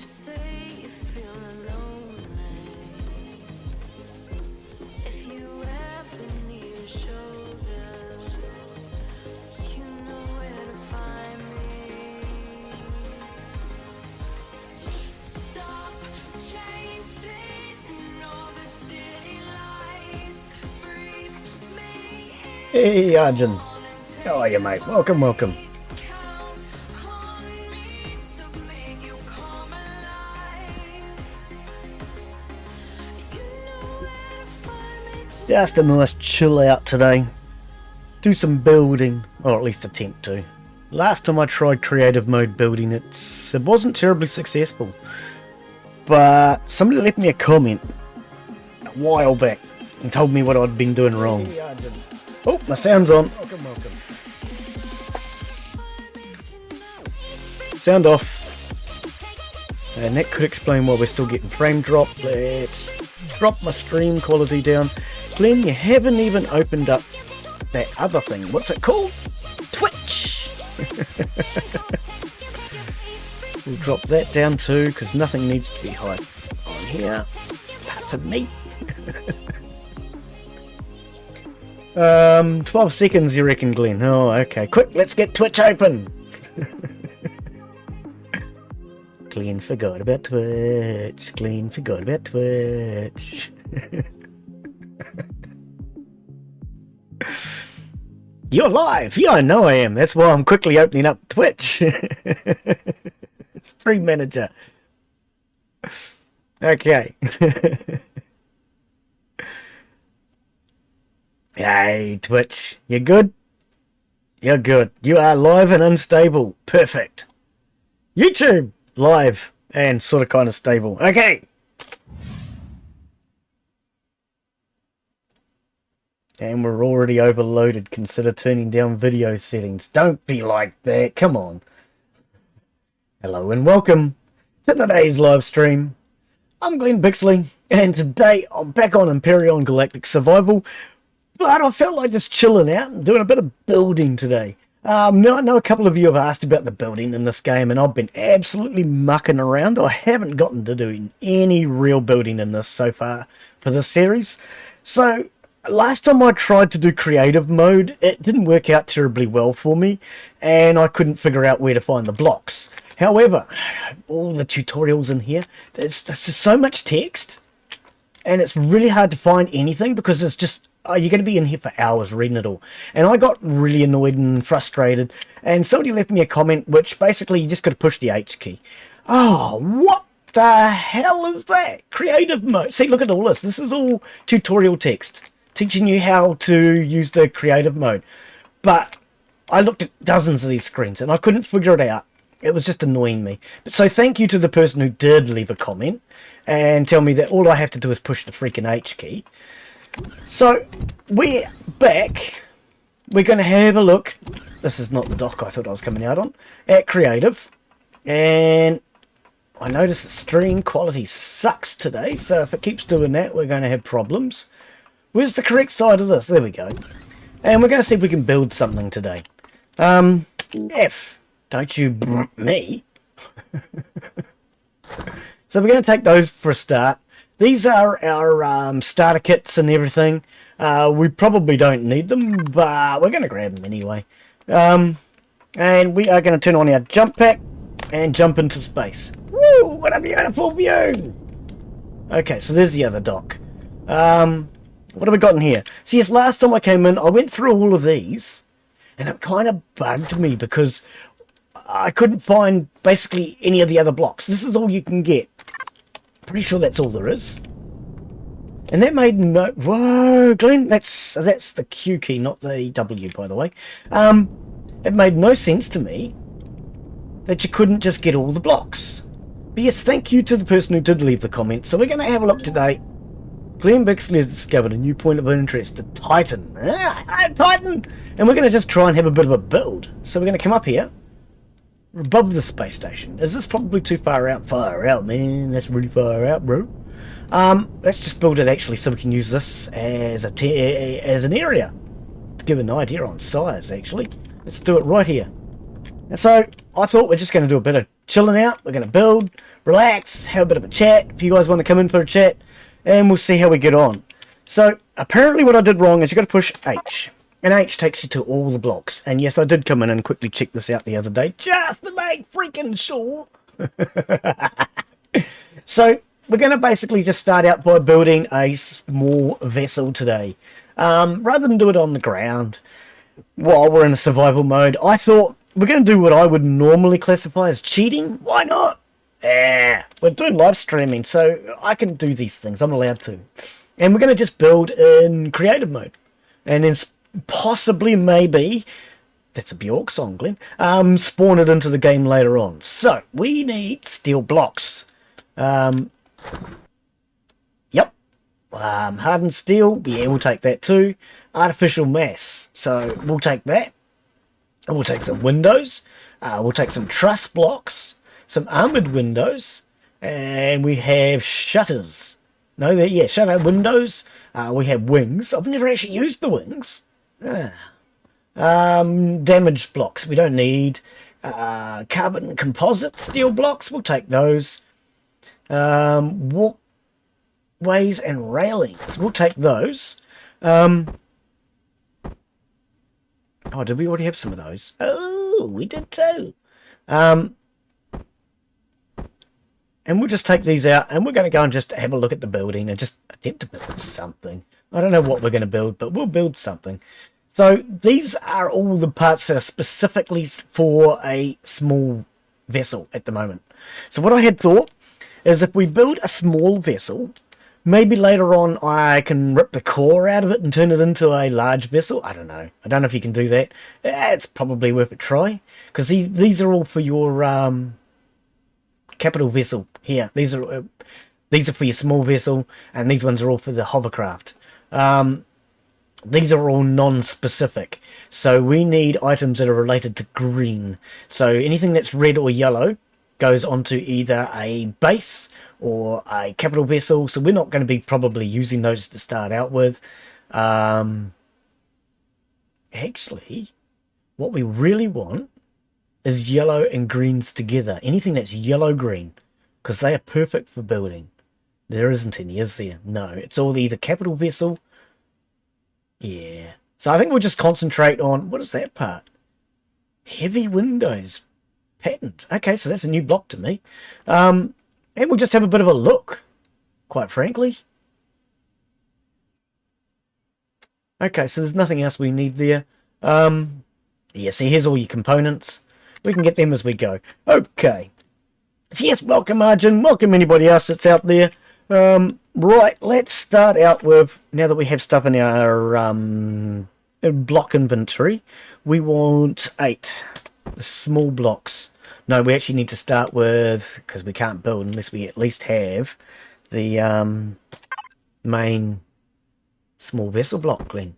say you feel lonely. If you ever need a shoulder, you know where to find me. Stop chasing all the city lights. Breathe me in. Hey, Arjun. How are you, mate? Welcome, welcome. Just a nice chill out today. Do some building, or at least attempt to. Last time I tried creative mode building, it wasn't terribly successful. But somebody left me a comment a while back and told me what I'd been doing wrong. Oh, my sound's on. Welcome, welcome. Sound off. And that could explain why we're still getting frame drop. Let's drop my stream quality down. Glen, you haven't even opened up that other thing. What's it called? Twitch! We'll drop that down too, because nothing needs to be high on here. Apart from me. 12 seconds, you reckon, Glen? Oh, okay. Quick, let's get Twitch open! Glen forgot about Twitch. Glen forgot about Twitch. You're live! Yeah, I know I am. That's why I'm quickly opening up Twitch. Stream manager. Okay. Hey, Twitch. You good? You're good. You are live and unstable. Perfect. YouTube. Live and sort of kind of stable. Okay. And we're already overloaded. Consider turning down video settings. Don't be like that. Come on. Hello and welcome to today's live stream. I'm Glen Bixley, and today I'm back on Empyrion Galactic Survival, but I felt like just chilling out and doing a bit of building today. Now, I know a couple of you have asked about the building in this game, and I've been absolutely mucking around. I haven't gotten to doing any real building in this so far for this series. So, last time I tried to do creative mode, it didn't work out terribly well for me, and I couldn't figure out where to find the blocks. However, all the tutorials in here, there's just so much text, and it's really hard to find anything because it's just... Oh, you're going to be in here for hours reading it all. And I got really annoyed and frustrated. And somebody left me a comment which basically you just got to push the H key. Oh, what the hell is that? Creative mode. See, look at all this. This is all tutorial text teaching you how to use the creative mode. But I looked at dozens of these screens and I couldn't figure it out. It was just annoying me. But so thank you to the person who did leave a comment and tell me that all I have to do is push the freaking H key. So, we're back. We're going to have a look. This is not the dock I thought I was coming out on. At Creative. And I noticed the stream quality sucks today. So, if it keeps doing that, we're going to have problems. Where's the correct side of this? There we go. And we're going to see if we can build something today. F. Don't you me. So, we're going to take those for a start. These are our starter kits and everything. We probably don't need them, but we're going to grab them anyway. And we are going to turn on our jump pack and jump into space. Woo! What a beautiful view! Okay, so there's the other dock. What have we got in here? See, yes, last time I came in, I went through all of these, and it kind of bugged me because I couldn't find basically any of the other blocks. This is all you can get. Pretty sure that's all there is. And that made no... Whoa, Glen, that's the Q key, not the W, by the way. It made no sense to me that you couldn't just get all the blocks. But yes, thank you to the person who did leave the comment. So we're going to have a look today. Glen Bixley has discovered a new point of interest, the Titan. Titan! And we're going to just try and have a bit of a build. So we're going to come up here. We're above the space station. Is this probably too far out? Far out, man. That's really far out, bro. Let's just build it actually so we can use this as an area. To give an idea on size, actually. Let's do it right here. And so, I thought we're just going to do a bit of chilling out. We're going to build, relax, have a bit of a chat if you guys want to come in for a chat, and we'll see how we get on. So apparently what I did wrong is you got to push H, and H takes you to all the blocks. And yes, I did come in and quickly check this out the other day just to make freaking sure. So we're going to basically just start out by building a small vessel today. Rather than do it on the ground while we're in a survival mode, I thought we're going to do what I would normally classify as cheating. Why not? Yeah, we're doing live streaming, so I can do these things. I'm allowed to. And we're going to just build in creative mode. And then possibly, maybe, that's a Bjork song, Glen, spawn it into the game later on. So, we need steel blocks. Yep. Hardened steel, yeah, we'll take that too. Artificial mass, so we'll take that. We'll take some windows. We'll take some truss blocks, some armored windows, and we have shutters. No, yeah, shutter windows. We have wings. I've never actually used the wings. Damaged blocks. We don't need carbon composite steel blocks. We'll take those. Walkways and railings. We'll take those. Oh, did we already have some of those? Oh, we did too. And we'll just take these out, and we're going to go and just have a look at the building and just attempt to build something. I don't know what we're going to build, but we'll build something. So these are all the parts that are specifically for a small vessel at the moment. So what I had thought is if we build a small vessel, maybe later on I can rip the core out of it and turn it into a large vessel. I don't know. I don't know if you can do that. It's probably worth a try, because these are all for your capital vessel here. These are for your small vessel, and these ones are all for the hovercraft. These are all non-specific, so we need items that are related to green. So anything that's red or yellow goes onto either a base or a capital vessel, so we're not going to be probably using those to start out with. Actually, what we really want is yellow and greens together. Anything that's yellow-green, because they are perfect for building. There isn't any, is there? No, it's all either capital vessel. Yeah. So I think we'll just concentrate on, what is that part? Heavy windows. Patent. Okay, so that's a new block to me. And we'll just have a bit of a look, quite frankly. Okay, so there's nothing else we need there. Yeah, see, here's all your components. We can get them as we go. Okay. So yes, welcome Arjun. Welcome anybody else that's out there. Right, let's start out with, now that we have stuff in our block inventory, we want 8 small blocks. No, we actually need to start with, because we can't build unless we at least have the main small vessel block, Glen.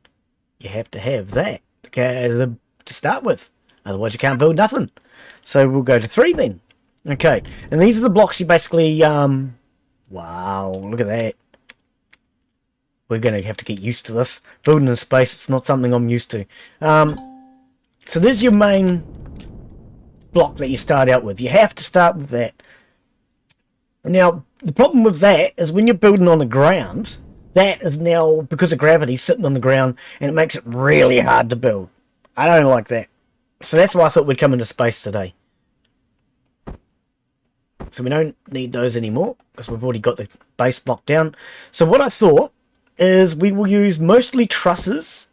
You have to have that to start with. Otherwise you can't build nothing. So we'll go to 3 then. Okay, and these are the blocks you basically... wow, look at that. We're going to have to get used to this. Building in space, it's not something I'm used to. So there's your main block that you start out with. You have to start with that. Now, the problem with that is when you're building on the ground, that is now, because of gravity, sitting on the ground, and it makes it really hard to build. I don't like that. So that's why I thought we'd come into space today. So we don't need those anymore, because we've already got the base block down. So what I thought is we will use mostly trusses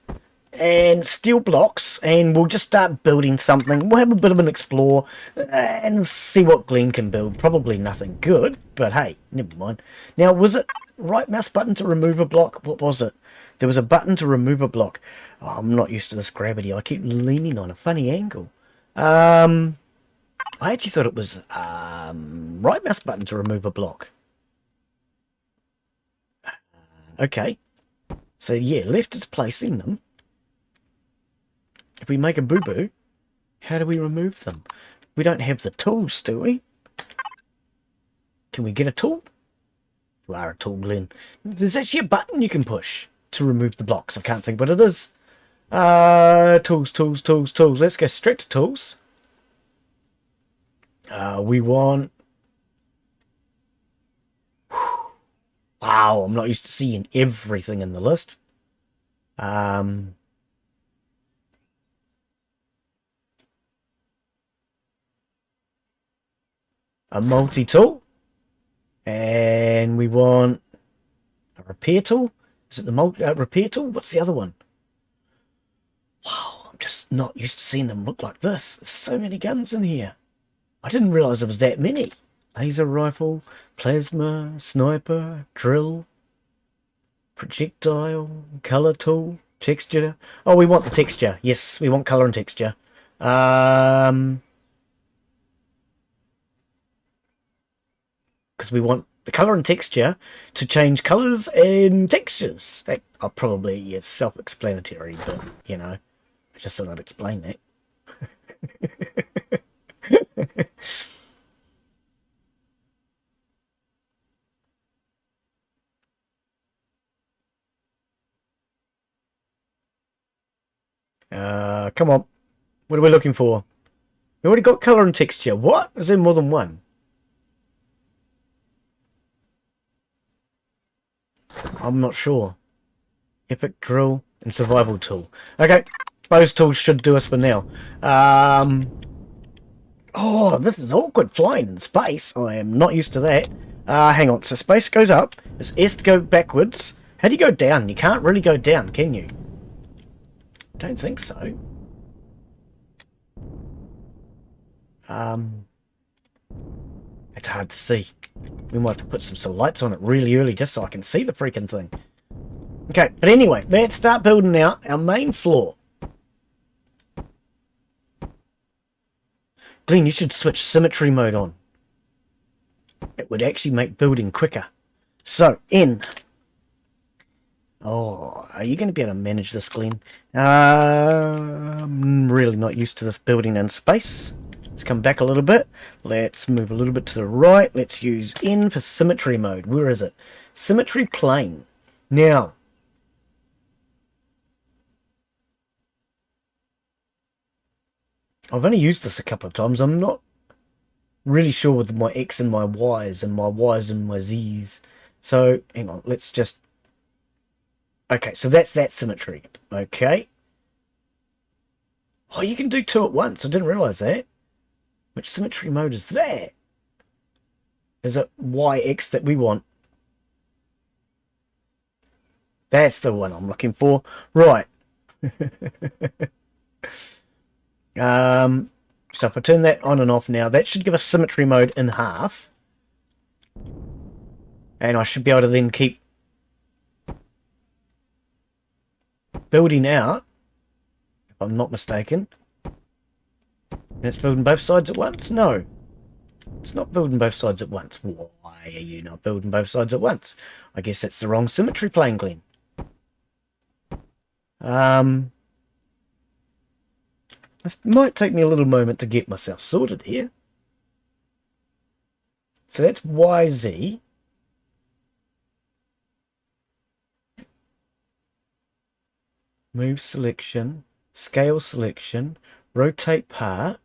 and steel blocks, and we'll just start building something. We'll have a bit of an explore and see what Glen can build. Probably nothing good, but hey, never mind. Now, was it right mouse button to remove a block? What was it? There was a button to remove a block. Oh, I'm not used to this gravity. I keep leaning on a funny angle. I actually thought it was right mouse button to remove a block. Okay. So yeah, left is placing them. If we make a boo-boo, how do we remove them? We don't have the tools, do we? Can we get a tool? You are a tool, Glen. There's actually a button you can push to remove the blocks. I can't think what it is. Tools. Let's go straight to tools. We want... Wow, I'm not used to seeing everything in the list. A multi-tool. And we want a repair tool. Is it the repair tool? What's the other one? Wow, I'm just not used to seeing them look like this. There's so many guns in here. I didn't realize there was that many. Laser rifle, plasma, sniper, drill, projectile, color tool, texture. Oh, we want the texture. Yes, we want color and texture. Because we want the color and texture to change colors and textures. That probably is self-explanatory, but, you know, I just thought I'd explain that. Come on. What are we looking for? We already got color and texture. What? Is there more than one? I'm not sure. Epic drill and survival tool. Okay, those tools should do us for now. Oh, this is awkward flying in space. I am not used to that. Hang on. So space goes up. It's S to go backwards. How do you go down? You can't really go down, can you? Don't think so. It's hard to see. We might have to put some lights on it really early just so I can see the freaking thing. Okay, but anyway, let's start building out our main floor. Glen, you should switch symmetry mode on. It would actually make building quicker. So, N. Oh, are you going to be able to manage this, Glen? I'm really not used to this building in space. Let's come back a little bit. Let's move a little bit to the right. Let's use N for symmetry mode. Where is it? Symmetry plane. Now, I've only used this a couple of times. I'm not really sure with my X and my Ys and my Ys and my Zs. So, hang on. Let's just... Okay, so that's that symmetry. Okay. Oh, you can do two at once. I didn't realize that. Which symmetry mode is that? Is it YX that we want? That's the one I'm looking for. Right. So if I turn that on and off now, that should give us symmetry mode in half. And I should be able to then keep building out, if I'm not mistaken. And it's building both sides at once? No. It's not building both sides at once. Why are you not building both sides at once? I guess that's the wrong symmetry plane, Glen. This might take me a little moment to get myself sorted here. So that's YZ. Move selection, scale selection, rotate part.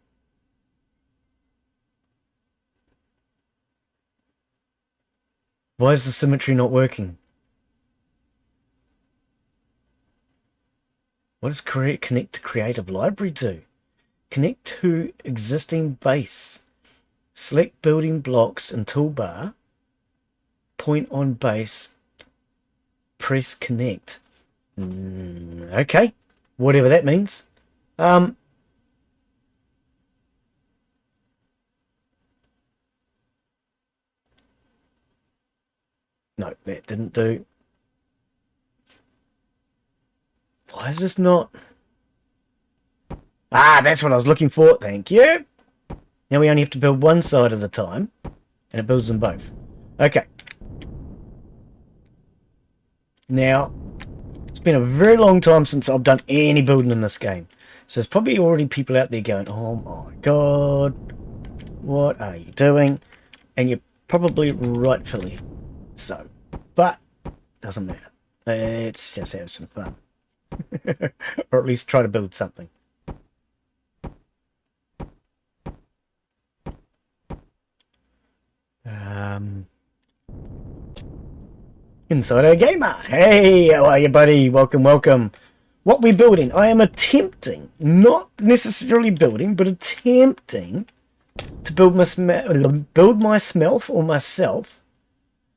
Why is the symmetry not working? What does connect to creative library do? Connect to existing base. Select building blocks and toolbar. Point on base. Press connect. Okay. Whatever that means. No, that didn't do. Why is this not... Ah, that's what I was looking for. Thank you. Now we only have to build one side at a time. And it builds them both. Okay. Now, it's been a very long time since I've done any building in this game. So there's probably already people out there going, oh my god, what are you doing? And you're probably rightfully so. But, doesn't matter. Let's just have some fun. Or at least try to build something. Insider Gamer. Hey, how are you, buddy? Welcome, welcome. What we building? I am attempting, not necessarily building, but attempting to build myself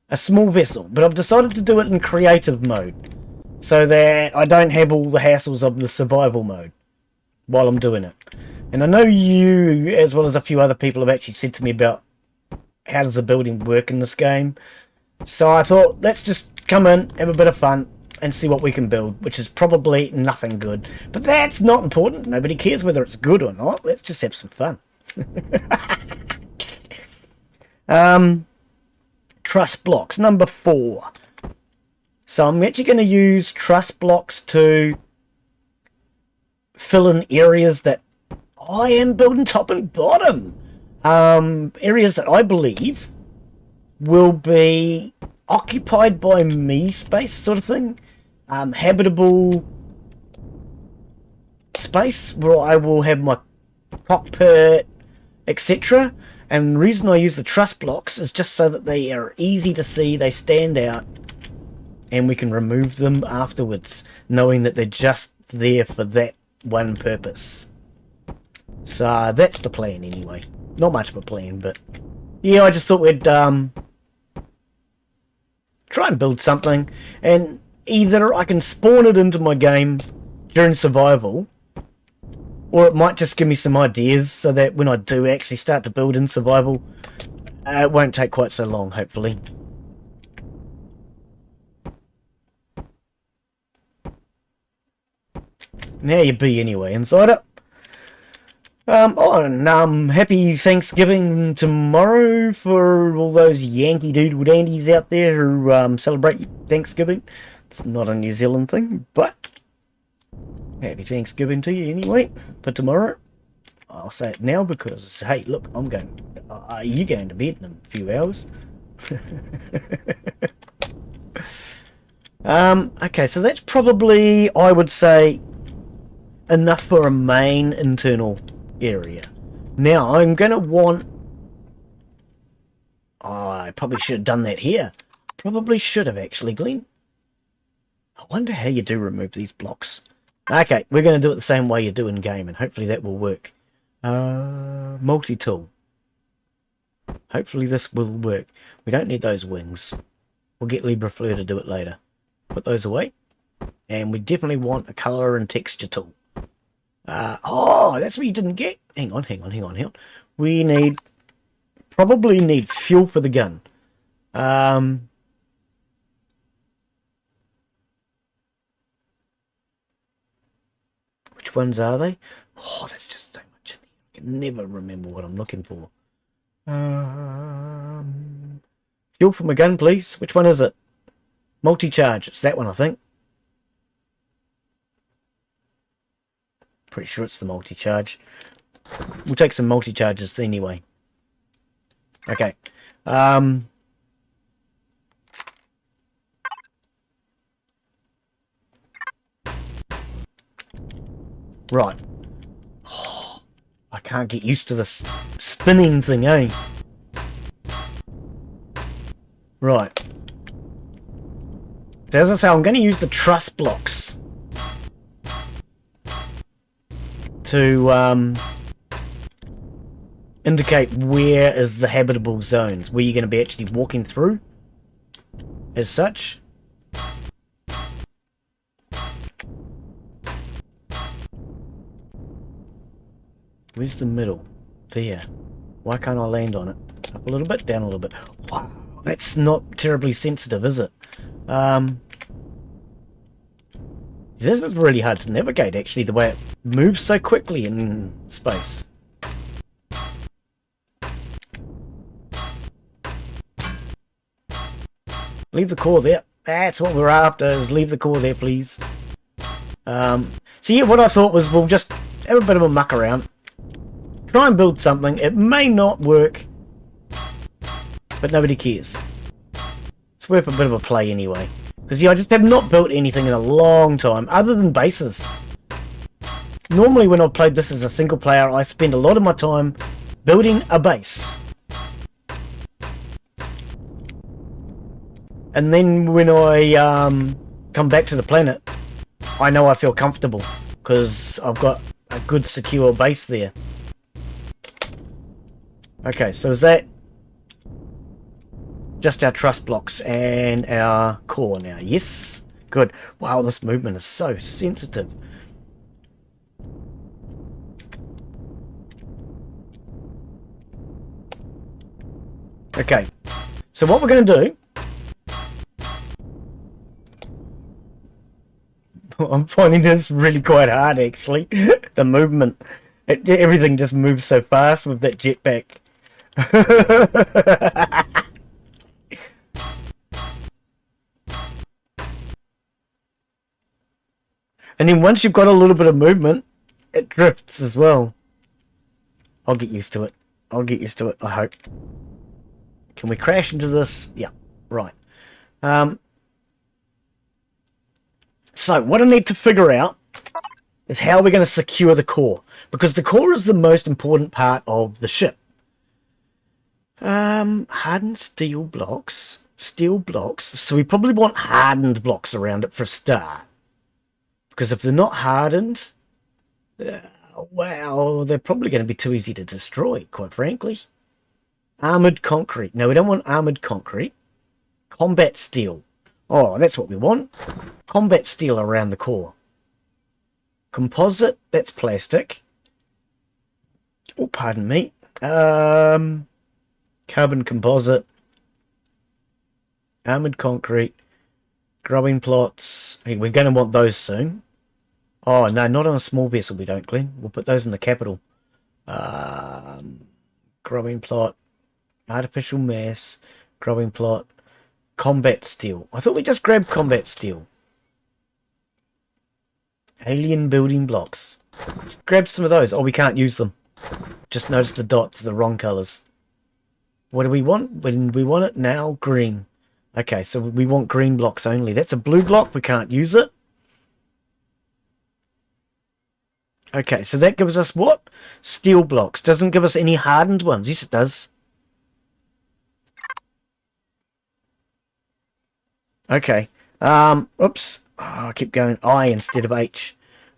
a small vessel. But I've decided to do it in creative mode, so that I don't have all the hassles of the survival mode while I'm doing it. And I know you, as well as a few other people, have actually said to me about how does the building work in this game. So I thought, let's just come in, have a bit of fun, and see what we can build, which is probably nothing good. But that's not important. Nobody cares whether it's good or not. Let's just have some fun. Truss blocks, number 4. So I'm actually going to use truss blocks to fill in areas that I am building top and bottom. Areas that I believe will be occupied by me space, sort of thing. Habitable space where I will have my cockpit, etc. And the reason I use the truss blocks is just so that they are easy to see, they stand out, and we can remove them afterwards, knowing that they're just there for that one purpose. So that's the plan anyway. Not much of a plan, but yeah, I just thought we'd try and build something, and either I can spawn it into my game during survival, or it might just give me some ideas so that when I do actually start to build in survival, it won't take quite so long, hopefully. Now you be anyway, Insider. Happy Thanksgiving tomorrow for all those Yankee Doodle dandies out there who celebrate Thanksgiving. It's not a New Zealand thing, but happy Thanksgiving to you anyway for tomorrow. I'll say it now because, hey, look, I'm going. You're going to bed in a few hours. Okay, so that's probably, I would say, enough for a main internal area. Now I'm gonna want, I probably should have done that here. Probably should have actually, Glen. I wonder how you do remove these blocks. Okay, we're going to do it the same way you do in game, and hopefully that will work. Multi-tool. Hopefully this will work. We don't need those wings. We'll get LibreFleur to do it later. Put those away. And we definitely want a color and texture tool. Oh, that's what you didn't get. Hang on. We probably need fuel for the gun. Which ones are they? Oh, that's just so much in here. I can never remember what I'm looking for. Fuel for my gun, please. Which one is it? Multi-charge. It's that one, I think. Pretty sure it's the multi-charge. We'll take some multi-charges anyway. Okay. Right. Oh, I can't get used to this spinning thing, eh? Right. So as I say, I'm going to use the truss blocks to indicate where is the habitable zones, where you're going to be actually walking through as such. Where's the middle? There. Why can't I land on it? Up a little bit, down a little bit. Wow, that's not terribly sensitive, is it? This is really hard to navigate, actually, the way it moves so quickly in space. Leave the core there. That's what we're after, is leave the core there, please. So yeah, what I thought was we'll just have a bit of a muck around. Try and build something. It may not work, but nobody cares. It's worth a bit of a play anyway. Because yeah, I just have not built anything in a long time, other than bases. Normally when I've played this as a single player, I spend a lot of my time building a base. And then when I come back to the planet, I know I feel comfortable because I've got a good secure base there. Okay, so is that just our truss blocks and our core now? Yes. Good. Wow, this movement is so sensitive. Okay, so what we're going to do... I'm finding this really quite hard, actually. The movement. Everything just moves so fast with that jetpack. And then once you've got a little bit of movement, it drifts as well. I'll get used to it. I'll get used to it, I hope. Can we crash into this? Yeah, right. So what I need to figure out is how we're going to secure the core. Because the core is the most important part of the ship. Hardened steel blocks. Steel blocks. So we probably want hardened blocks around it for a start. Because if they're not hardened, well, they're probably going to be too easy to destroy, quite frankly. Armoured concrete. No, we don't want armoured concrete. Combat steel. Oh, that's what we want. Combat steel around the core. Composite. That's plastic. Oh, pardon me. Carbon composite. Armoured concrete. Grubbing plots. Hey, we're going to want those soon. Oh, no, not on a small vessel we don't, Glen. We'll put those in the capital. Grubbing plot. Artificial mass. Grubbing plot. Combat steel. I thought we just grabbed combat steel. Alien building blocks. Let's grab some of those. Oh, we can't use them. Just notice the dots are the wrong colours. What do we want? When we want it now, green. Okay, so we want green blocks only. That's a blue block. We can't use it. Okay, so that gives us what? Steel blocks. Doesn't give us any hardened ones. Yes, it does. Okay. Oops. Oh, I keep going I instead of H.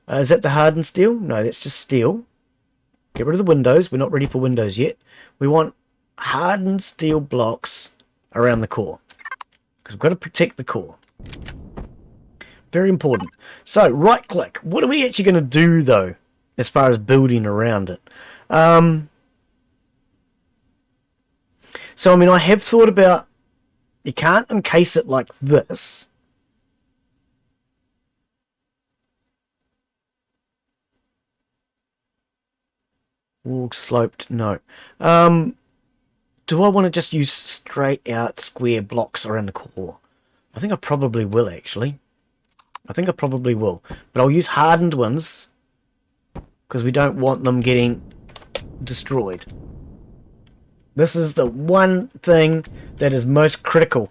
Is that the hardened steel? No, that's just steel. Get rid of the windows. We're not ready for windows yet. We want hardened steel blocks around the core. Because we've got to protect the core. Very important. So, right click. What are we actually going to do, though, as far as building around it? So, I mean, I have thought about, you can't encase it like this. All sloped, no. Do I want to just use straight out square blocks around the core? I think I probably will, actually. I think I probably will. But I'll use hardened ones because we don't want them getting destroyed. This is the one thing that is most critical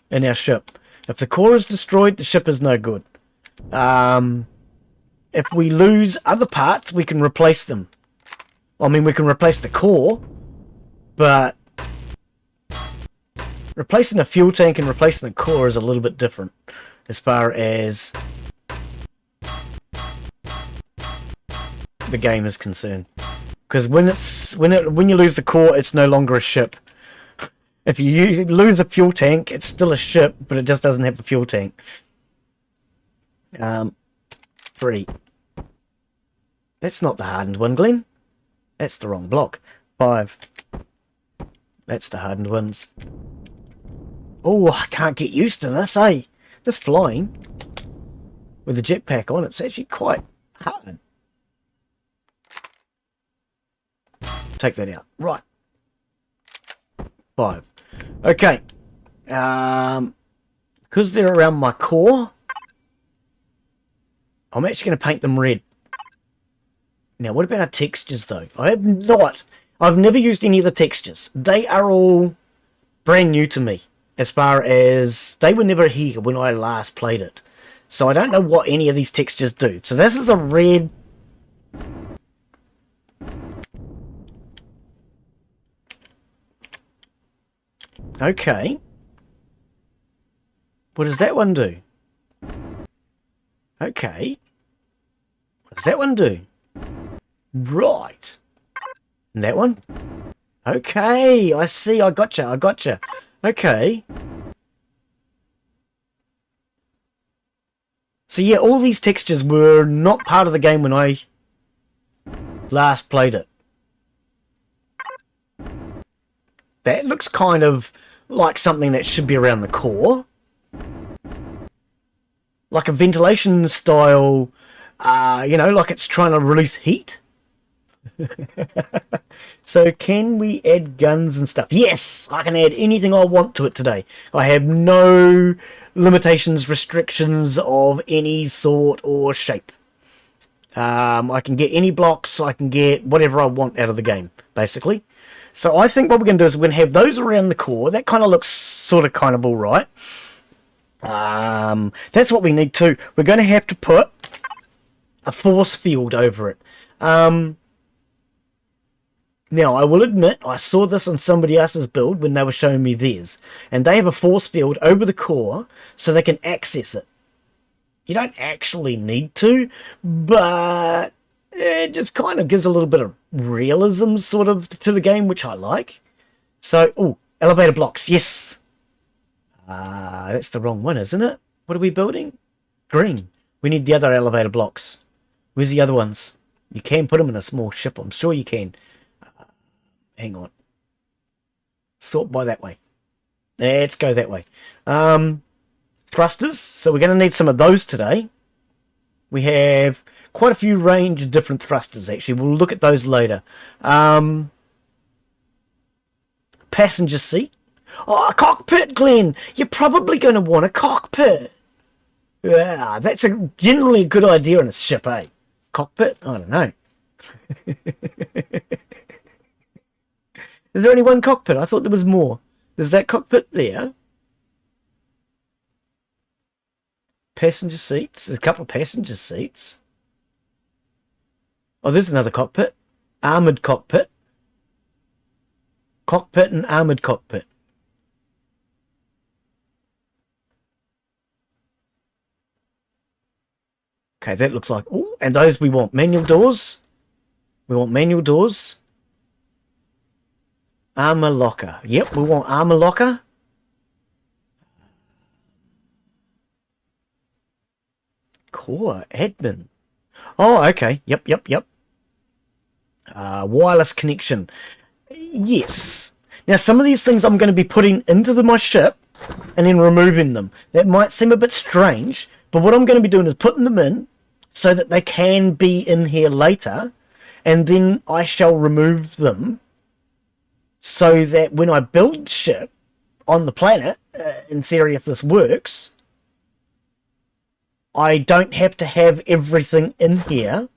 in our ship. If the core is destroyed, the ship is no good. If we lose other parts, we can replace them. I mean, we can replace the core, but replacing a fuel tank and replacing the core is a little bit different as far as the game is concerned. Because when you lose the core, it's no longer a ship. If you lose a fuel tank, it's still a ship, but it just doesn't have a fuel tank. 3. That's not the hardened one, Glen. That's the wrong block. 5. That's the hardened ones. Oh, I can't get used to this, eh? This flying with the jetpack on, it's actually quite hard. Take that out. Right. 5. Okay. Because they're around my core, I'm actually going to paint them red. Now, what about our textures, though? I've never used any of the textures. They are all brand new to me, as far as they were never here when I last played it. So I don't know what any of these textures do. So this is a red. Okay. What does that one do? Okay. What does that one do? Right. And that one? Okay, I see. I gotcha. Okay. So yeah, all these textures were not part of the game when I last played it. That looks kind of like something that should be around the core. Like a ventilation style, you know, like it's trying to release heat. So can we add guns and stuff? Yes, I can add anything I want to it today. I have no limitations, restrictions of any sort or shape. I can get any blocks, I can get whatever I want out of the game, basically. So I think what we're going to do is we're going to have those around the core. That kind of looks sort of kind of all right. That's what we need to. We're going to have to put a force field over it. Now, I will admit, I saw this on somebody else's build when they were showing me theirs. And they have a force field over the core so they can access it. You don't actually need to, but it just kind of gives a little bit of realism sort of to the game, which I like. So, oh, elevator blocks, yes. That's the wrong one, isn't it? What are we building? Green. We need the other elevator blocks. Where's the other ones? You can put them in a small ship, I'm sure you can. Hang on. Sort by that way. Let's go that way. Thrusters. So we're going to need some of those today. We have quite a few range of different thrusters, actually. We'll look at those later. Passenger seat. Oh, a cockpit, Glen. You're probably going to want a cockpit. Yeah, that's generally a good idea on a ship, eh? Cockpit? I don't know. Is there only one cockpit? I thought there was more. There's that cockpit there. Passenger seats. There's a couple of passenger seats. Oh, there's another cockpit. Armoured cockpit. Cockpit and armoured cockpit. Okay, that looks like... Oh, and those we want. Manual doors. We want manual doors. Armor locker. Yep, we want armor locker. Core admin. Oh, okay. Yep. Wireless connection. Yes. Now, some of these things I'm going to be putting into my ship and then removing them. That might seem a bit strange, but what I'm going to be doing is putting them in so that they can be in here later, and then I shall remove them so that when I build ship on the planet, in theory if this works, I don't have to have everything in here.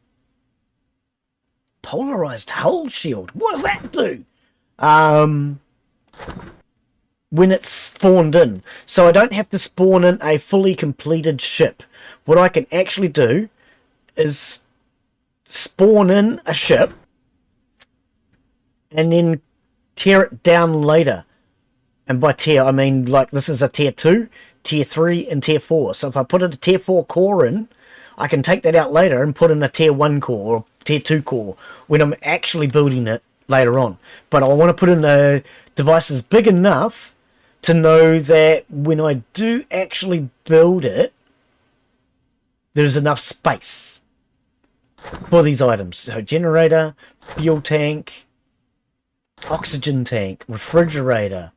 Polarized hull shield. What does that do? When it's spawned in. So I don't have to spawn in a fully completed ship. What I can actually do is spawn in a ship and then tear it down later. And by tear, I mean like this is a tier 2, tier 3, and tier 4. So if I put a tier 4 core in, I can take that out later and put in a tier 1 core or tier 2 core when I'm actually building it later on. But I want to put in the devices big enough to know that when I do actually build it, there's enough space for these items. So generator, fuel tank, oxygen tank, refrigerator.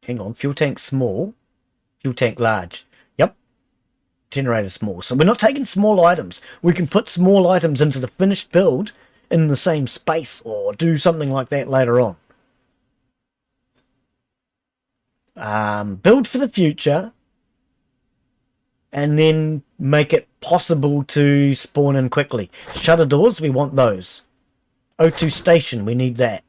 Hang on, fuel tank small, fuel tank large. Yep, generator small. So we're not taking small items. We can put small items into the finished build in the same space or do something like that later on. Build for the future and then make it possible to spawn in quickly. Shutter doors, we want those. O2 station, we need that.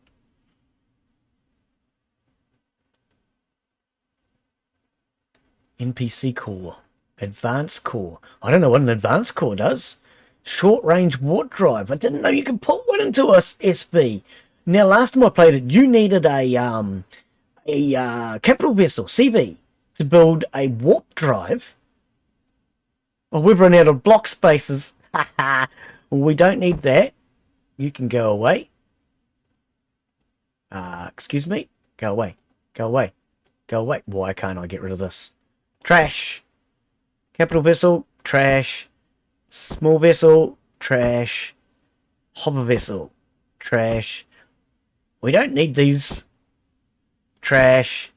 NPC core. Advanced core. I don't know what an advanced core does. Short range warp drive. I didn't know you could put one into a SV. Now, last time I played it, you needed a a capital vessel, CV, to build a warp drive. Well, we've run out of block spaces. Well, we don't need that. You can go away. Excuse me? Go away. Go away. Go away. Why can't I get rid of this? Trash. Capital vessel, trash. Small vessel, trash. Hover vessel, trash. We don't need these. Trash.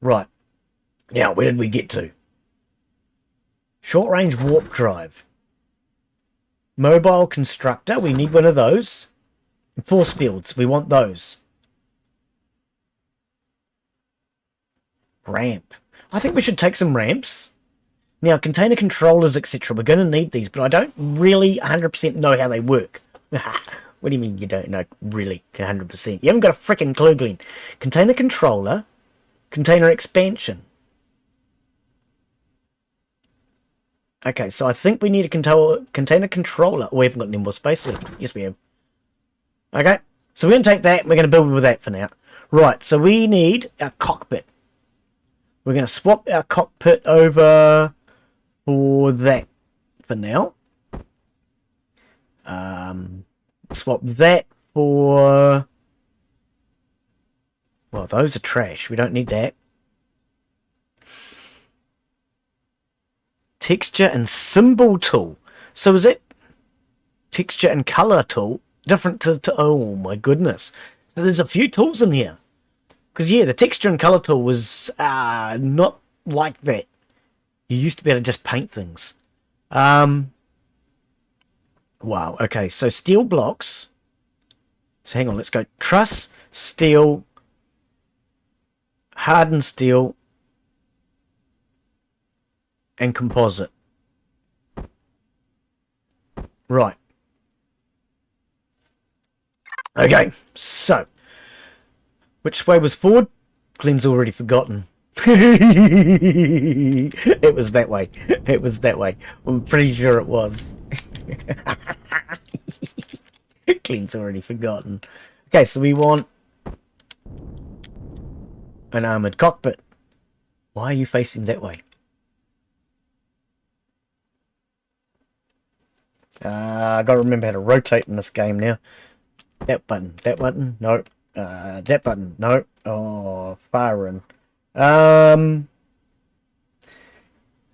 Right. Now, where did we get to? Short range warp drive. Mobile constructor, we need one of those. Force fields, we want those. Ramp. I think we should take some ramps. Now, container controllers, etc. We're going to need these, but I don't really 100% know how they work. What do you mean you don't know really 100%? You haven't got a frickin' clue, Glen. Container controller, container expansion. Okay, so I think we need a container controller. Oh, we haven't got any more space left. Yes, we have. Okay, so we're going to take that and we're going to build with that for now. Right, so we need our cockpit. We're going to swap our cockpit over for that for now. Swap that for... Well, those are trash. We don't need that. Texture and symbol tool. So is it texture and color tool different to oh my goodness. So there's a few tools in here. Because yeah, the texture and color tool was not like that. You used to be able to just paint things. Wow, okay, so steel blocks. So hang on, let's go. Truss, steel, hardened steel, and composite. Right. Okay, so which way was forward? Glen's already forgotten. It was that way. It was that way. I'm pretty sure it was. Glen's already forgotten. Okay, so we want an armoured cockpit. Why are you facing that way? I gotta remember how to rotate in this game now. That button, no. That button, no. Oh, firing.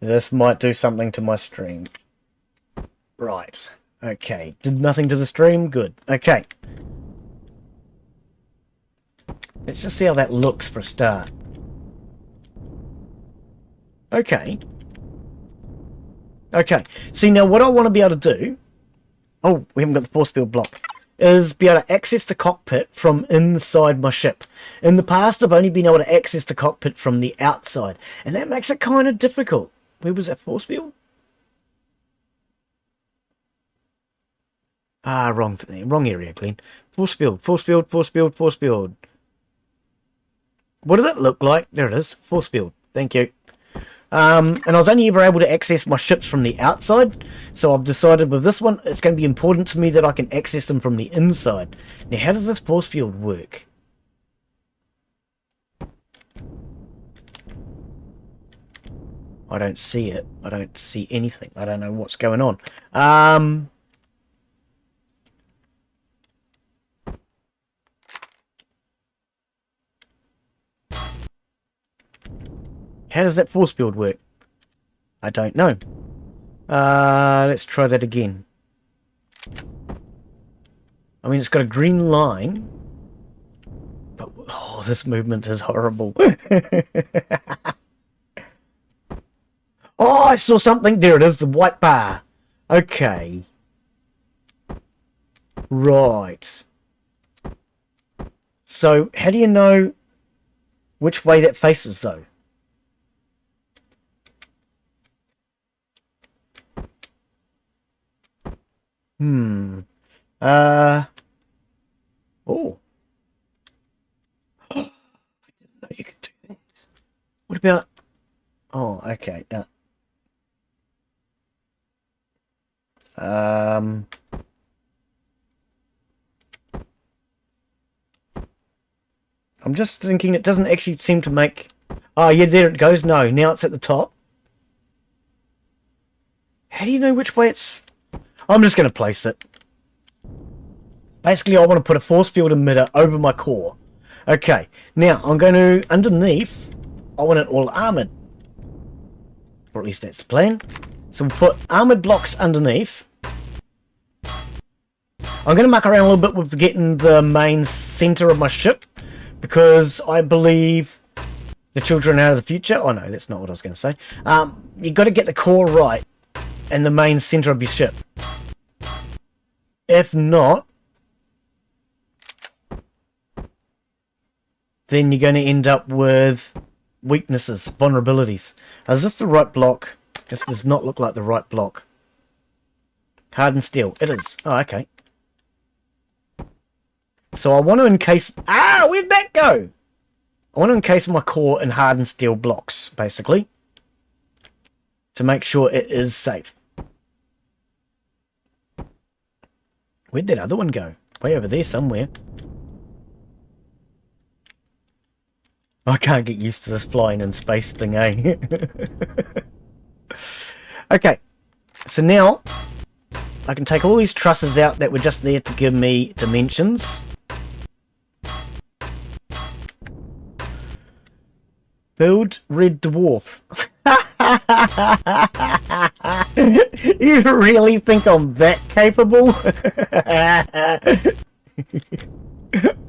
This might do something to my stream. Right. Okay. Did nothing to the stream? Good. Okay. Let's just see how that looks for a start. Okay. Okay. See, now what I want to be able to do... Oh, we haven't got the force field block. Is be able to access the cockpit from inside my ship. In the past, I've only been able to access the cockpit from the outside. And that makes it kind of difficult. Where was that force field? Ah, wrong area, Glen. Force field, force field, force field, force field. What does it look like? There it is. Force field. Thank you. And I was only ever able to access my ships from the outside, so I've decided with this one, it's going to be important to me that I can access them from the inside. Now, how does this force field work? I don't see it. I don't see anything. I don't know what's going on. How does that force field work? I don't know. Let's try that again. I mean, it's got a green line. But, oh, this movement is horrible. Oh, I saw something. There it is, the white bar. Okay. Right. So, how do you know which way that faces, though? Oh. I didn't know you could do that. What about... Oh, okay. I'm just thinking it doesn't actually seem to make... Oh, yeah, there it goes. No, now it's at the top. How do you know which way it's... I'm just going to place it. Basically, I want to put a force field emitter over my core. Okay, now I'm going to, underneath, I want it all armoured. Or at least that's the plan. So we'll put armoured blocks underneath. I'm going to muck around a little bit with getting the main centre of my ship, because I believe the children out of the future... Oh no, that's not what I was going to say. You've got to get the core right and the main centre of your ship. If not, then you're going to end up with weaknesses, vulnerabilities. Is this the right block? This does not look like the right block. Hardened steel. It is. Oh, okay. So I want to encase... Ah, where'd that go? I want to encase my core in hardened steel blocks, basically, to make sure it is safe. Where'd that other one go? Way over there somewhere. I can't get used to this flying in space thing, eh? Okay, so now I can take all these trusses out that were just there to give me dimensions. Build red dwarf. You really think I'm that capable?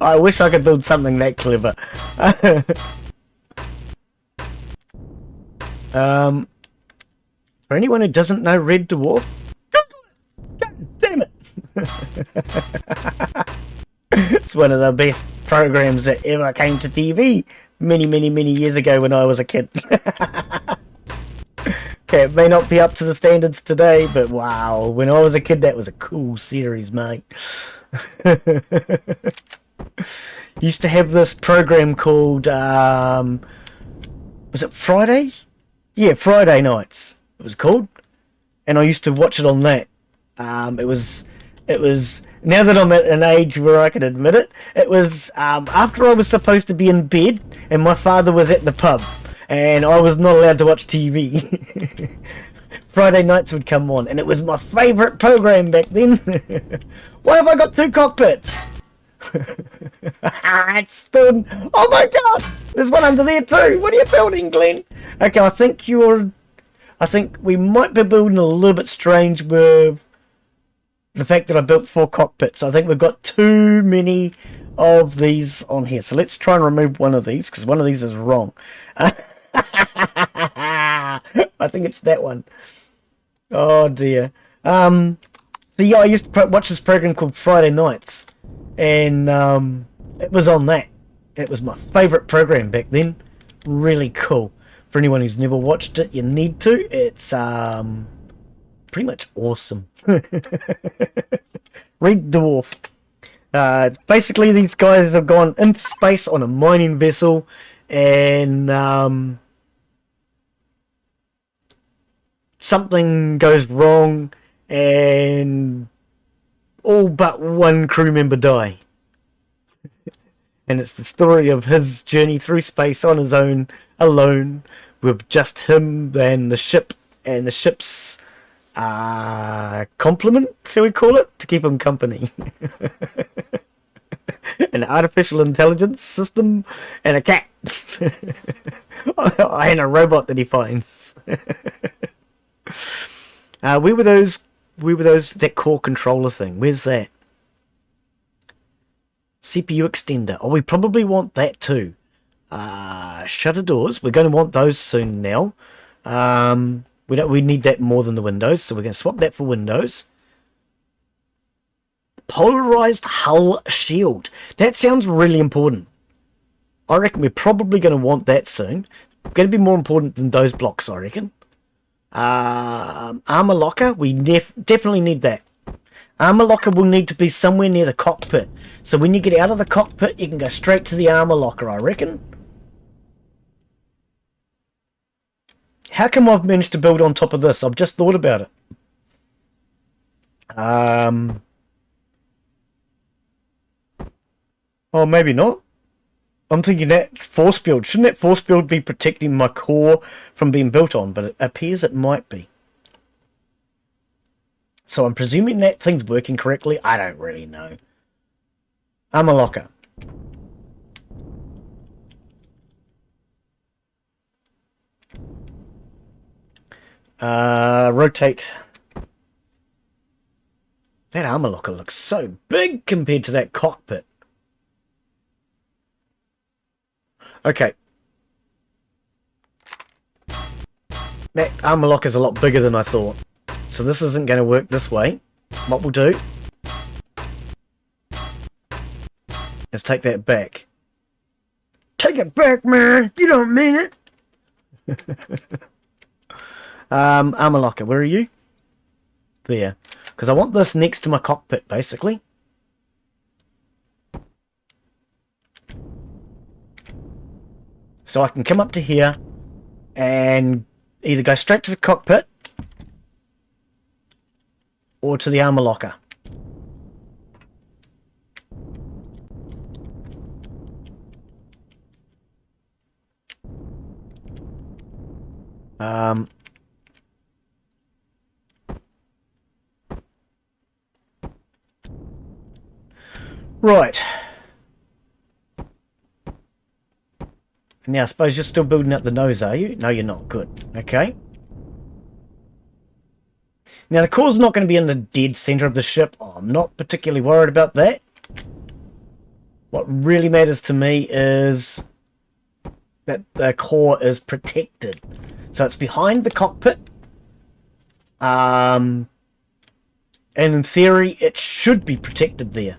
I wish I could build something that clever. For anyone who doesn't know red dwarf, God damn it! It's one of the best programs that ever came to TV many years ago when I was a kid. Okay, it may not be up to the standards today, but wow, when I was a kid that was a cool series, mate. Used to have this program called was it Friday? Yeah, Friday nights it was called, and I used to watch it on that. It was now that I'm at an age where I can admit it, it was after I was supposed to be in bed and my father was at the pub and I was not allowed to watch TV. Friday nights would come on and it was my favourite program back then. Why have I got two cockpits? It's building. Oh my god, there's one under there too. What are you building, Glen? Okay, I think we might be building a little bit strange with the fact that I built 4 cockpits. I think we've got too many of these on here. So let's try and remove one of these, because one of these is wrong. I think it's that one. Oh dear. So yeah, I used to watch this program called Friday Nights, and it was on that. It was my favourite program back then. Really cool. For anyone who's never watched it, you need to. It's pretty much awesome. Red Dwarf. Basically, these guys have gone into space on a mining vessel, and something goes wrong, and all but one crew member die. And it's the story of his journey through space on his own, alone, with just him and the ship, and the ship's complement, shall we call it, to keep him company. An artificial intelligence system and a cat. And a robot that he finds. Where were those that core controller thing? Where's that? CPU extender. Oh, we probably want that too. Shutter doors. We're going to want those soon now. We need that more than the windows, so we're going to swap that for windows. Polarized hull shield. That sounds really important. I reckon we're probably going to want that soon. Going to be more important than those blocks, I reckon. Armor locker. We definitely need that. Armor locker will need to be somewhere near the cockpit. So when you get out of the cockpit, you can go straight to the armor locker, I reckon. How come I've managed to build on top of this? I've just thought about it. Oh, maybe not. I'm thinking that force field, shouldn't that force field be protecting my core from being built on? But it appears it might be. So I'm presuming that thing's working correctly. I don't really know. Armor locker. Rotate. That armor locker looks so big compared to that cockpit. Okay. That armor locker is a lot bigger than I thought. So this isn't going to work this way. What we'll do is take that back. Take it back, man! You don't mean it! Armor locker, where are you? There. Because I want this next to my cockpit, basically. So I can come up to here and either go straight to the cockpit or to the armor locker. Right. Now, I suppose you're still building up the nose, are you? No, you're not. Good. Okay. Now, the core's not going to be in the dead center of the ship. Oh, I'm not particularly worried about that. What really matters to me is that the core is protected. So it's behind the cockpit. And in theory, it should be protected there.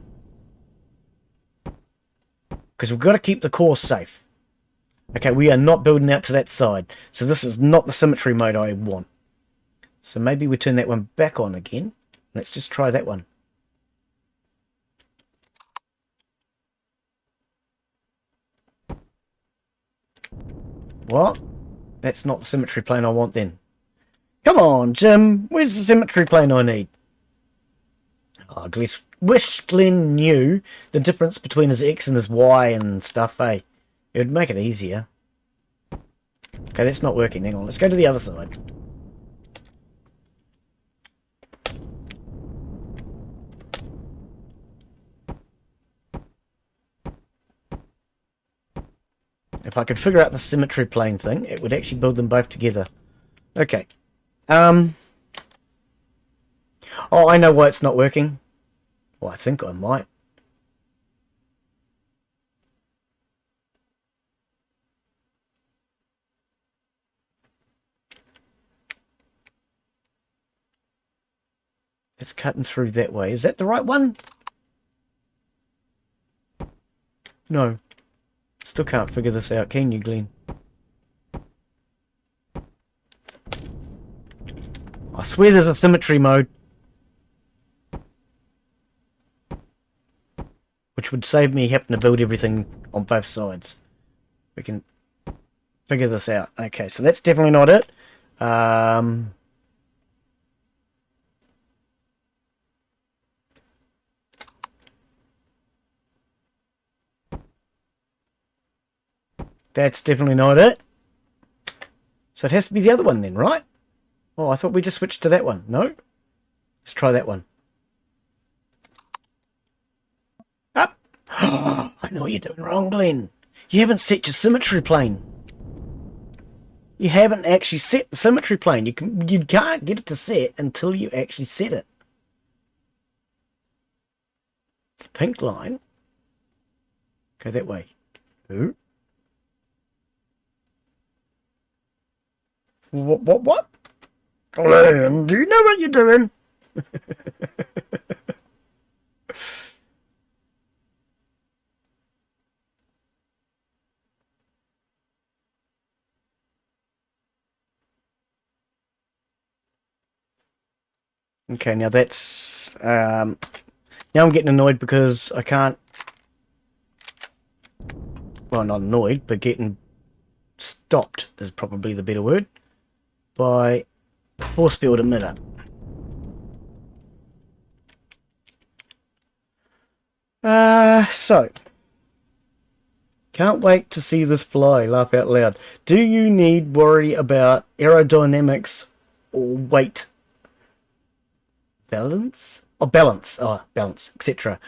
Because we've got to keep the core safe. Okay, we are not building out to that side. So this is not the symmetry mode I want. So maybe we turn that one back on again. Let's just try that one. What? That's not the symmetry plane I want then. Come on, Jim. Where's the symmetry plane I need? Oh, wish Glen knew the difference between his X and his Y and stuff, eh? It would make it easier. Okay, that's not working. Hang on, let's go to the other side. If I could figure out the symmetry plane thing, it would actually build them both together. Okay. Oh, I know why it's not working. Well, I think I might. It's cutting through that way. Is that the right one? No. Still can't figure this out, can you, Glen? I swear there's a symmetry mode. Which would save me having to build everything on both sides. We can figure this out. Okay, so that's definitely not it. That's definitely not it. So it has to be the other one then, right? Oh, I thought we just switched to that one. No? Let's try that one. Up! I know what you're doing wrong, Glen. You haven't set your symmetry plane. You haven't actually set the symmetry plane. You can't get it to set until you actually set it. It's a pink line. Go that way. Ooh. What? Glen, do you know what you're doing? Okay, now that's... now I'm getting annoyed because I can't... Well, not annoyed, but getting stopped is probably the better word. By force field emitter. Can't wait to see this fly. Laugh out loud. Do you need worry about aerodynamics or weight? Balance? Oh, balance. Oh, balance, etc.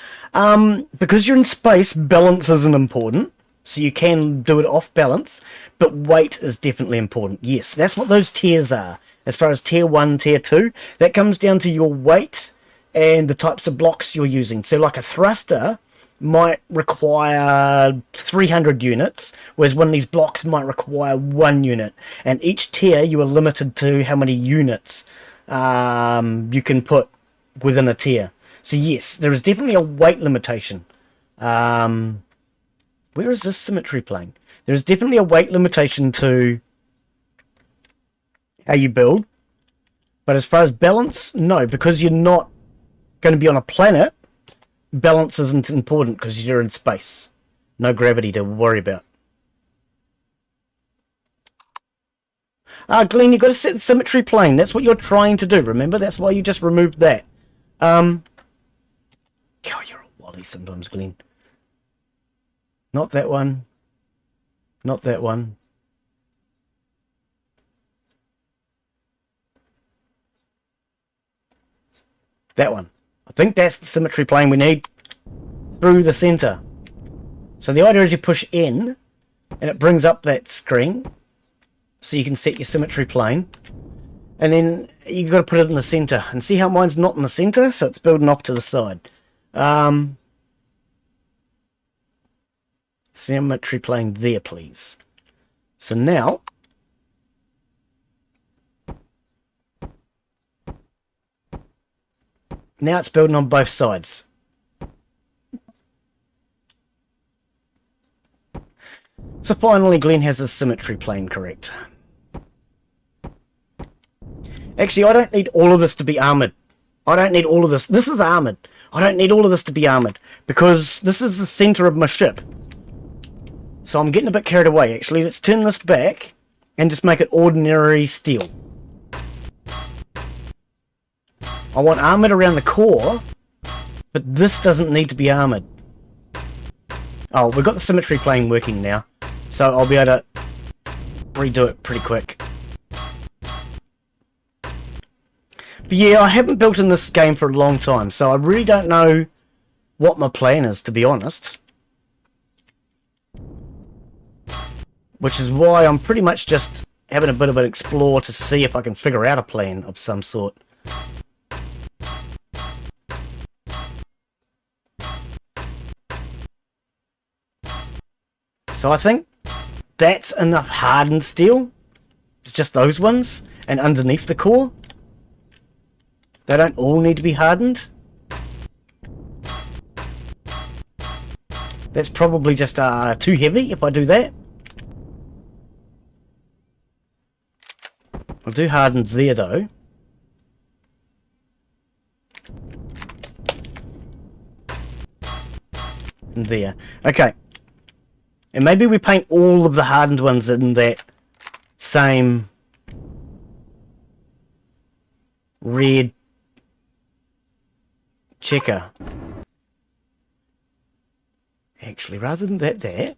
Because you're in space, balance isn't important. So you can do it off balance. But weight is definitely important. Yes, that's what those tiers are. As far as tier 1, tier 2, that comes down to your weight and the types of blocks you're using. So like a thruster might require 300 units, whereas one of these blocks might require 1 unit. And each tier you are limited to how many units you can put within a tier. So yes, there is definitely a weight limitation. Where is this symmetry plane? There is definitely a weight limitation to how you build. But as far as balance, no, because you're not going to be on a planet, balance isn't important because you're in space. No gravity to worry about. Glen, you've got to set the symmetry plane. That's what you're trying to do, remember? That's why you just removed that. God, you're a wally sometimes, Glen. Not that one. Not that one. That one. I think that's the symmetry plane we need through the center. So the idea is you push in and it brings up that screen so you can set your symmetry plane. And then you've got to put it in the center. And see how mine's not in the center? So it's building off to the side. Symmetry plane there, please. So now it's building on both sides. So finally Glen has his symmetry plane correct. Actually, I don't need all of this to be armoured. I don't need all of this. This is armoured. I don't need all of this to be armoured because this is the centre of my ship. So I'm getting a bit carried away, actually. Let's turn this back and just make it ordinary steel. I want armoured around the core, but this doesn't need to be armoured. Oh, we've got the symmetry plane working now, so I'll be able to redo it pretty quick. But yeah, I haven't built in this game for a long time, so I really don't know what my plan is, to be honest. Which is why I'm pretty much just having a bit of an explore to see if I can figure out a plan of some sort. So I think that's enough hardened steel. It's just those ones. And underneath the core, they don't all need to be hardened. That's probably just too heavy if I do that. I'll do hardened there though. And there. Okay. And maybe we paint all of the hardened ones in that same red checker. Actually, rather than that there,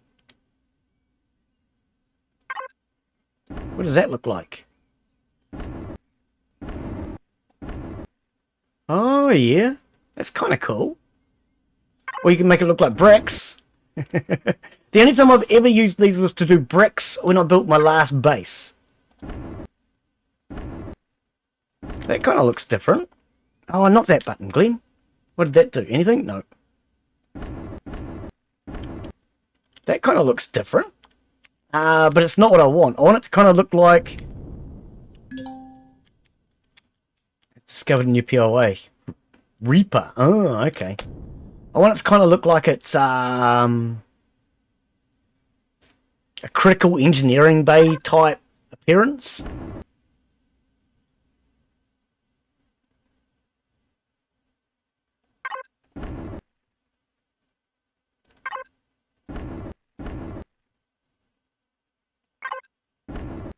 what does that look like? Oh yeah, that's kind of cool. Or you can make it look like bricks. The only time I've ever used these was to do bricks when I built my last base. That kind of looks different. Oh, not that button, Glen. What did that do? Anything? No. That kind of looks different. But it's not what I want. I want it to kind of look like... Discovered a new POI. Reaper. Oh, okay. I want it to kind of look like it's a critical engineering bay type appearance.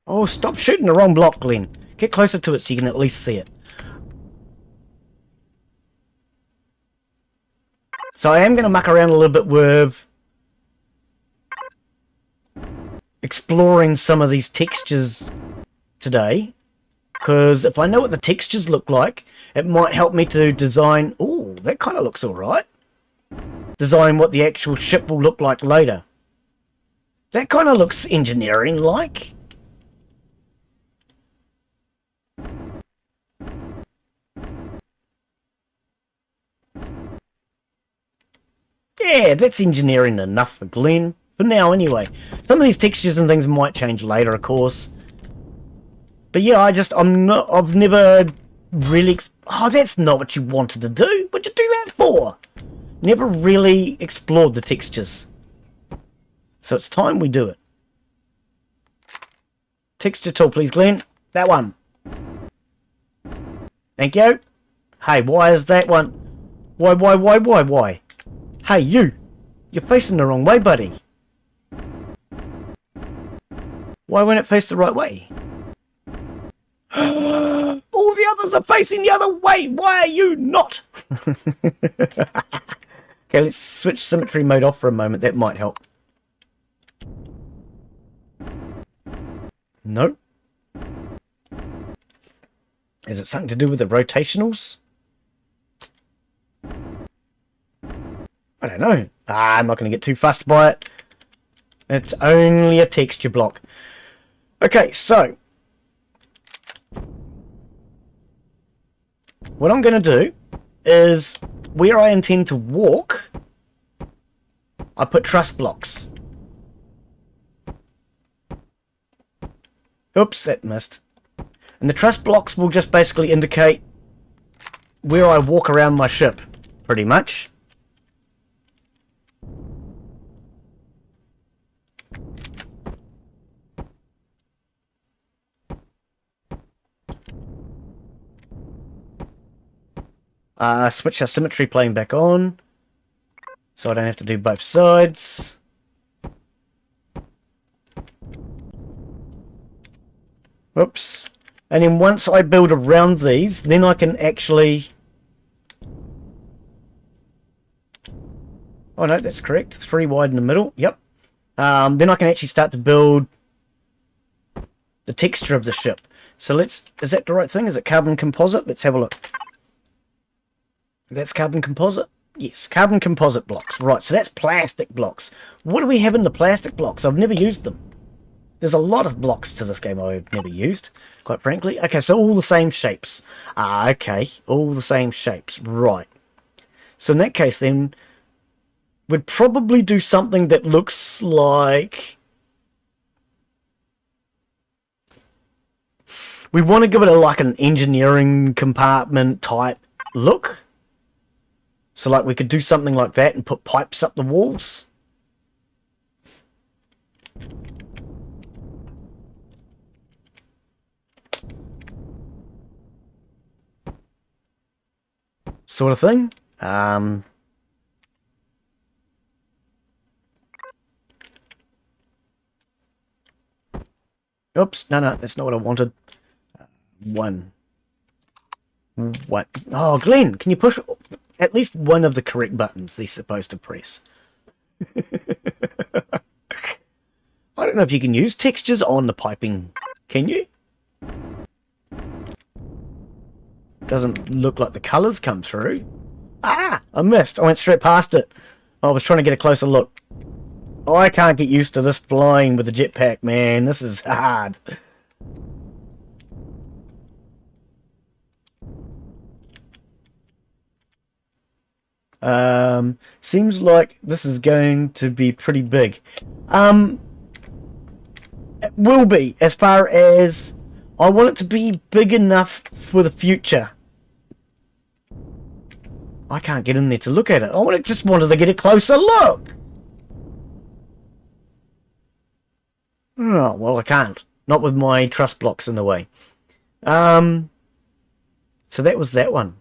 Oh, stop shooting the wrong block, Glen. Get closer to it so you can at least see it. So I am going to muck around a little bit with exploring some of these textures today, because if I know what the textures look like, it might help me to design... Ooh, that kind of looks alright. Design what the actual ship will look like later. That kind of looks engineering-like. Yeah, that's engineering enough for Glen. For now, anyway. Some of these textures and things might change later, of course. But yeah, I've never really... Oh, that's not what you wanted to do. What'd you do that for? Never really explored the textures. So it's time we do it. Texture tool, please, Glen. That one. Thank you. Hey, why is that one? Why? Hey, you. You're facing the wrong way, buddy. Why won't it face the right way? All the others are facing the other way. Why are you not? Okay, let's switch symmetry mode off for a moment. That might help. No. Is it something to do with the rotationals? I don't know. I'm not going to get too fussed by it. It's only a texture block. Okay, so what I'm going to do is where I intend to walk, I put truss blocks. Oops, that missed. And the truss blocks will just basically indicate where I walk around my ship, pretty much. Switch our symmetry plane back on, so I don't have to do both sides. Whoops. And then once I build around these, then I can actually... Oh no, that's correct. 3 wide in the middle. Yep. Then I can actually start to build the texture of the ship. So let's... Is that the right thing? Is it carbon composite? Let's have a look. That's carbon composite? Yes, carbon composite blocks. Right, so that's plastic blocks. What do we have in the plastic blocks? I've never used them. There's a lot of blocks to this game I've never used, quite frankly. Okay, so all the same shapes. Okay, all the same shapes. Right. So in that case, then, we'd probably do something that looks like... We want to give it like an engineering compartment type look. So like we could do something like that and put pipes up the walls. Sort of thing. Oops, no, that's not what I wanted. One. What? Oh, Glen, can you push at least one of the correct buttons they're supposed to press? I don't know if you can use textures on the piping. Can you? Doesn't look like the colours come through. Ah! I missed. I went straight past it. I was trying to get a closer look. Oh, I can't get used to this flying with the jetpack, man. This is hard. Seems like this is going to be pretty big. It will be, as far as I want it to be big enough for the future. I can't get in there to look at it. Just wanted to get a closer look. Oh, well, I can't. Not with my truss blocks in the way. So that was that one.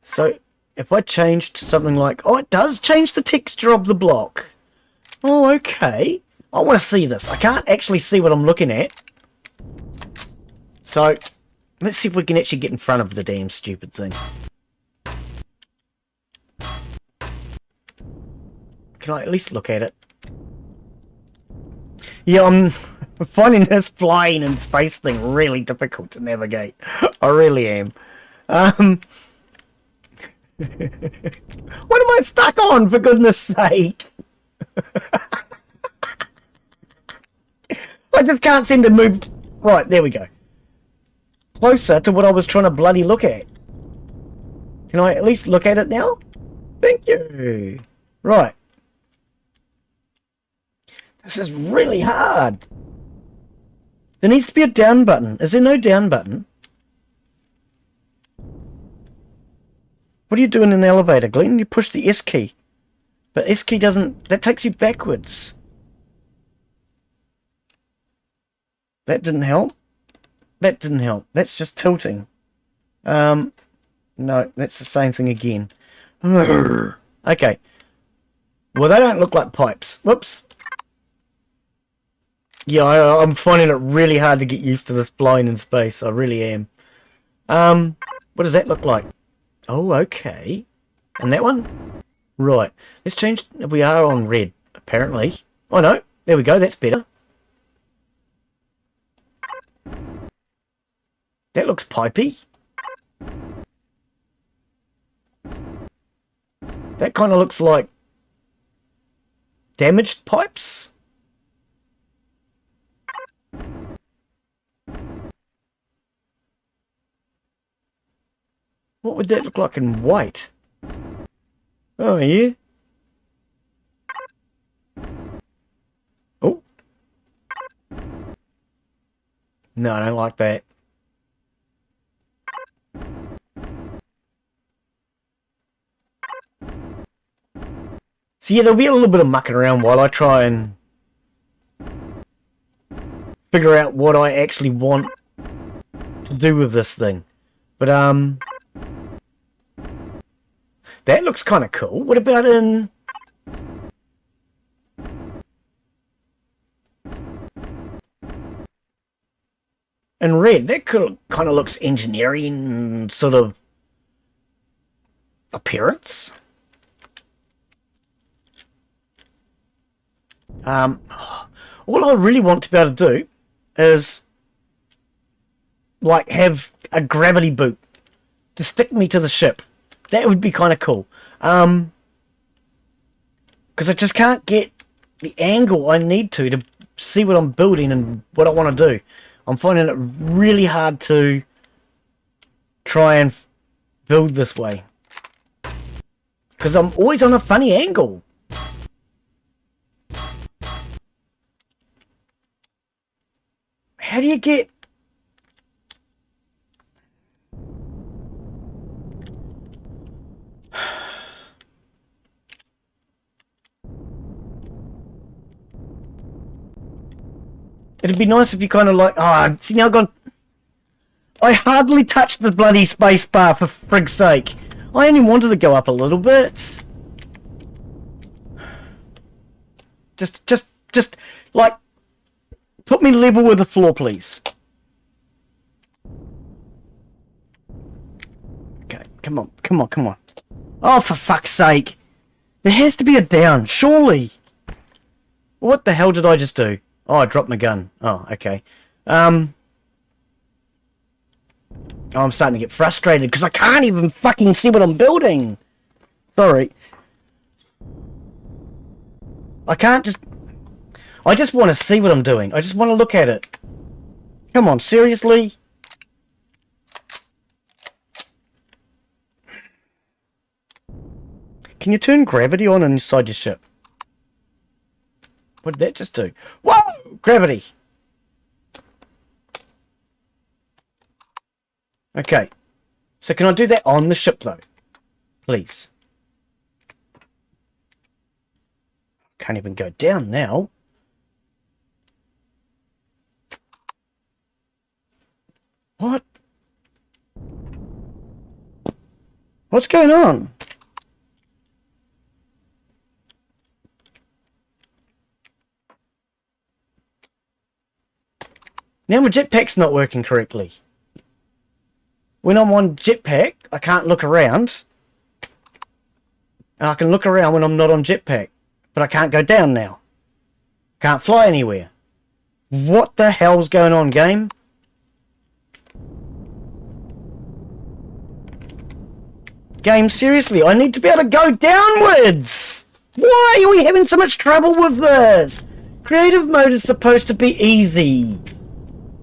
So if I change to something like... Oh, it does change the texture of the block. Oh, okay. I want to see this. I can't actually see what I'm looking at. So let's see if we can actually get in front of the damn stupid thing. Can I at least look at it? Yeah, I'm finding this flying in space thing really difficult to navigate. I really am. What am I stuck on, for goodness sake? I just can't seem to move. Right, there we go. Closer to what I was trying to bloody look at. Can I at least look at it now? Thank you. Right. This is really hard. There needs to be a down button. Is there no down button? What are you doing in the elevator, Glen? You push the S key. But S key doesn't... That takes you backwards. That didn't help. That didn't help. That's just tilting. No, that's the same thing again. Okay. Well, they don't look like pipes. Whoops. Yeah, I'm finding it really hard to get used to this flying in space. I really am. What does that look like? Oh, okay. And that one? Right. Let's change... We are on red, apparently. Oh, no. There we go. That's better. That looks pipey. That kind of looks like damaged pipes. What would that look like in white? Oh, yeah. Oh. No, I don't like that. So yeah, there'll be a little bit of mucking around while I try and figure out what I actually want to do with this thing. But, that looks kind of cool. What about in... in red? That kind of looks engineering sort of appearance. All I really want to be able to do is like have a gravity boot to stick me to the ship. That would be kind of cool. Because I just can't get the angle I need to see what I'm building and what I want to do. I'm finding it really hard to try and build this way. Because I'm always on a funny angle. How do you get... It'd be nice if you kind of like... Oh, see, now I've gone... I hardly touched the bloody space bar, for frig's sake. I only wanted to go up a little bit. Just, like... Put me level with the floor, please. Okay, come on. Oh, for fuck's sake. There has to be a down, surely. What the hell did I just do? Oh, I dropped my gun. Oh, okay. Oh, I'm starting to get frustrated because I can't even fucking see what I'm building. Sorry. I can't just... I just want to see what I'm doing. I just want to look at it. Come on, seriously? Can you turn gravity on inside your ship? What did that just do? Whoa! Gravity! Okay. So can I do that on the ship, though? Please. Can't even go down now. What? What's going on? Now my jetpack's not working correctly. When I'm on jetpack, I can't look around. And I can look around when I'm not on jetpack. But I can't go down now. Can't fly anywhere. What the hell's going on, game? Game, seriously, I need to be able to go downwards! Why are we having so much trouble with this? Creative mode is supposed to be easy.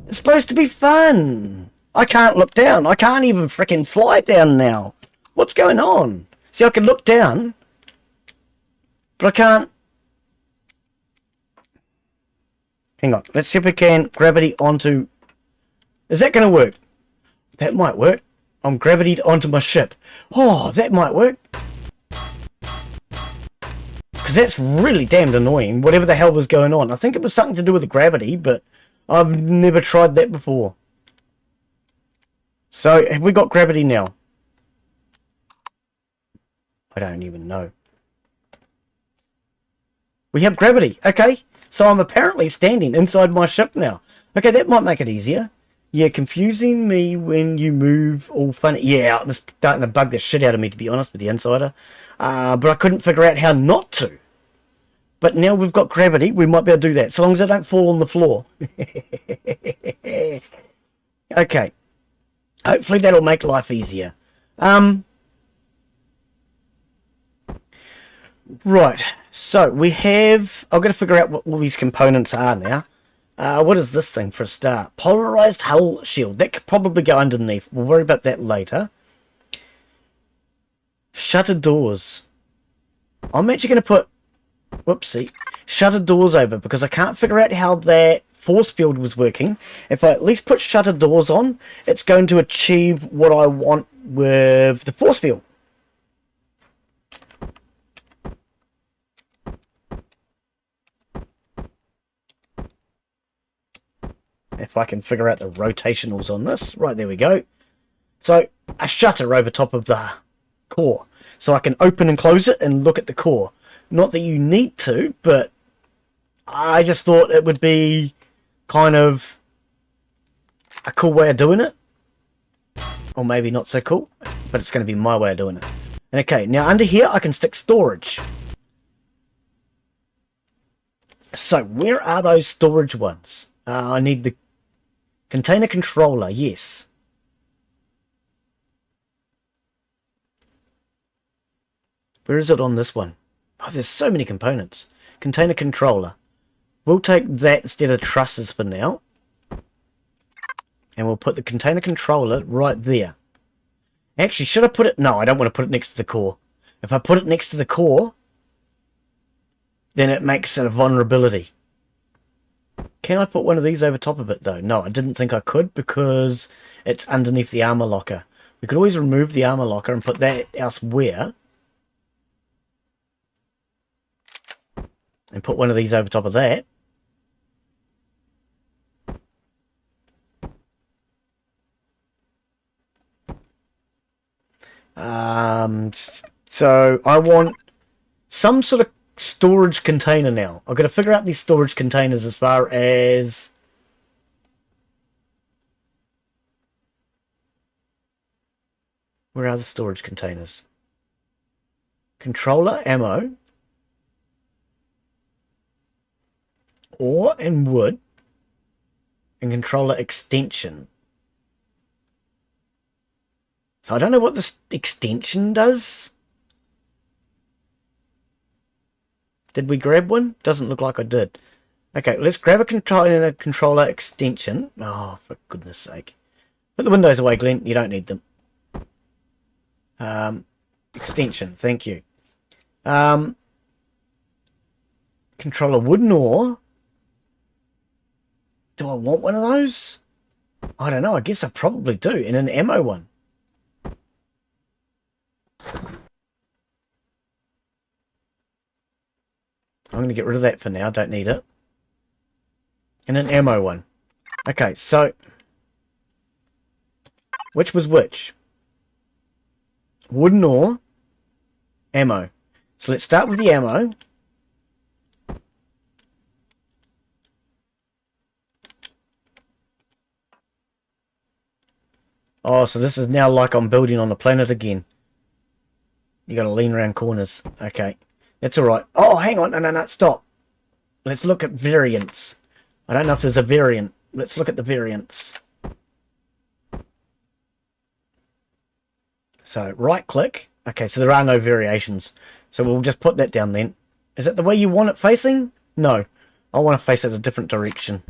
It's supposed to be fun. I can't look down. I can't even freaking fly down now. What's going on? See, I can look down, but I can't. Hang on. Let's see if we can gravity onto... Is that going to work? That might work. I'm gravitied onto my ship. Oh, that might work. Because that's really damned annoying, whatever the hell was going on. I think it was something to do with the gravity, but I've never tried that before. So, have we got gravity now? I don't even know. We have gravity. Okay, so I'm apparently standing inside my ship now. Okay, that might make it easier. Yeah, confusing me when you move all funny. Yeah, it was starting to bug the shit out of me, to be honest with the Insider. But I couldn't figure out how not to. But now we've got gravity, we might be able to do that, so long as I don't fall on the floor. Okay. Hopefully that'll make life easier. Right, so we have... I've got to figure out what all these components are now. What is this thing for a start? Polarized hull shield. That could probably go underneath. We'll worry about that later. Shutter doors. I'm actually going to put... Whoopsie. Shutter doors over because I can't figure out how that force field was working. If I at least put shutter doors on, it's going to achieve what I want with the force field. If I can figure out the rotationals on this. Right, there we go. So, a shutter over top of the core. So I can open and close it and look at the core. Not that you need to, but I just thought it would be kind of a cool way of doing it. Or maybe not so cool, but it's going to be my way of doing it. Okay, now under here I can stick storage. So, where are those storage ones? I need the container controller, yes. Where is it on this one? Oh, there's so many components. Container controller. We'll take that instead of trusses for now. And we'll put the container controller right there. Actually, should I put it... No, I don't want to put it next to the core. If I put it next to the core, then it makes it a vulnerability. Can I put one of these over top of it, though? No, I didn't think I could because it's underneath the armor locker. We could always remove the armor locker and put that elsewhere. And put one of these over top of that. So I want some sort of storage container now. I've got to figure out these storage containers as far as... Where are the storage containers? Controller, ammo. Ore and wood. And controller extension. So I don't know what this extension does. Did we grab one? Doesn't look like I did. Okay, let's grab a controller extension. Oh, for goodness sake. Put the windows away, Glen. You don't need them. Extension, thank you. Controller wooden ore. Do I want one of those? I don't know. I guess I probably do. And an ammo one. I'm going to get rid of that for now. Don't need it. And an ammo one. Okay, so... Which was which? Wooden ore. Ammo. So let's start with the ammo. Oh, so this is now like I'm building on a planet again. You got to lean around corners. Okay. That's alright. Oh, hang on. No, stop. Let's look at variants. I don't know if there's a variant. Let's look at the variants. So, right click. Okay, so there are no variations. So we'll just put that down then. Is it the way you want it facing? No. I want to face it a different direction.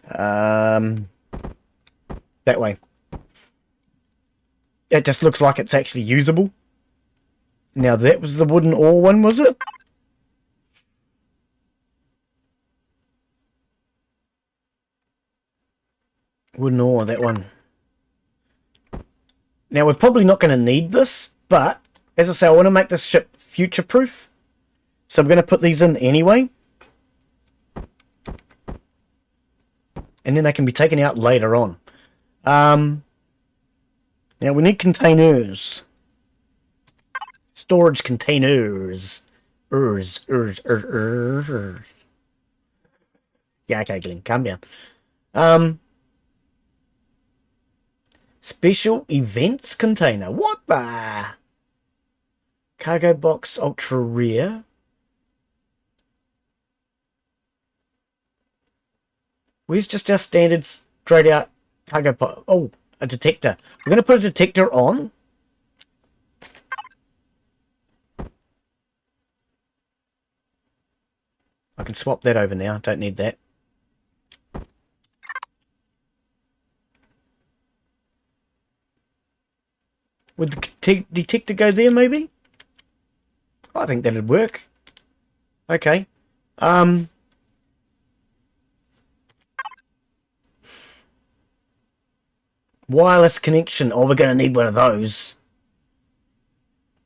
That way. It just looks like it's actually usable. Now that was the wooden ore one, was it? Wooden ore, that one. Now we're probably not going to need this, but as I say, I want to make this ship future-proof. So I'm going to put these in anyway. And then they can be taken out later on. Now we need containers. Storage containers. Yeah, okay, Glen, calm down. Special events container. What the? Cargo box ultra rare. Where's just our standard straight out cargo box? Oh, a detector. We're going to put a detector on. I can swap that over now. Don't need that. Would the detector go there, maybe? I think that'd work. Okay. Wireless connection. Oh, we're going to need one of those.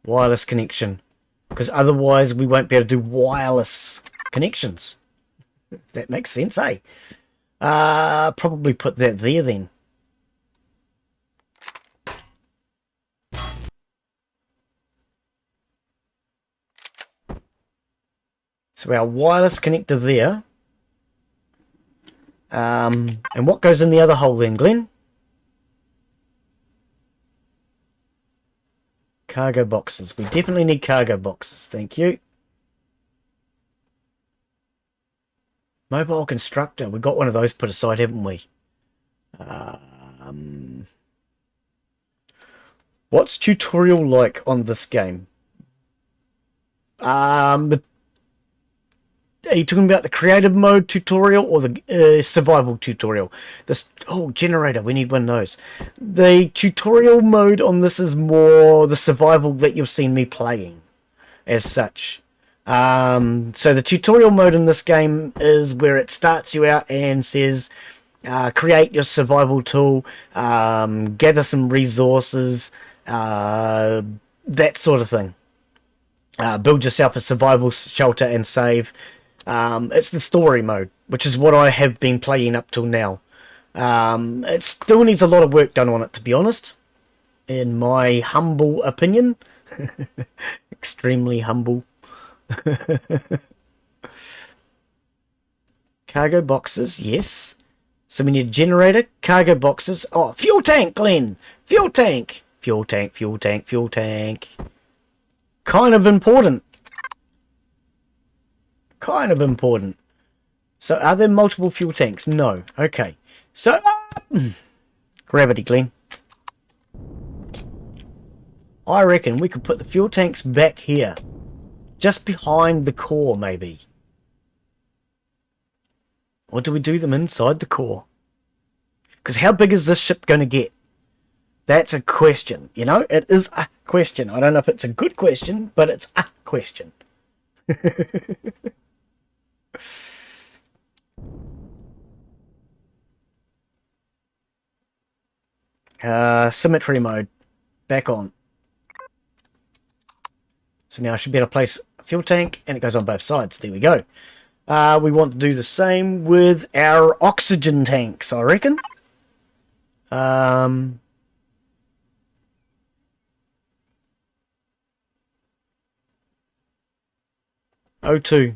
Wireless connection. Because otherwise we won't be able to do wireless connections. That makes sense, eh? Probably put that there then. So our wireless connector there. And what goes in the other hole then, Glen? Cargo boxes. We definitely need cargo boxes. Thank you. Mobile constructor. We got one of those put aside, haven't we? What's tutorial like on this game? Are you talking about the creative mode tutorial or the survival tutorial? This generator, we need one of those. The tutorial mode on this is more the survival that you've seen me playing as such. So the tutorial mode in this game is where it starts you out and says create your survival tool, gather some resources, that sort of thing. Build yourself a survival shelter and save. It's the story mode, which is what I have been playing up till now. It still needs a lot of work done on it, to be honest, in my humble opinion. Extremely humble. Cargo boxes, yes. So we need a generator, cargo boxes. Oh, fuel tank, Glen! Fuel tank! Fuel tank, fuel tank, fuel tank. Kind of important. Kind of important. So are there multiple fuel tanks? No. Okay. So gravity, Glen. I reckon we could put the fuel tanks back here. Just behind the core, maybe. Or do we do them inside the core? Because how big is this ship going to get? That's a question. You know, it is a question. I don't know if it's a good question, but it's a question. Symmetry mode. Back on. So now I should be able to place a fuel tank, and it goes on both sides. There we go. We want to do the same with our oxygen tanks, I reckon. O2.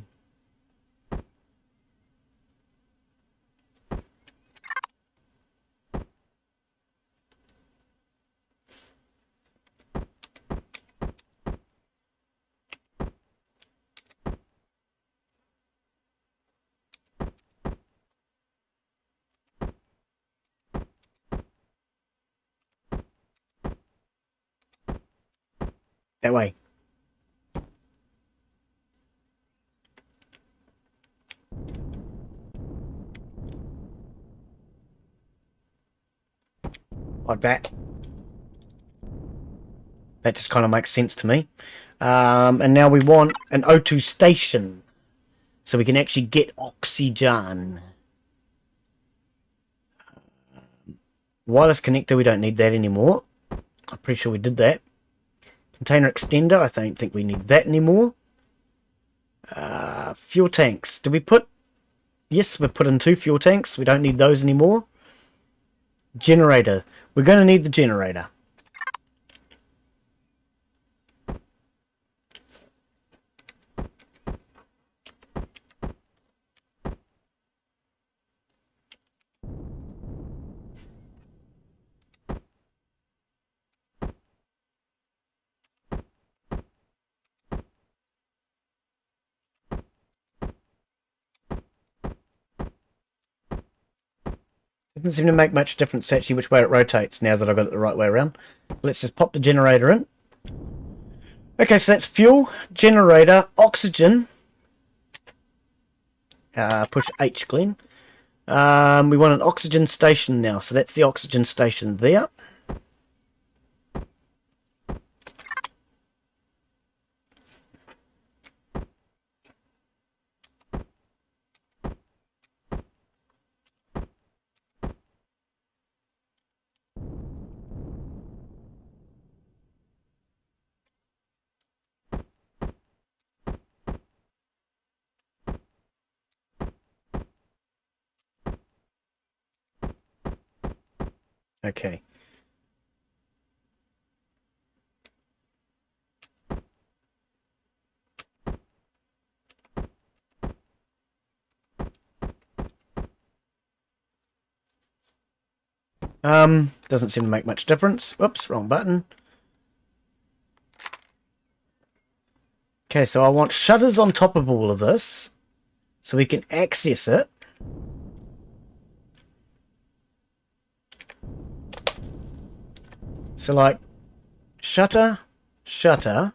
That way. Like that. That just kind of makes sense to me. And now we want an O2 station. So we can actually get oxygen. Wireless connector, we don't need that anymore. I'm pretty sure we did that. Container extender, I don't think we need that anymore. Fuel tanks. Did we put... Yes, we put in 2 fuel tanks. We don't need those anymore. Generator. We're going to need the generator. Doesn't seem to make much difference actually which way it rotates now that I've got it the right way around. Let's just pop the generator in. Okay, so that's fuel, generator, oxygen. Push H, Glen. We want an oxygen station now, so that's the oxygen station there. Okay. Doesn't seem to make much difference. Whoops, wrong button. Okay, so I want shutters on top of all of this so we can access it. So like shutter, shutter,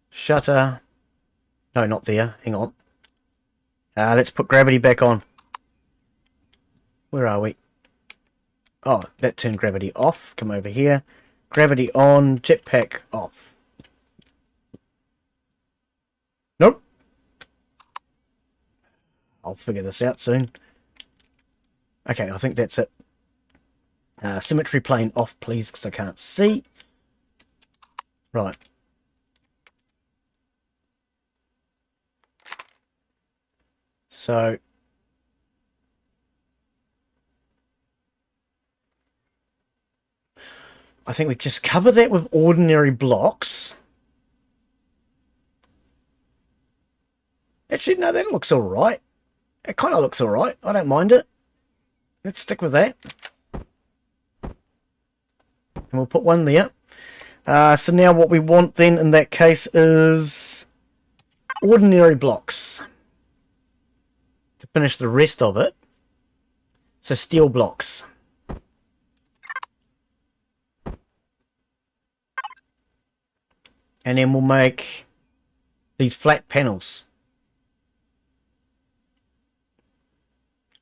shutter. No, not there. Hang on. Let's put gravity back on. Where are we? Oh, that turned gravity off. Come over here. Gravity on, jetpack off. Nope. I'll figure this out soon. Okay, I think that's it. Symmetry plane off, please, because I can't see. Right. So... I think we just cover that with ordinary blocks. Actually, no, that looks alright. It kind of looks alright. I don't mind it. Let's stick with that. And we'll put one there. So now what we want then in that case is ordinary blocks to finish the rest of it. So steel blocks. And then we'll make these flat panels.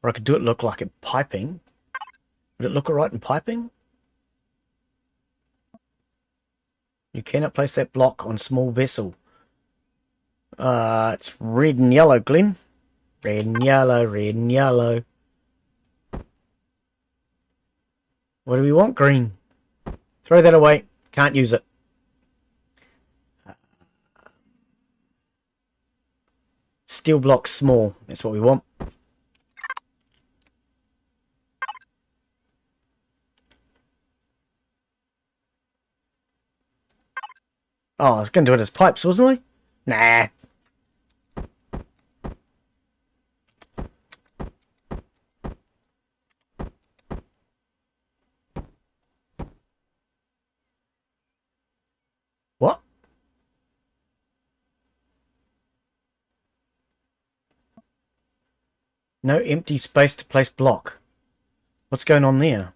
Or I could do it look like it piping. Would it look alright in piping? You cannot place that block on small vessel. It's red and yellow, Glen. Red and yellow, red and yellow. What do we want? Green. Throw that away. Can't use it. Steel blocks small. That's what we want. Oh, I was going to do it as pipes, wasn't I? Nah. What? No empty space to place block. What's going on there?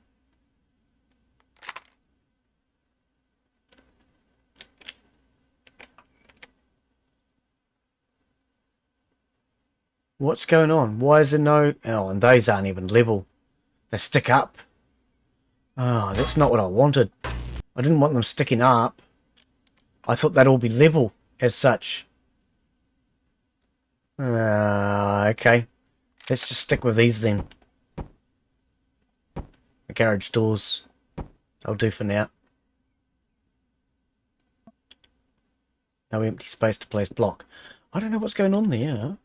What's going on? Why is there no... Oh, and those aren't even level. They stick up. Oh, that's not what I wanted. I didn't want them sticking up. I thought they'd all be level as such. Okay. Let's just stick with these then. The garage doors. I'll do for now. No empty space to place block. I don't know what's going on there.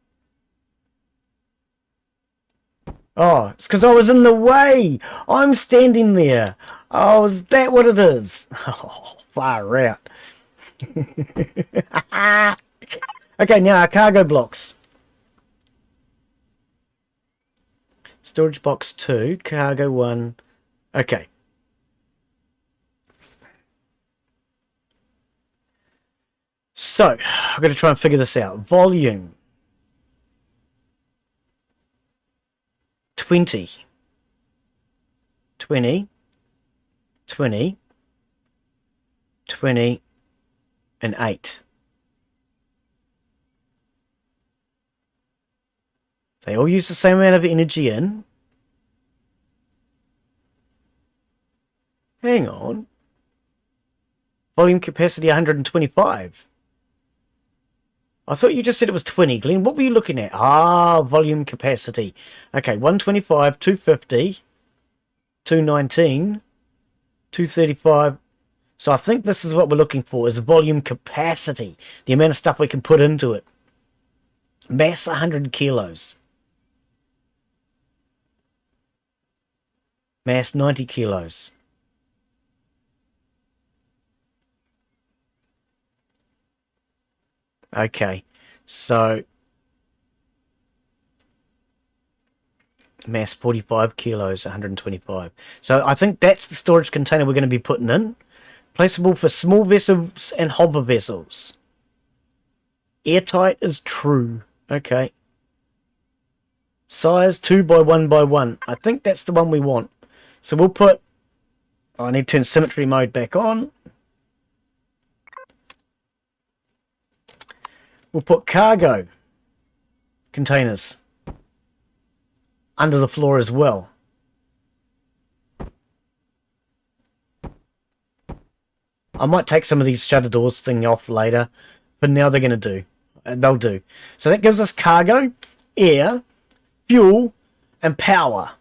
Oh, it's because I was in the way. I'm standing there. Oh, is that what it is? Oh, far out. Okay, now our cargo blocks. Storage box 2, cargo 1. Okay. So, I'm going to try and figure this out. Volume. 20. 20. 20. 20. And 8. They all use the same amount of energy in. Hang on. Volume capacity 125. I thought you just said it was 20, Glen. What were you looking at? Ah, volume capacity. Okay, 125, 250, 219, 235. So I think this is what we're looking for, is volume capacity. The amount of stuff we can put into it. Mass 100 kilos. Mass 90 kilos. Okay, so mass 45 kilos, 125. So I think that's the storage container we're going to be putting in. Placeable for small vessels and hover vessels. Airtight is true. Okay. Size 2 by 1 by 1. I think that's the one we want. So we'll put... Oh, I need to turn symmetry mode back on. We'll put cargo containers under the floor as well. I might take some of these shutter doors thing off later, but now they're going to do. They'll do. So that gives us cargo, air, fuel, and power.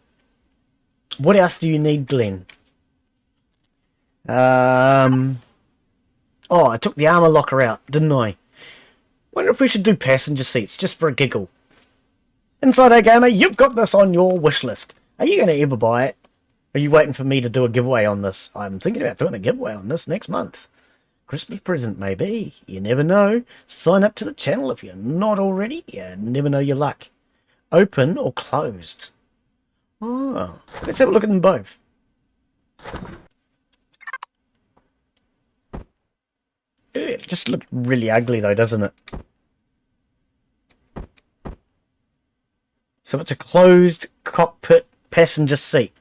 What else do you need, Glen? Oh, I took the armor locker out, didn't I? Wonder if we should do passenger seats, just for a giggle. Inside Gamer, you've got this on your wish list. Are you going to ever buy it? Are you waiting for me to do a giveaway on this? I'm thinking about doing a giveaway on this next month. Christmas present, maybe. You never know. Sign up to the channel if you're not already. You never know your luck. Open or closed? Oh, let's have a look at them both. It just looked really ugly though, doesn't it? So it's a closed cockpit passenger seat.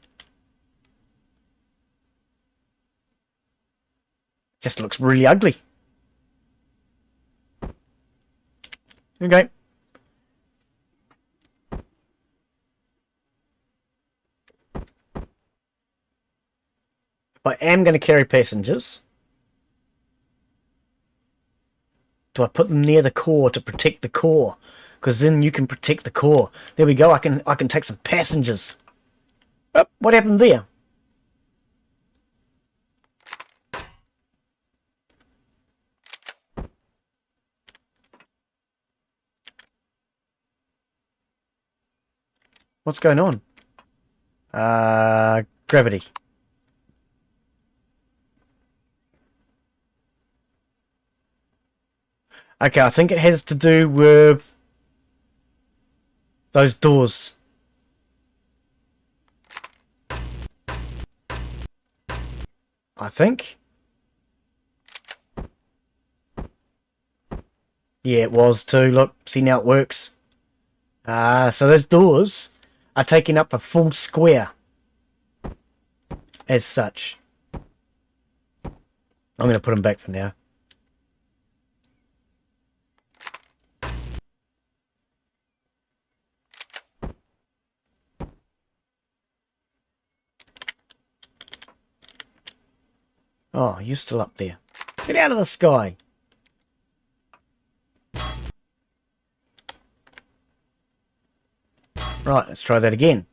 Just looks really ugly. Okay. I am going to carry passengers. Do I put them near the core to protect the core? Because then you can protect the core. There we go. I can take some passengers. Oh, what happened there? What's going on? Gravity. Okay, I think it has to do with those doors. I think. Yeah, it was too. Look, see now it works. So those doors are taking up a full square as such. I'm going to put them back for now. Oh, you're still up there. Get out of the sky. Right, let's try that again.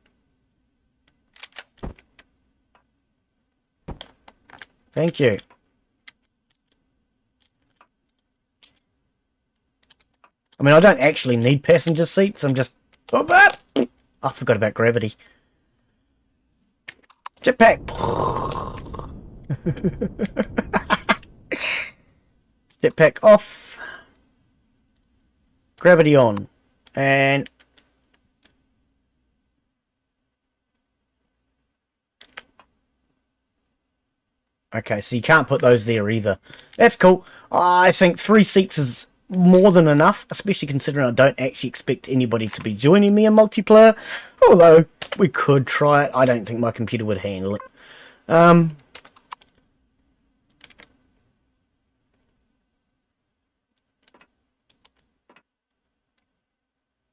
Thank you. I mean, I don't actually need passenger seats. I'm just... Oh, I forgot about gravity. Jetpack. Jetpack off. Gravity on. And... Okay, so you can't put those there either. That's cool. I think 3 seats is more than enough, especially considering I don't actually expect anybody to be joining me in multiplayer. Although, we could try it. I don't think my computer would handle it.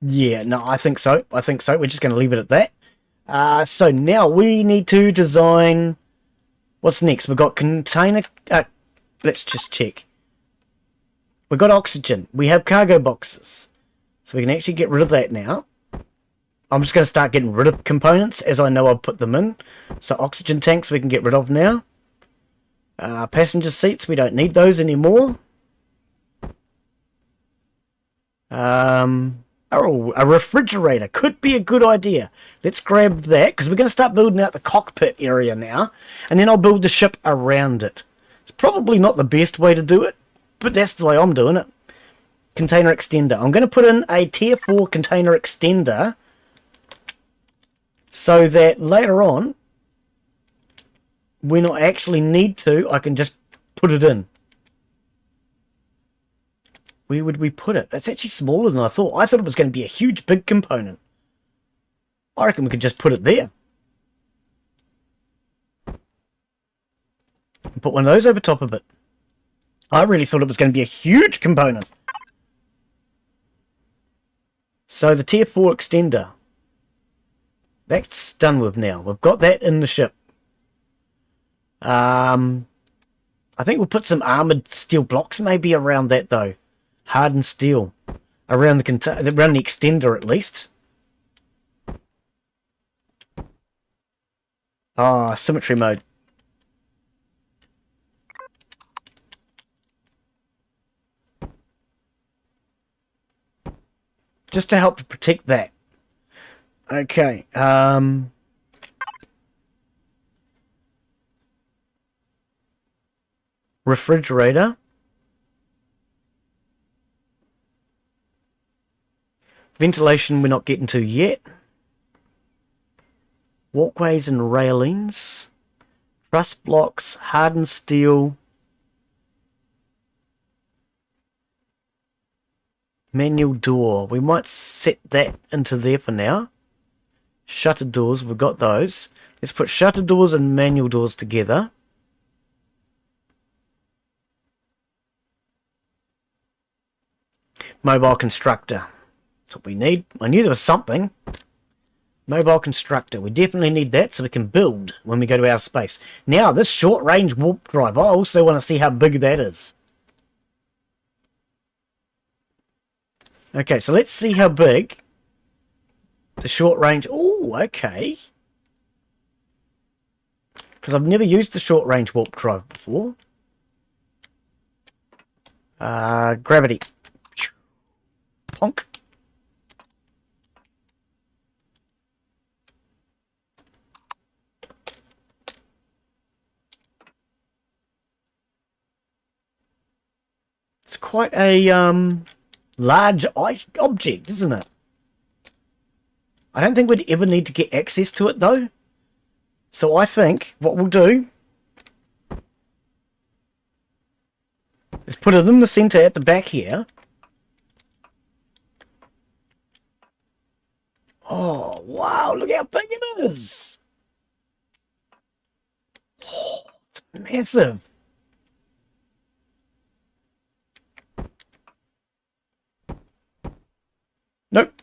Yeah, no, I think so. I think so. We're just going to leave it at that. So now we need to design... What's next? We've got container... let's just check. We've got oxygen. We have cargo boxes. So we can actually get rid of that now. I'm just going to start getting rid of components as I know I've put them in. So oxygen tanks we can get rid of now. Passenger seats, we don't need those anymore. Oh, a refrigerator could be a good idea. Let's grab that, because we're going to start building out the cockpit area now, and then I'll build the ship around it. It's probably not the best way to do it, but that's the way I'm doing it. Container extender. I'm going to put in a tier 4 container extender, so that later on, when I actually need to, I can just put it in. Where would we put it? It's actually smaller than I thought. I thought it was going to be a huge, big component. I reckon we could just put it there. And put one of those over top of it. I really thought it was going to be a huge component. So the tier 4 extender. That's done with now. We've got that in the ship. I think we'll put some armoured steel blocks maybe around that though. Hardened steel around the extender at least. Ah, symmetry mode. Just to help to protect that. Okay. Refrigerator. Ventilation we're not getting to yet. Walkways and railings. Truss blocks, hardened steel. Manual door. We might set that into there for now. Shutter doors, we've got those. Let's put shutter doors and manual doors together. Mobile constructor. That's what we need. I knew there was something. Mobile constructor. We definitely need that so we can build when we go to outer space. Now, this short-range warp drive. I also want to see how big that is. Okay, so let's see how big the short-range... Oh, okay. Because I've never used the short-range warp drive before. Gravity. Ponk. It's quite a large object, isn't it? I don't think we'd ever need to get access to it, though. So I think what we'll do is put it in the center at the back here. Oh, wow, look how big it is. Oh, it's massive. Nope.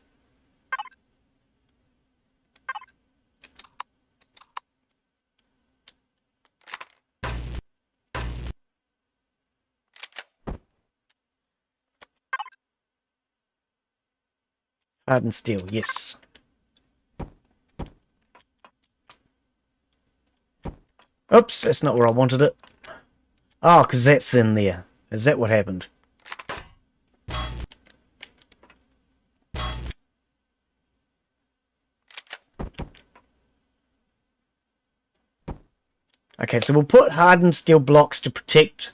Hardened steel, yes. Oops, that's not where I wanted it. Oh, because that's in there. Is that what happened? Okay, so we'll put hardened steel blocks to protect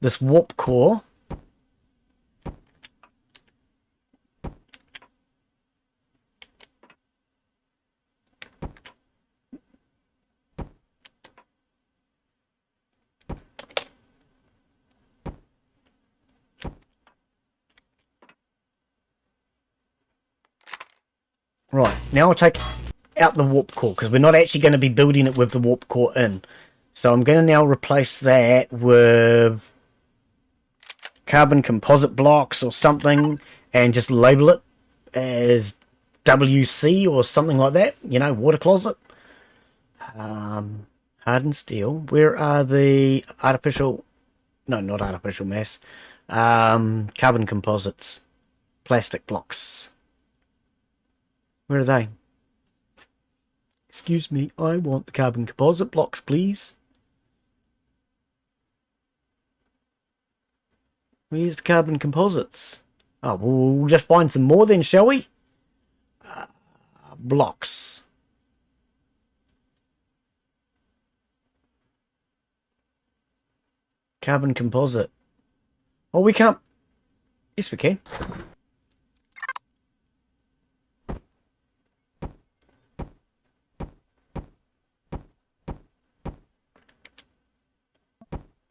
this warp core. Right, now I'll take out the warp core, because we're not actually going to be building it with the warp core in. So I'm going to now replace that with carbon composite blocks or something, and just label it as WC or something like that. You know, water closet. Hardened steel. Where are the artificial... No, not artificial mass. Carbon composites. Plastic blocks. Where are they? Excuse me, I want the carbon composite blocks, please. Where's the carbon composites? Oh, we'll just find some more then, shall we? Blocks. Carbon composite. Oh, we can't... Yes, we can.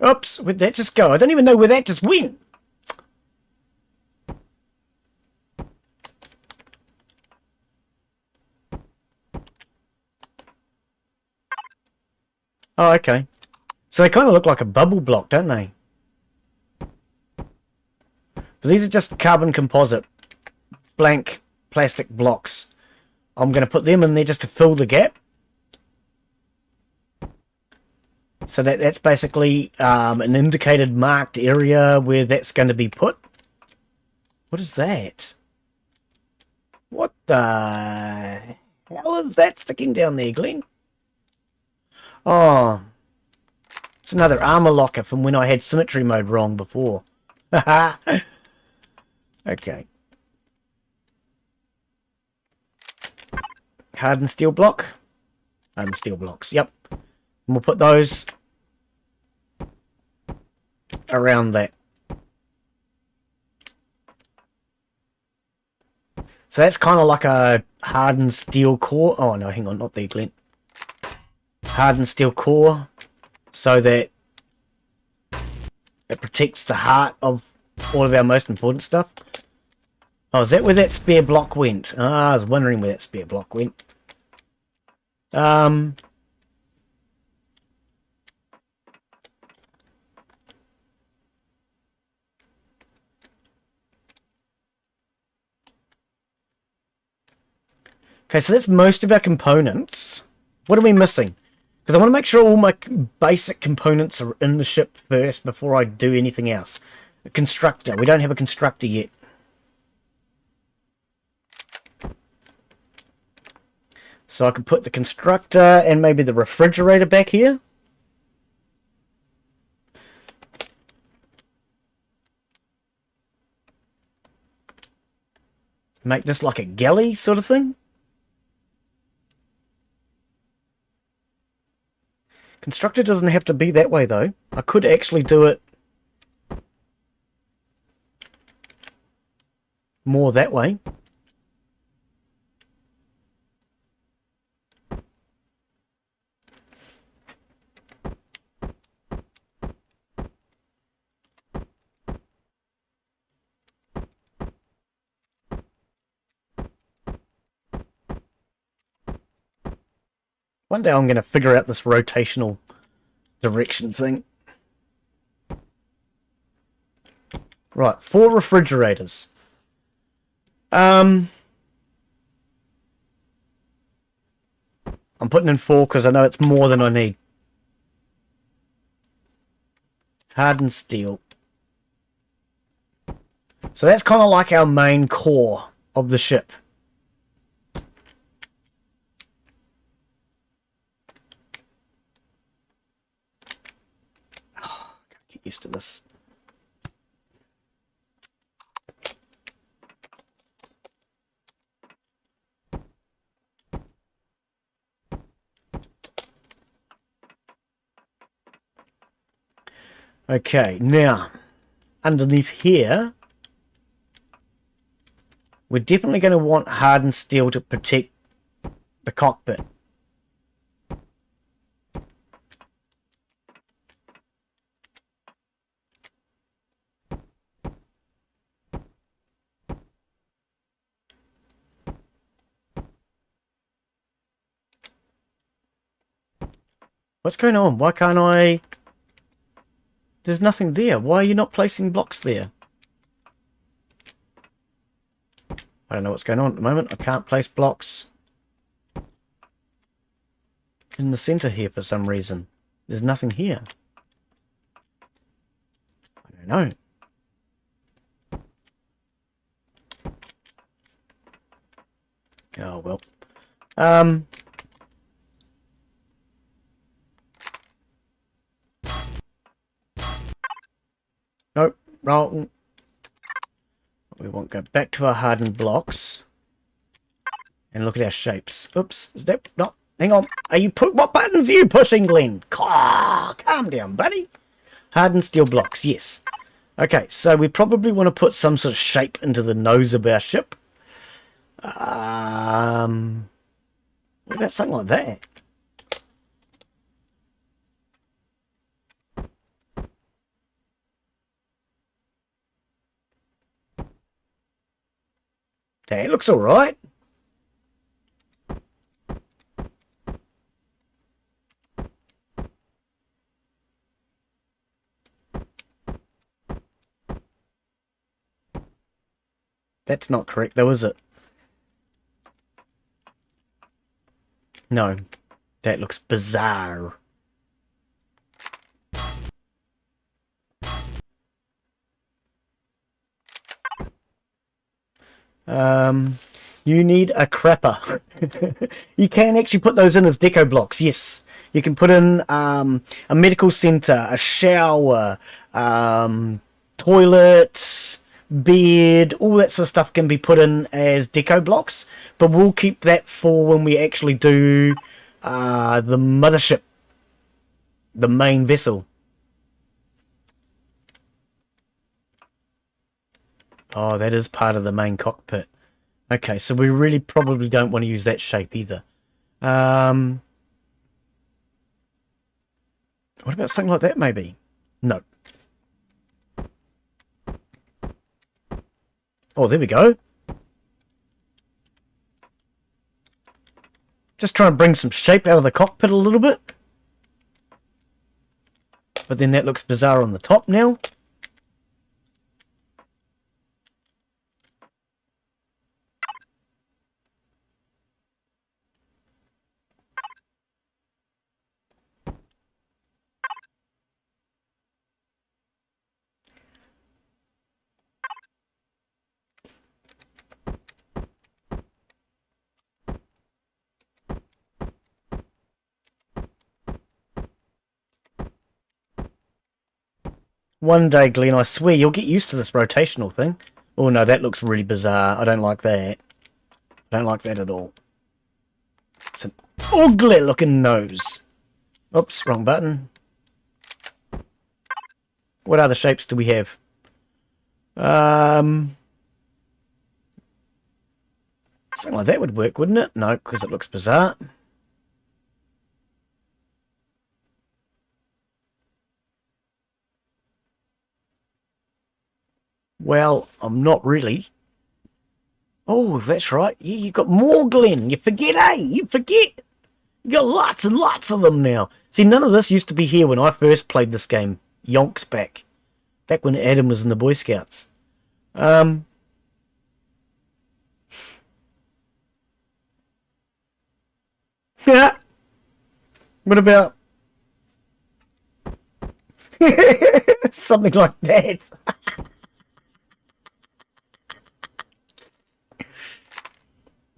Oops, where'd that just go? I don't even know where that just went. Oh, okay. So they kind of look like a bubble block, don't they? But these are just carbon composite, blank plastic blocks. I'm going to put them in there just to fill the gap. So that's basically an indicated marked area where that's going to be put. What is that? What the hell is that sticking down there, Glen? Oh, it's another armor locker from when I had symmetry mode wrong before. Okay. Hardened steel block. Hardened steel blocks, yep. And we'll put those around that. So that's kind of like a hardened steel core. Oh no, hang on, not there, Glen. Hardened steel core, so that it protects the heart of all of our most important stuff. Oh, is that where that spare block went? Ah, I was wondering where that spare block went. Okay, so that's most of our components. What are we missing? Because I want to make sure all my basic components are in the ship first before I do anything else. A constructor. We don't have a constructor yet. So I could put the constructor and maybe the refrigerator back here. Make this like a galley sort of thing. Constructor doesn't have to be that way though. I could actually do it more that way. One day I'm going to figure out this rotational direction thing. Right, 4 refrigerators. I'm putting in 4 because I know it's more than I need. Hardened steel. So that's kind of like our main core. of the ship. Oh, I can't get used to this. Okay, now, underneath here, we're definitely going to want hardened steel to protect the cockpit. What's going on? Why can't I... There's nothing there. Why are you not placing blocks there? I don't know what's going on at the moment. I can't place blocks in the center here for some reason. There's nothing here. I don't know. Oh, well. Nope, wrong. We want to go back to our hardened blocks and look at our shapes. Oops, is that not? Hang on. Are you what buttons are you pushing, Glen? Calm down, buddy. Hardened steel blocks, yes. Okay, so we probably want to put some sort of shape into the nose of our ship. What about something like that? That looks alright. That's not correct though, is it? No. That looks bizarre. You need a crapper. You can actually put those in as deco blocks, yes. You can put in a medical center, a shower, toilets, bed, all that sort of stuff can be put in as deco blocks, but we'll keep that for when we actually do the mothership, the main vessel. Oh, that is part of the main cockpit. Okay, so we really probably don't want to use that shape either. What about something like that, maybe? No. Oh, there we go. Just trying to bring some shape out of the cockpit a little bit. But then that looks bizarre on the top now. One day, Glen, I swear you'll get used to this rotational thing. Oh no, that looks really bizarre. I don't like that. I don't like that at all. It's an ugly looking nose. Oops, wrong button. What other shapes do we have? Something like that would work, wouldn't it? No, because it looks bizarre. Well, I'm not really. Oh, that's right. Yeah, you got more, Glen. You forget, eh? You forget. You got lots and lots of them now. See, none of this used to be here when I first played this game. Yonks back. Back when Adam was in the Boy Scouts. What about something like that?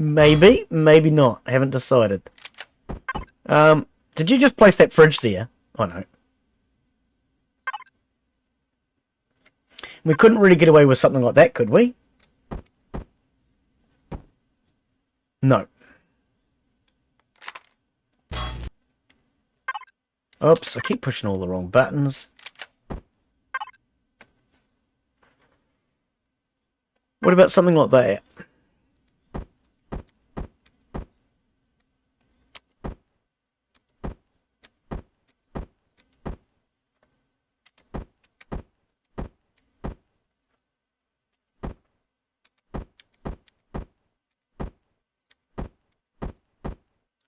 Maybe, maybe not. I haven't decided. Did you just place that fridge there? Oh no. We couldn't really get away with something like that, could we? No. Oops, I keep pushing all the wrong buttons. What about something like that?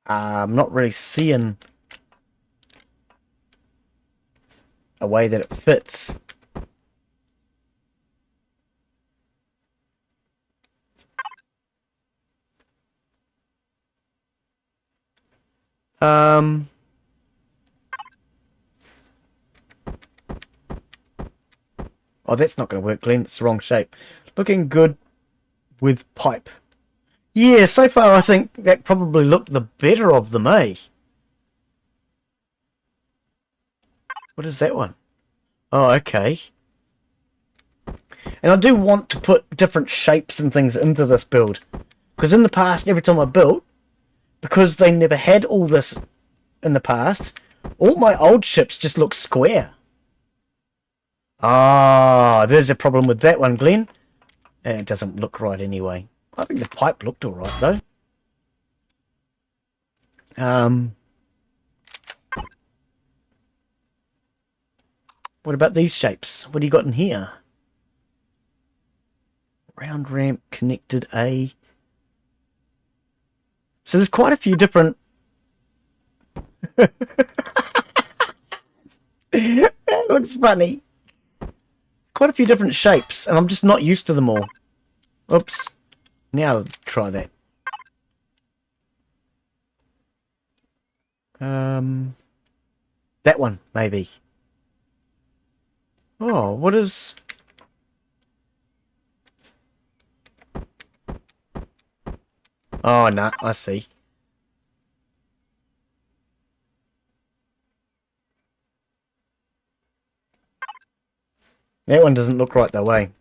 I'm not really seeing a way that it fits. Oh, that's not going to work, Glen. It's the wrong shape. Looking good with pipe. Yeah, so far I think that probably looked the better of them, eh? What is that one? Oh, okay. And I do want to put different shapes and things into this build. Because in the past, every time I built, because they never had all this in the past, all my old ships just look square. Ah, there's a problem with that one, Glen. And it doesn't look right anyway. I think the pipe looked alright, though. What about these shapes? What do you got in here? Round ramp, connected A. So there's quite a few different... That looks funny. Quite a few different shapes, and I'm just not used to them all. Oops. Now I'll try that. That one, maybe. Oh, what is... Oh, no, I see. That one doesn't look right that way.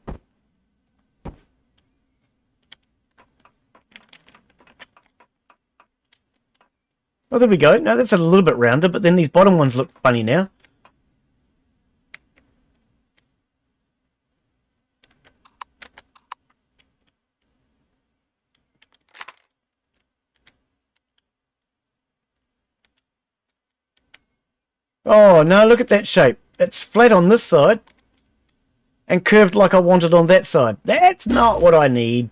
Oh, there we go. No, that's a little bit rounder, but then these bottom ones look funny now. Oh, no, look at that shape. It's flat on this side and curved like I wanted on that side. That's not what I need.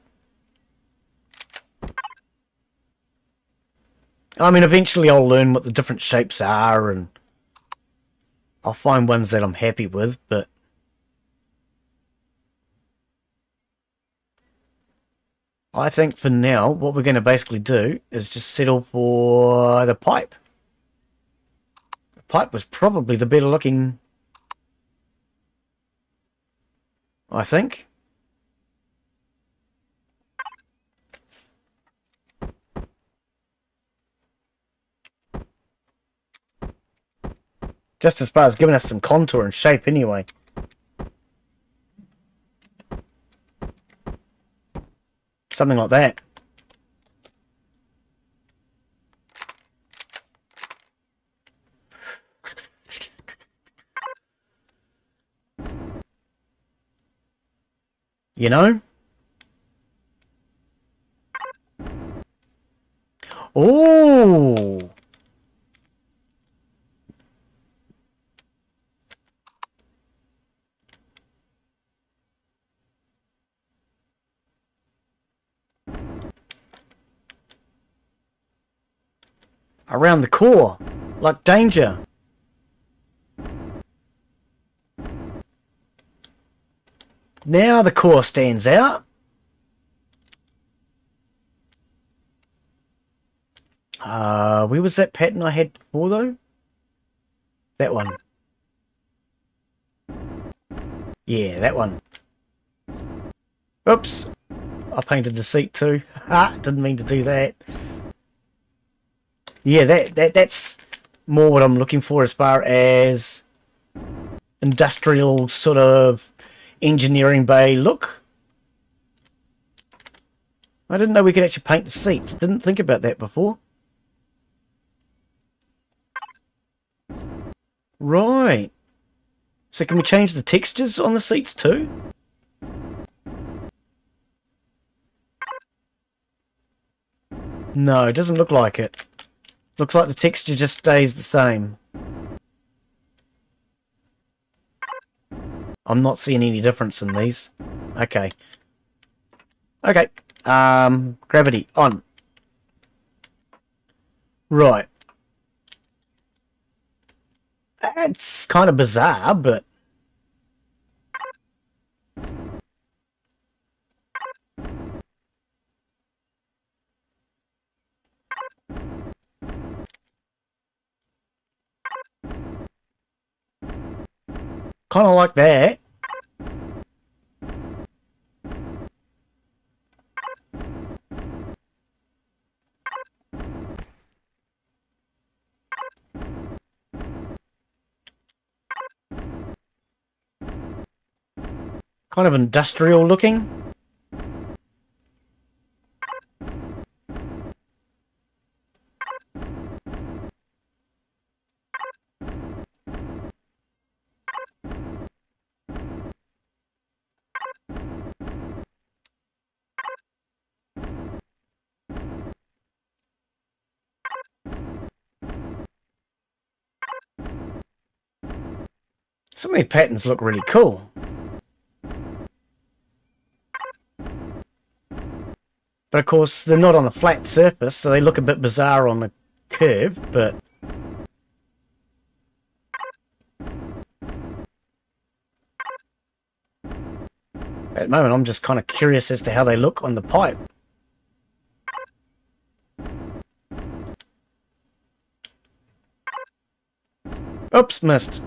I mean, eventually I'll learn what the different shapes are and I'll find ones that I'm happy with, but... I think for now, what we're going to basically do is just settle for the pipe. The pipe was probably the better looking... I think. Just as far as giving us some contour and shape anyway. Something like that. You know? Oh! Around the core, like danger. Now the core stands out. Where was that pattern I had before though? That one. Yeah, that one. Oops. I painted the seat too. Ah, didn't mean to do that. Yeah, that's more what I'm looking for as far as industrial sort of engineering bay look. I didn't know we could actually paint the seats. Didn't think about that before. Right. So can we change the textures on the seats too? No, it doesn't look like it. Looks like the texture just stays the same. I'm not seeing any difference in these. Okay. Okay. Gravity on. Right. It's kind of bizarre, but kind of like that. Kind of industrial looking. Some of the patterns look really cool. But of course, they're not on a flat surface, so they look a bit bizarre on the curve, but at the moment I'm just kind of curious as to how they look on the pipe. Oops, missed.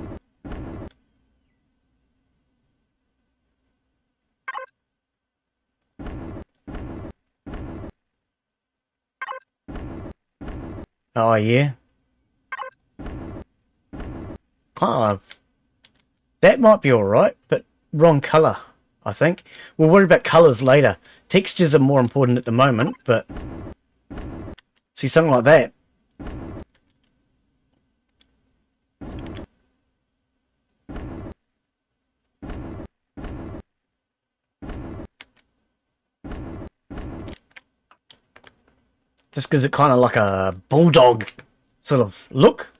Oh yeah. Kind of. That might be alright, but wrong colour, I think. We'll worry about colours later. Textures are more important at the moment, but see, something like that. Just gives it kind of like a bulldog sort of look.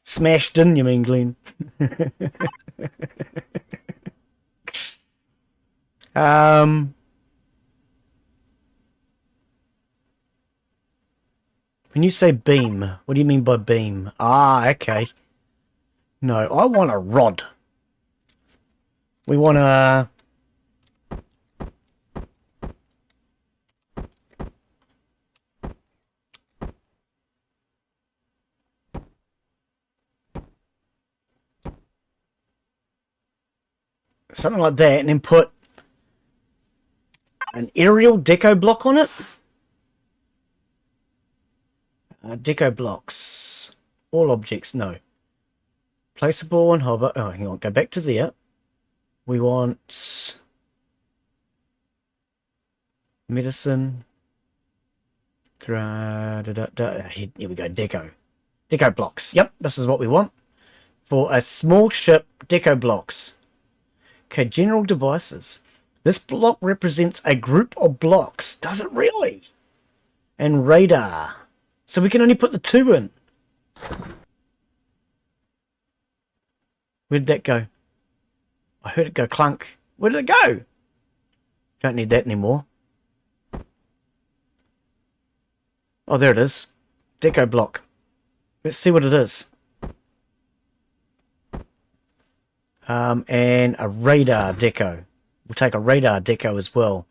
Smashed in, you mean, Glen? When you say beam, what do you mean by beam? Ah, okay. No, I want a rod. We want a... something like that, and then put an aerial deco block on it. Deco blocks. All objects, no. Placeable and hover. Oh, hang on, go back to there. We want medicine. Here we go, deco. Deco blocks. Yep, this is what we want. For a small ship, deco blocks. Okay, general devices. This block represents a group of blocks. Does it really? And radar. So we can only put the two in. Where did that go? I heard it go clunk. Where did it go? Don't need that anymore. Oh, there it is. Deco block. Let's see what it is. And a radar deco. We'll take a radar deco as well.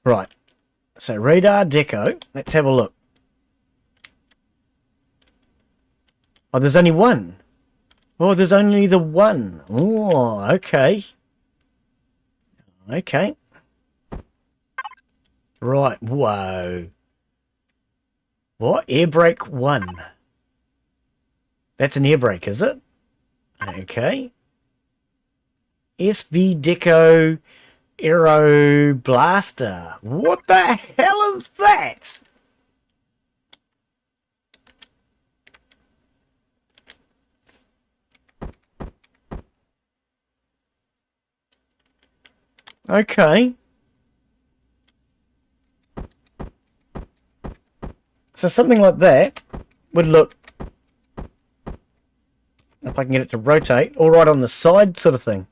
Right. So radar deco. Let's have a look. Oh, there's only one. Oh, there's only the one. Oh, okay. Okay. Right, whoa. What? Air brake 1. That's an air brake, is it? Okay. SV Deco Aero Blaster. What the hell is that? Okay. So something like that would look, if I can get it to rotate, all right on the side sort of thing.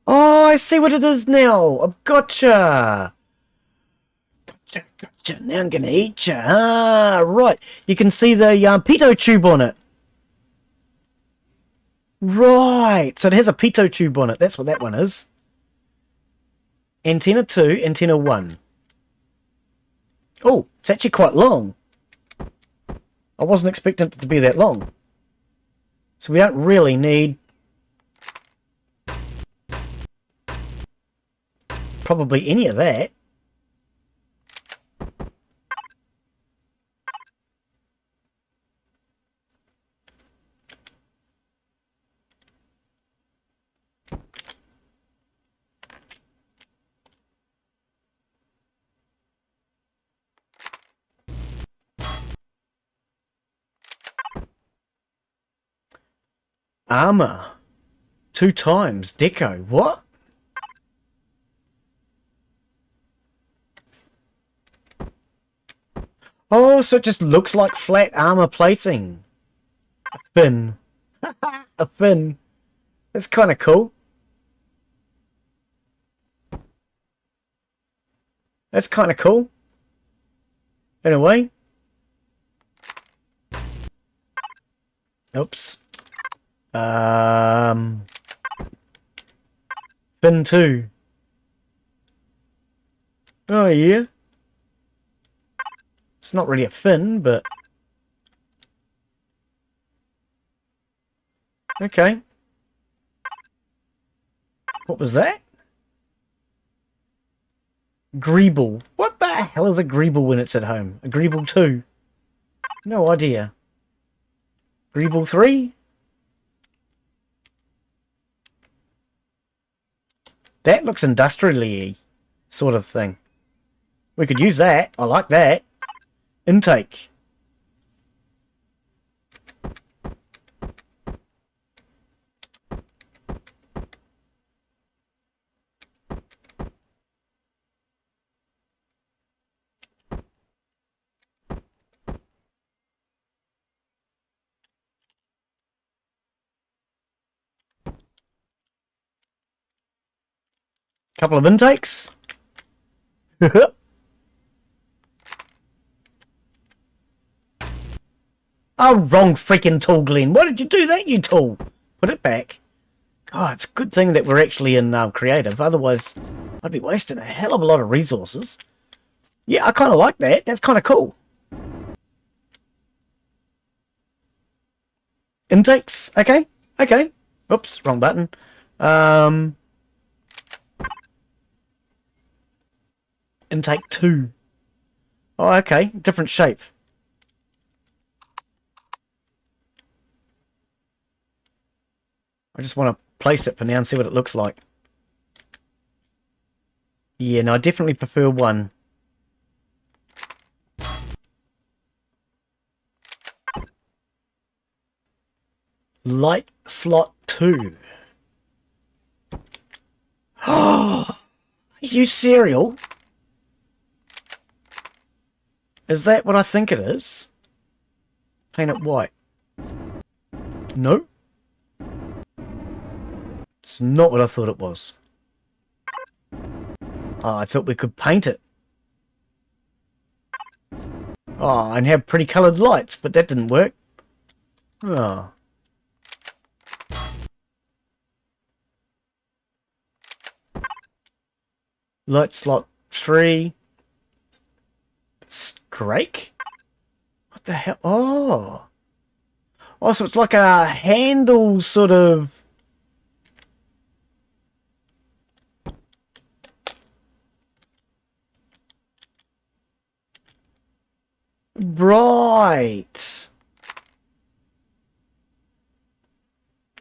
Oh, I see what it is now. I've gotcha. Gotcha. Now I'm going to eat you. Ah, right. You can see the pitot tube on it. Right. So it has a pitot tube on it. That's what that one is. Antenna 2, antenna 1. Oh, it's actually quite long. I wasn't expecting it to be that long. So we don't really need probably any of that. Armor. 2 times. Deco. What? Oh, so it just looks like flat armor plating. A fin. A fin. That's kind of cool. That's kind of cool. In a way. Oops. Fin 2. Oh, yeah. It's not really a fin, but... Okay. What was that? Greeble. What the hell is a Greeble when it's at home? A Greeble 2? No idea. Greeble 3? That looks industrially sort of thing. We could use that. I like that. Intake. Couple of intakes. Oh, wrong freaking tool, Glen. Why did you do that, you tool? Put it back. God, it's a good thing that we're actually in creative. Otherwise, I'd be wasting a hell of a lot of resources. Yeah, I kind of like that. That's kind of cool. Intakes. Okay. Okay. Oops, wrong button. Intake 2. Oh, okay. Different shape. I just want to place it for now and see what it looks like. Yeah, no, I definitely prefer 1. Light slot 2. Oh, are you serial? Is that what I think it is? Paint it white. No. It's not what I thought it was. Oh, I thought we could paint it. Oh, and have pretty coloured lights, but that didn't work. Oh. Light slot 3. Strike? What the hell? Oh. Oh, so it's like a handle sort of... Right.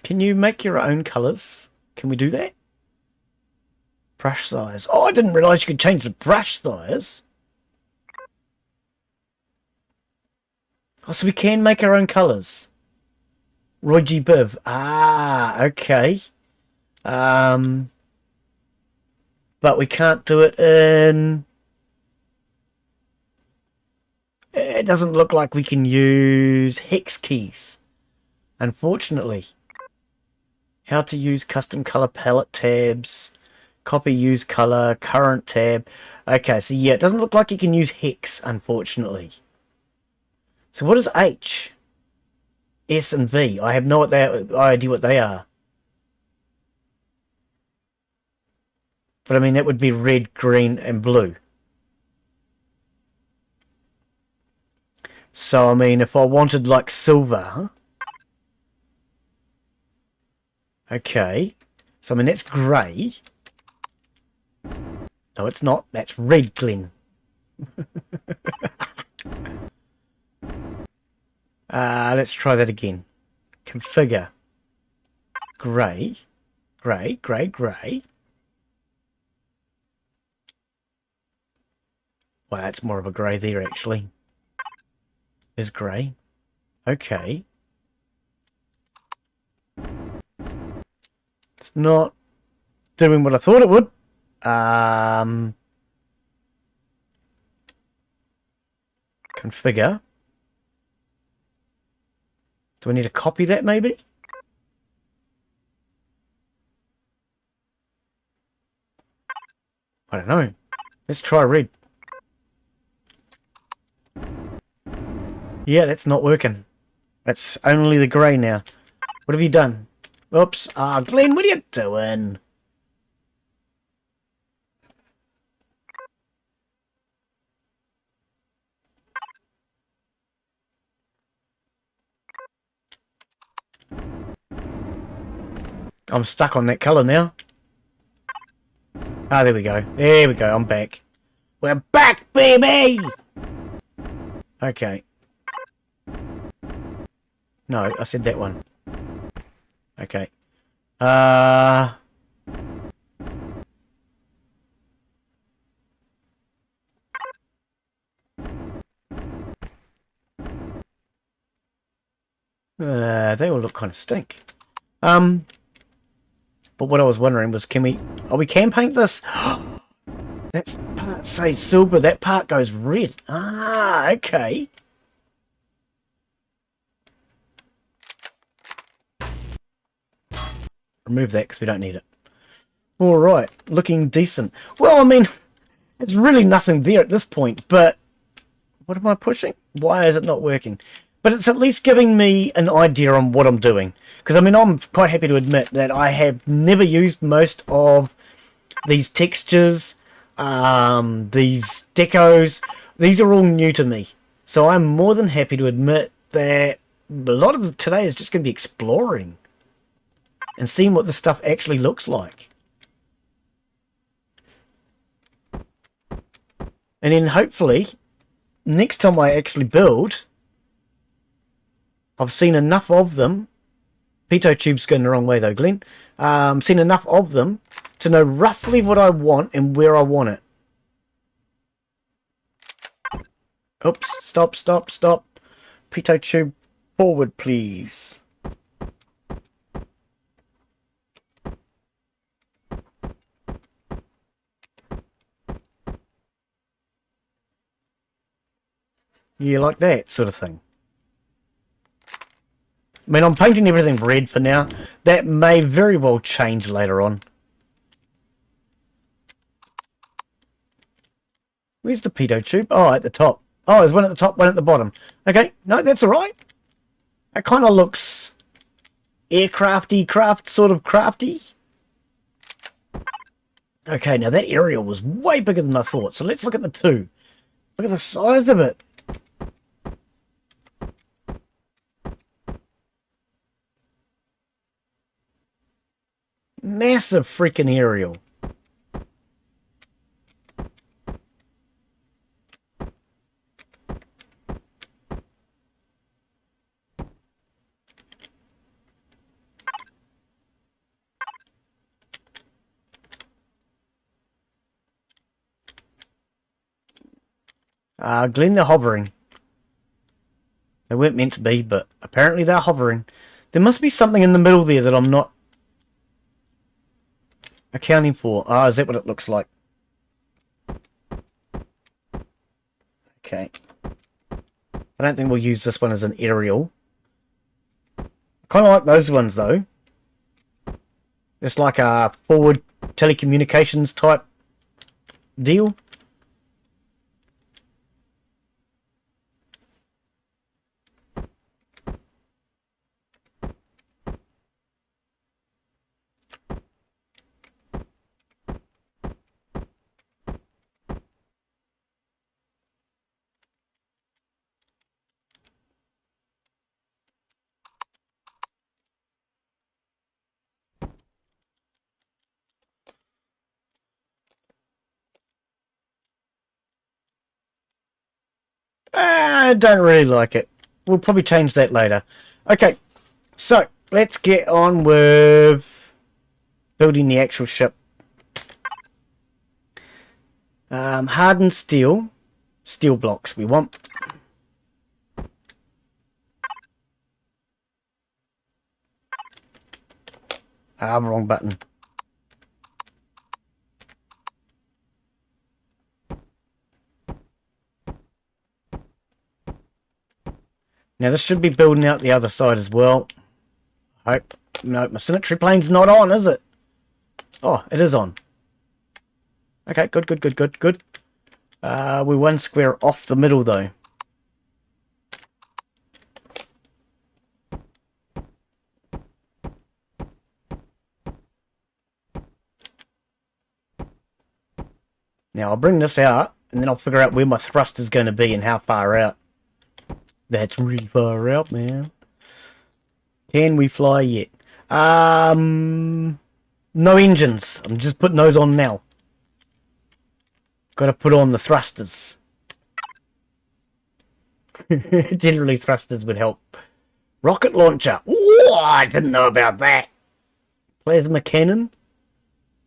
Can you make your own colours? Can we do that? Brush size. Oh, I didn't realise you could change the brush size. Oh, so we can make our own colours. Roy G. Biv. Ah, okay. But we can't do it in... It doesn't look like we can use hex keys, unfortunately. How to use custom color palette tabs, copy use color, current tab. Okay, so yeah, it doesn't look like you can use hex, unfortunately. So what is H? S and V? I have no idea what they are. But I mean, that would be red, green, and blue. So, I mean, if I wanted, like, silver... Okay. So, I mean, that's grey. No, it's not. That's red, Glen. Let's try that again. Configure. Grey. Grey, grey, grey. Well, that's more of a grey there, actually. Is grey. Okay. It's not doing what I thought it would. Configure. Do I need to copy that, maybe? I don't know. Let's try red. Yeah, that's not working. That's only the grey now. What have you done? Oops. Ah, Glen, what are you doing? I'm stuck on that colour now. Ah, there we go. There we go. I'm back. We're back, baby! Okay. No, I said that one. Okay. They all look kind of stink. But what I was wondering was, can we... Oh, we can paint this? That part says silver. That part goes red. Ah, okay. Remove that because we don't need it. Alright, looking decent. Well, I mean, it's really nothing there at this point, but... What am I pushing? Why is it not working? But it's at least giving me an idea on what I'm doing. Because, I mean, I'm quite happy to admit that I have never used most of these textures, these decos. These are all new to me. So I'm more than happy to admit that a lot of today is just going to be exploring and seeing what the stuff actually looks like. And then hopefully, next time I actually build, I've seen enough of them. Pitot tube's going the wrong way though, Glen. Seen enough of them to know roughly what I want and where I want it. Oops, stop, stop, stop. Pitot tube forward, please. Yeah, like that sort of thing. I mean, I'm painting everything red for now. That may very well change later on. Where's the pitot tube? Oh, at the top. Oh, there's one at the top, one at the bottom. Okay, no, that's alright. That kind of looks aircrafty, sort of crafty. Okay, now that area was way bigger than I thought. So let's look at the two. Look at the size of it. massive freaking aerial. Glen, they're hovering. They weren't meant to be, but apparently they're hovering. There must be something in the middle there that I'm not accounting for. Is that what it looks like? Okay. I don't think we'll use this one as an aerial. I kind of like those ones, though. It's like a forward telecommunications type deal. I don't really like it. We'll probably change that later. Okay, so let's get on with building the actual ship. Hardened steel blocks we want. Wrong button. Now this should be building out the other side as well. Hope. No, my symmetry plane's not on, is it? Oh, it is on. Okay, good. We're one square off the middle though. Now I'll bring this out and then I'll figure out where my thrust is going to be and how far out. That's really far out, man. Can we fly yet? No engines. I'm just putting those on now. Got to put on the thrusters. Generally, thrusters would help. Rocket launcher. Ooh, I didn't know about that. Plasma cannon.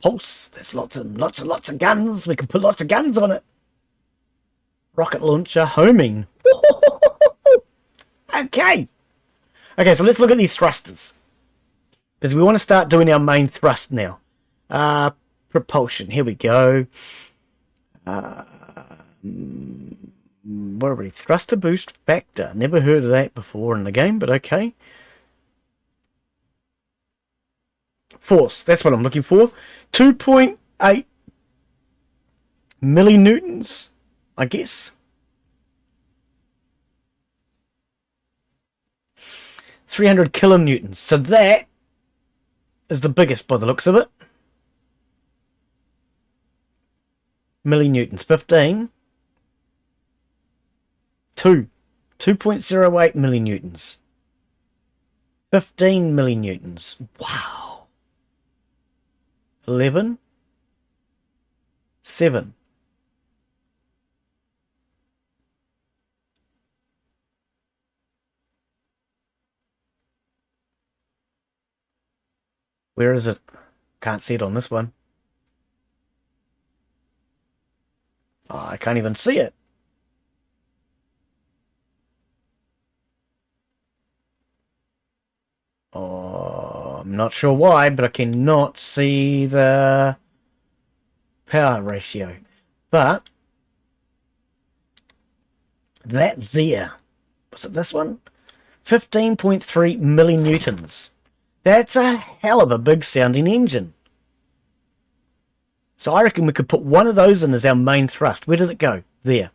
Pulse. There's lots of guns. We can put lots of guns on it. Rocket launcher. Homing. Okay. Okay, so let's look at these thrusters. Because we want to start doing our main thrust now. Propulsion. Here we go. What are we? Thruster boost factor. Never heard of that before in the game, but okay. Force. That's what I'm looking for. 2.8 millinewtons, I guess. 300 kilonewtons. So that is the biggest by the looks of it. Millinewtons. 15. 2.08 millinewtons. 15 millinewtons. Wow. 11. 7. Where is it? Can't see it on this one. Oh, I can't even see it. Oh, I'm not sure why, but I cannot see the power ratio. But that there, was it this one? 15.3 millinewtons. That's a hell of a big sounding engine. So I reckon we could put one of those in as our main thrust. Where did it go? There.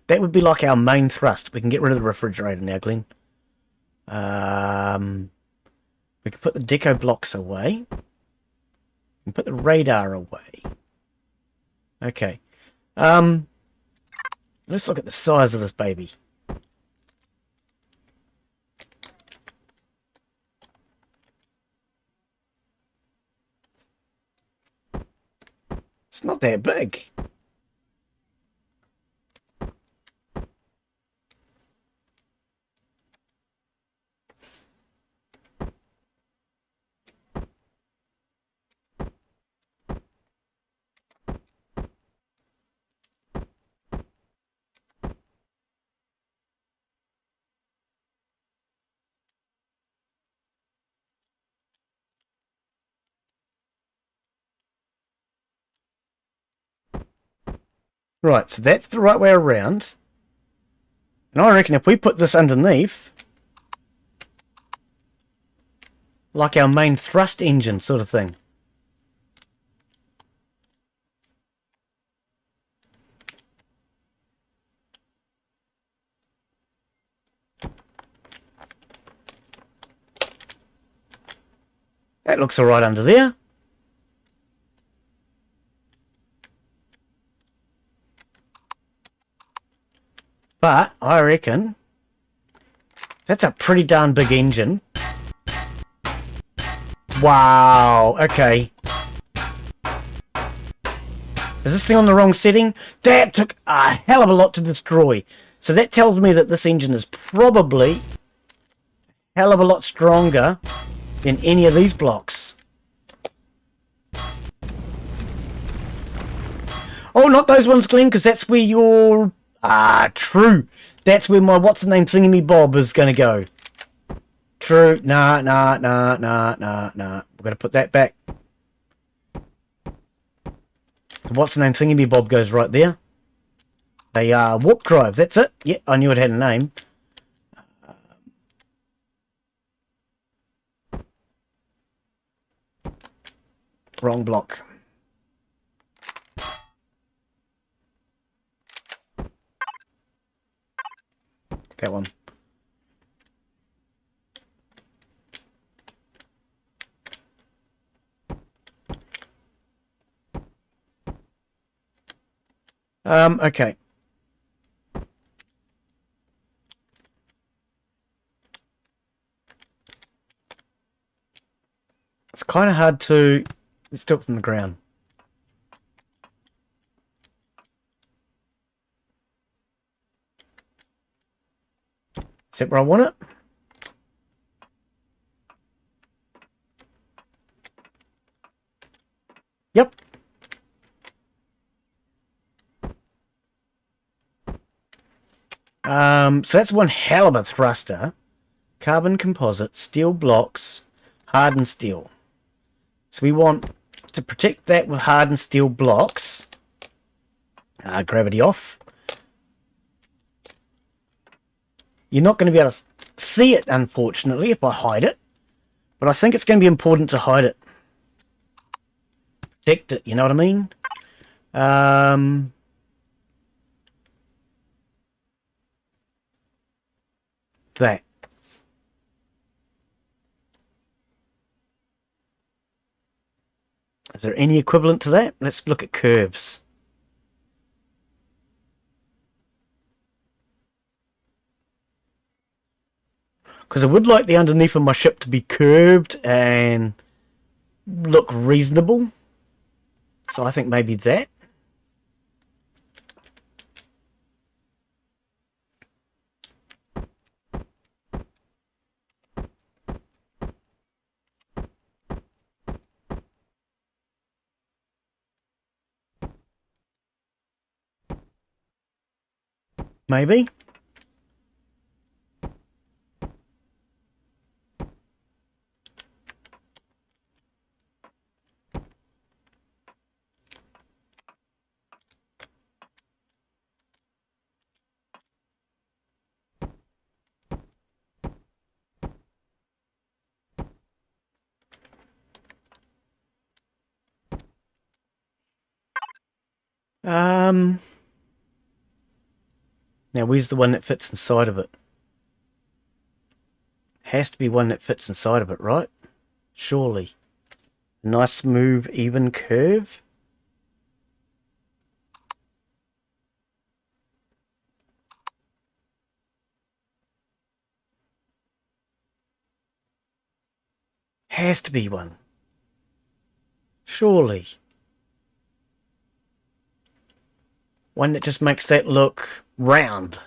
That would be like our main thrust. We can get rid of the refrigerator now, Glen. We can put the deco blocks away. We can put the radar away. Okay. Let's look at the size of this baby. It's not that big. Right, so that's the right way around. And I reckon if we put this underneath, like our main thrust engine sort of thing. That looks alright under there. But I reckon that's a pretty darn big engine. Wow, okay. Is this thing on the wrong setting? That took a hell of a lot to destroy. So that tells me that this engine is probably a hell of a lot stronger than any of these blocks. Oh, not those ones, Glen, because that's where your... Ah, true. That's where my what's-the-name thingy-me-bob is going to go. True. Nah. We're going to put that back. The what's-the-name thingy-me-bob goes right there. A warp drive, that's it. Yeah, I knew it had a name. Wrong block. That one. Okay. It's kind of hard to... Let's do it from the ground. Is that where I want it? Yep. So that's one hell of a thruster. Carbon composite, steel blocks, hardened steel. So we want to protect that with hardened steel blocks. Gravity off. You're not going to be able to see it, unfortunately, if I hide it. But I think it's going to be important to hide it. Protect it, you know what I mean? That. Is there any equivalent to that? Let's look at curves. Because I would like the underneath of my ship to be curved and look reasonable. So I think maybe that. Maybe. Now where's the one that fits inside of it? Has to be one that fits inside of it, right? Surely. A nice, smooth, even curve. Has to be one. Surely. One that just makes that look round.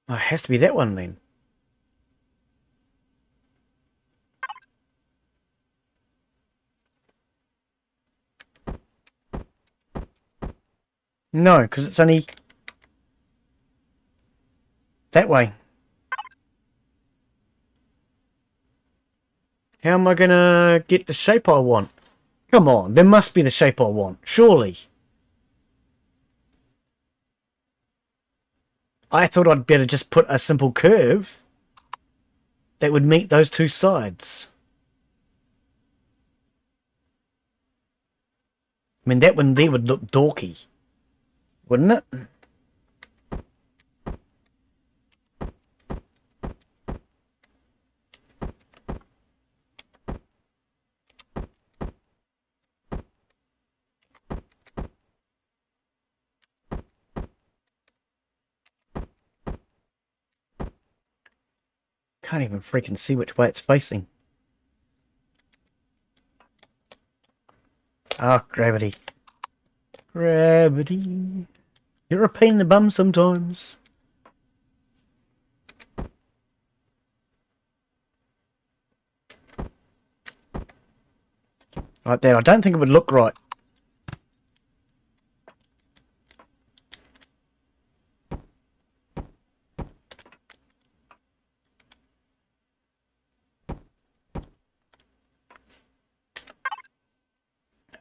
Oh, it has to be that one then. No, because it's only that way. How am I going to get the shape I want? Come on, there must be the shape I want, surely. I thought I'd better just put a simple curve that would meet those two sides. I mean, that one there would look dorky, wouldn't it? Can't even freaking see which way it's facing. Ah, oh, gravity. Gravity. You're a pain in the bum sometimes. Like that. I don't think it would look right.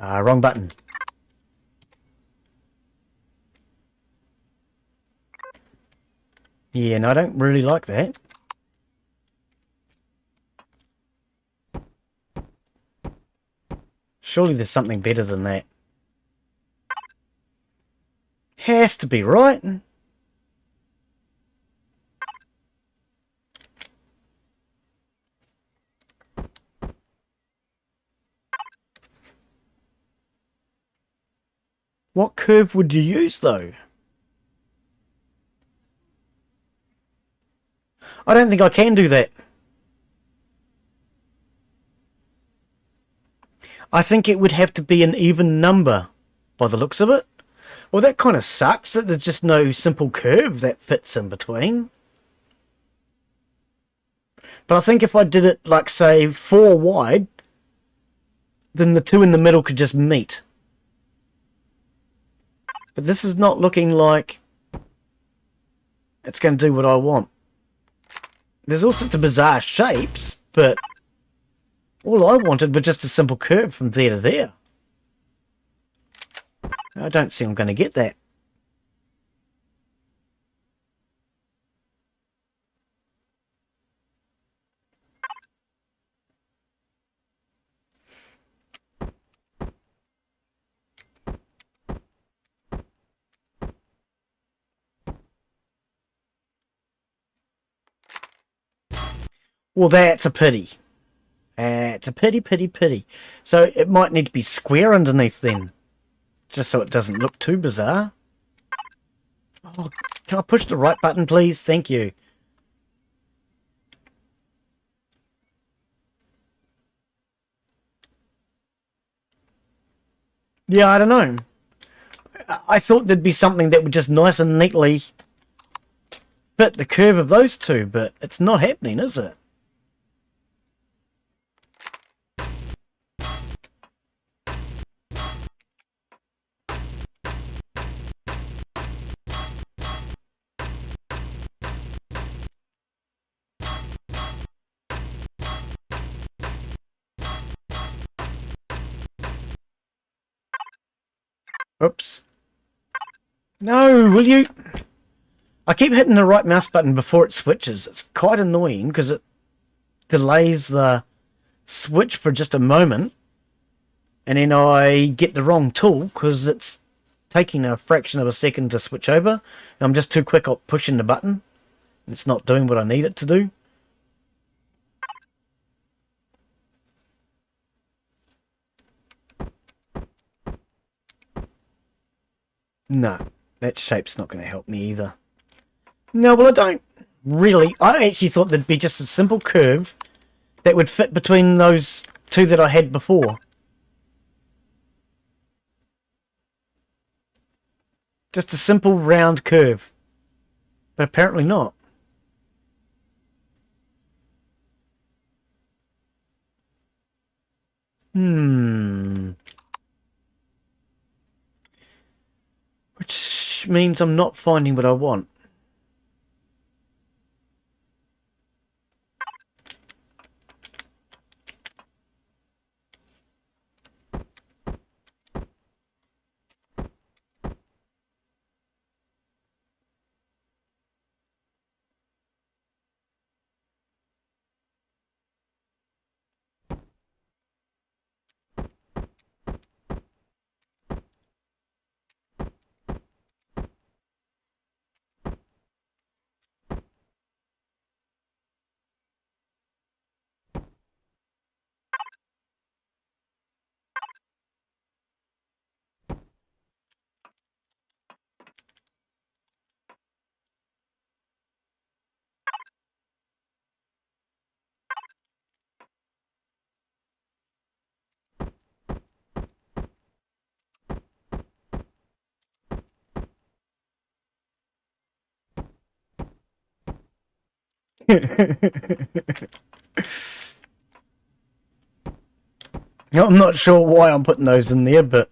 Wrong button. Yeah, and I don't really like that. Surely there's something better than that. Has to be, right? What curve would you use, though? I don't think I can do that. I think it would have to be an even number, by the looks of it. Well, that kind of sucks that there's just no simple curve that fits in between. But I think if I did it, like, say, 4 wide, then the two in the middle could just meet. But this is not looking like it's going to do what I want. There's all sorts of bizarre shapes, but all I wanted was just a simple curve from there to there. I don't see I'm going to get that. Well, that's a pity. It's a pity. So it might need to be square underneath then. Just so it doesn't look too bizarre. Oh, can I push the right button, please? Thank you. Yeah, I don't know. I thought there'd be something that would just nice and neatly fit the curve of those two, but it's not happening, is it? Oops. No, will you? I keep hitting the right mouse button before it switches. It's quite annoying because it delays the switch for just a moment. And then I get the wrong tool because it's taking a fraction of a second to switch over. And I'm just too quick at pushing the button. It's not doing what I need it to do. No, that shape's not going to help me either. No, well, I don't really. I actually thought there'd be just a simple curve that would fit between those two that I had before. Just a simple round curve. But apparently not. Which means I'm not finding what I want. I'm not sure why I'm putting those in there, but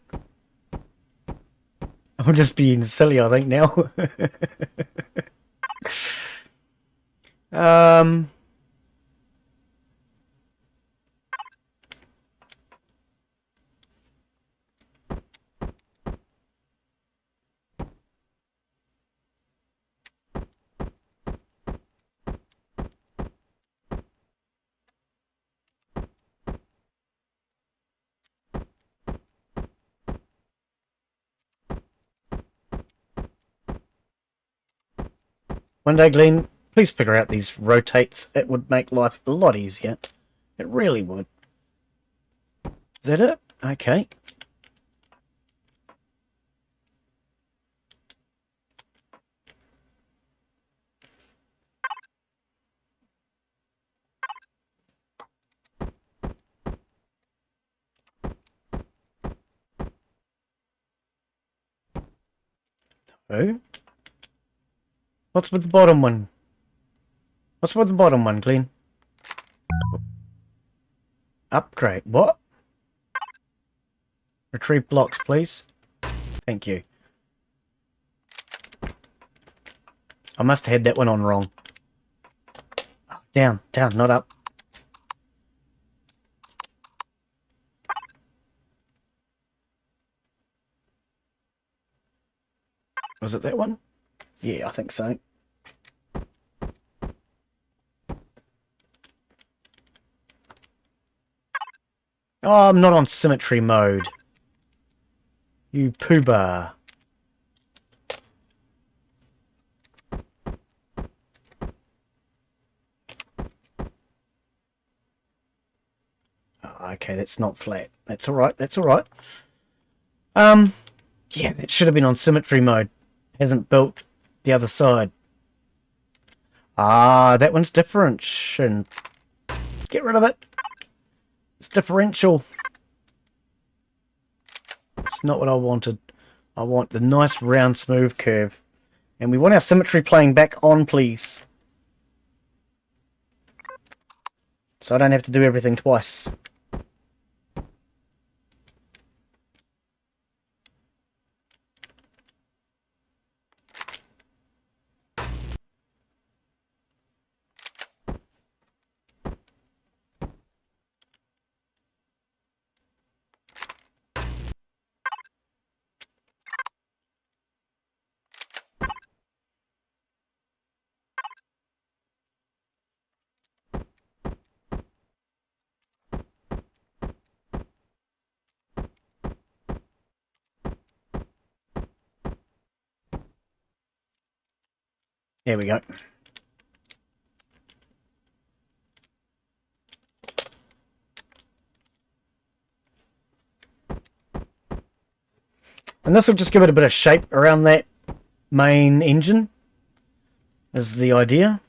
I'm just being silly, I think, now. One day, Glen, please figure out these rotates. It would make life a lot easier. It really would. Is that it? Okay. Oh. What's with the bottom one? What's with the bottom one, Glen? Upgrade. What? Retrieve blocks, please. Thank you. I must have had that one on wrong. Down, down, not up. Was it that one? Yeah, I think so. Oh, I'm not on symmetry mode. You pooba. Oh, okay, that's not flat. That's alright, that's alright. Yeah, that should have been on symmetry mode. Hasn't built the other side. Ah, that one's differential. Get rid of it. It's differential. It's not what I wanted. I want the nice round smooth curve. And we want our symmetry plane back on, please. So I don't have to do everything twice. There we go. And this will just give it a bit of shape around that main engine, is the idea.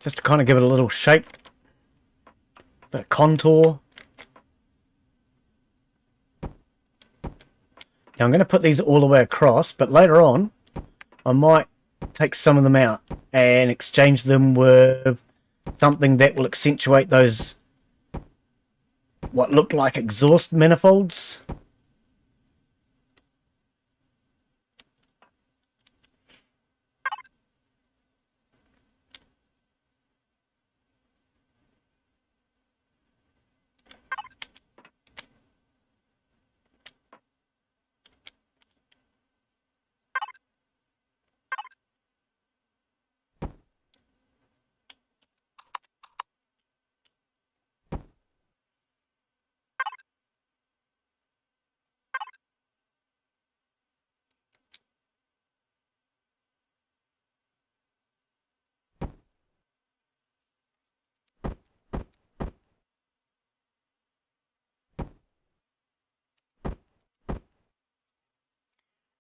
Just to kind of give it a little shape, a contour. Now I'm going to put these all the way across, but later on I might take some of them out and exchange them with something that will accentuate those what look like exhaust manifolds.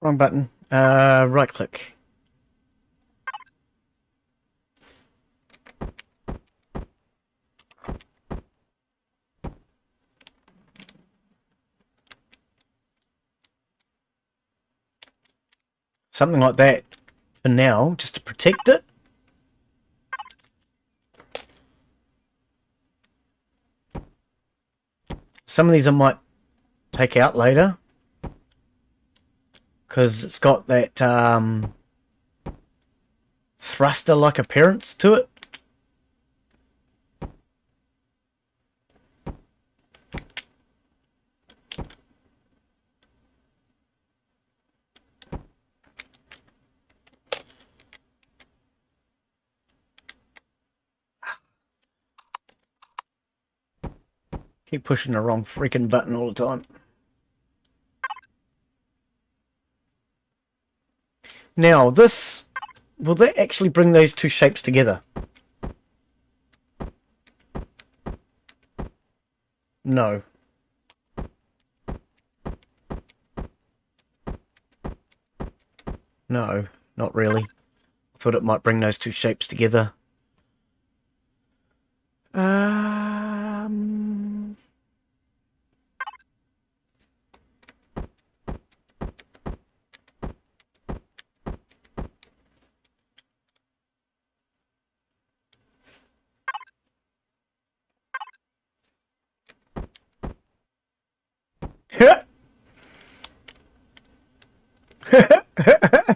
Wrong button. Right click. Something like that for now, just to protect it. Some of these I might take out later, because it's got that thruster-like appearance to it. Keep pushing the wrong freaking button all the time. Now this, will that actually bring those two shapes together? No. No, not really. I thought it might bring those two shapes together.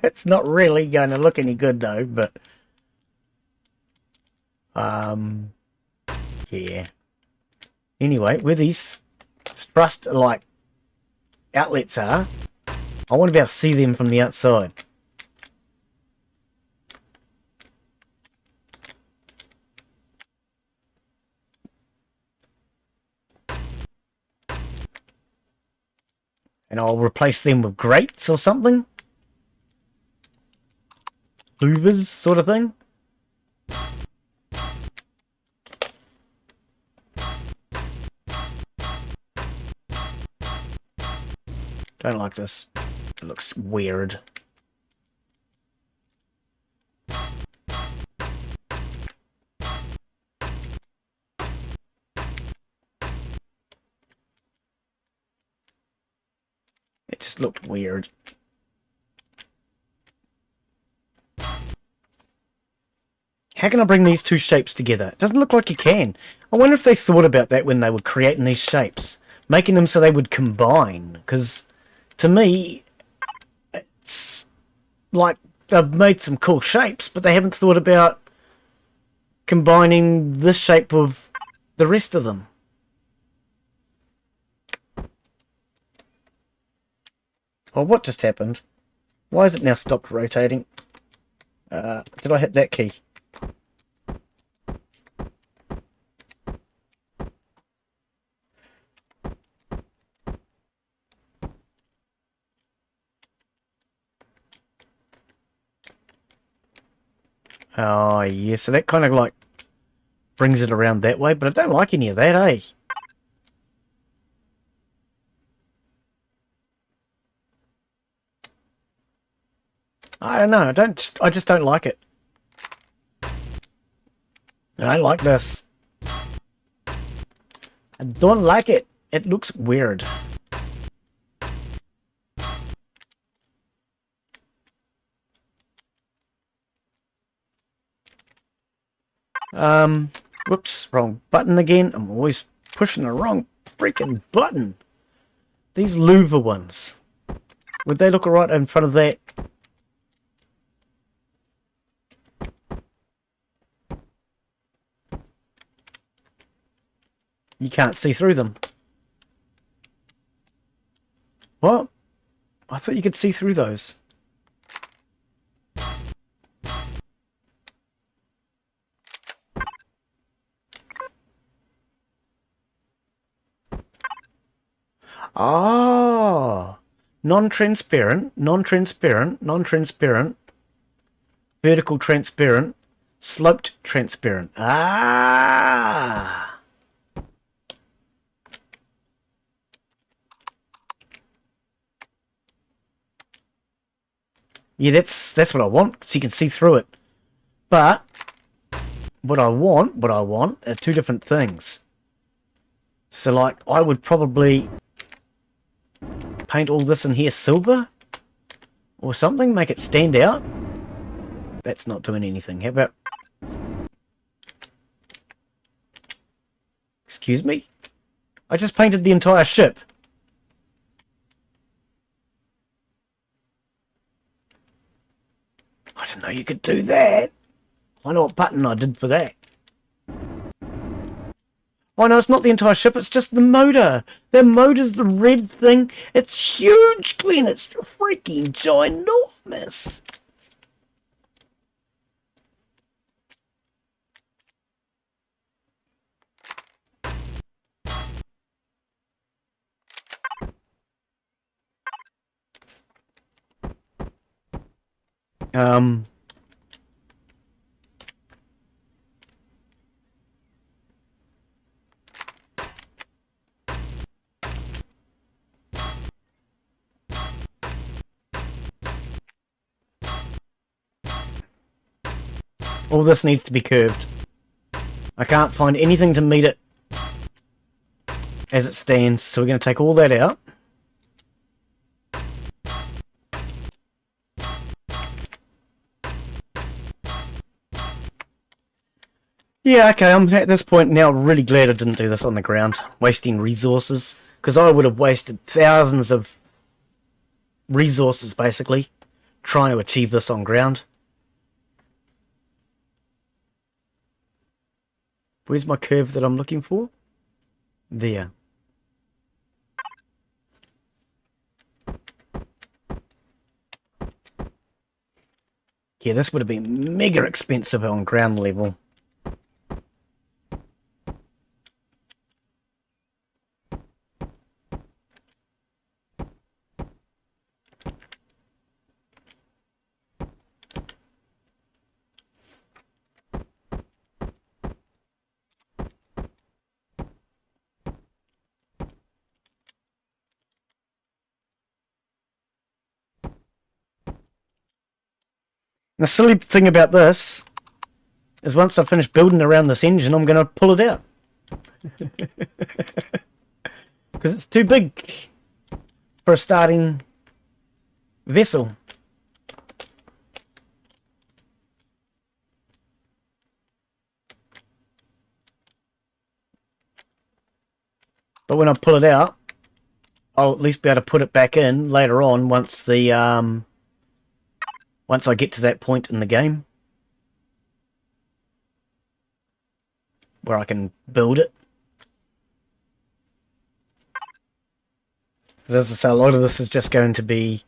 It's not really going to look any good though, but yeah. Anyway, where these thrust like outlets are, I want to be able to see them from the outside. And I'll replace them with grates or something. Louvers sort of thing. Don't like this. It looks weird. It just looked weird. How can I bring these two shapes together? It doesn't look like you can. I wonder if they thought about that when they were creating these shapes. Making them so they would combine. Because, to me, it's like they've made some cool shapes, but they haven't thought about combining this shape with the rest of them. Well, what just happened? Why has it now stopped rotating? Did I hit that key? Oh, yeah, so that kind of like brings it around that way, but I don't like any of that, eh? I don't know, I just don't like it. I like this. I don't like it. It looks weird. Whoops, wrong button again. I'm always pushing the wrong freaking button. These louver ones. Would they look alright in front of that? You can't see through them. What? I thought you could see through those. Ah, non-transparent, non-transparent, non-transparent, vertical transparent, sloped transparent. Ah. Yeah, that's what I want, so you can see through it. But what I want are two different things. So like I would probably paint all this in here silver or something, make it stand out. That's not doing anything. How about... Excuse me? I just painted the entire ship. I didn't know you could do that. I know what button I did for that. Oh no, it's not the entire ship, it's just the motor. The motor's the red thing. It's huge, Glen. It's freaking ginormous. All this needs to be curved. I can't find anything to meet it as it stands, so we're going to take all that out. Yeah, okay, I'm at this point now really glad I didn't do this on the ground, wasting resources, because I would have wasted thousands of resources, basically, trying to achieve this on ground. Where's my curve that I'm looking for? There. Yeah, this would have been mega expensive on ground level. The silly thing about this is once I finish building around this engine, I'm going to pull it out. Because it's too big for a starting vessel. But when I pull it out, I'll at least be able to put it back in later on once the once I get to that point in the game where I can build it. As I say, a lot of this is just going to be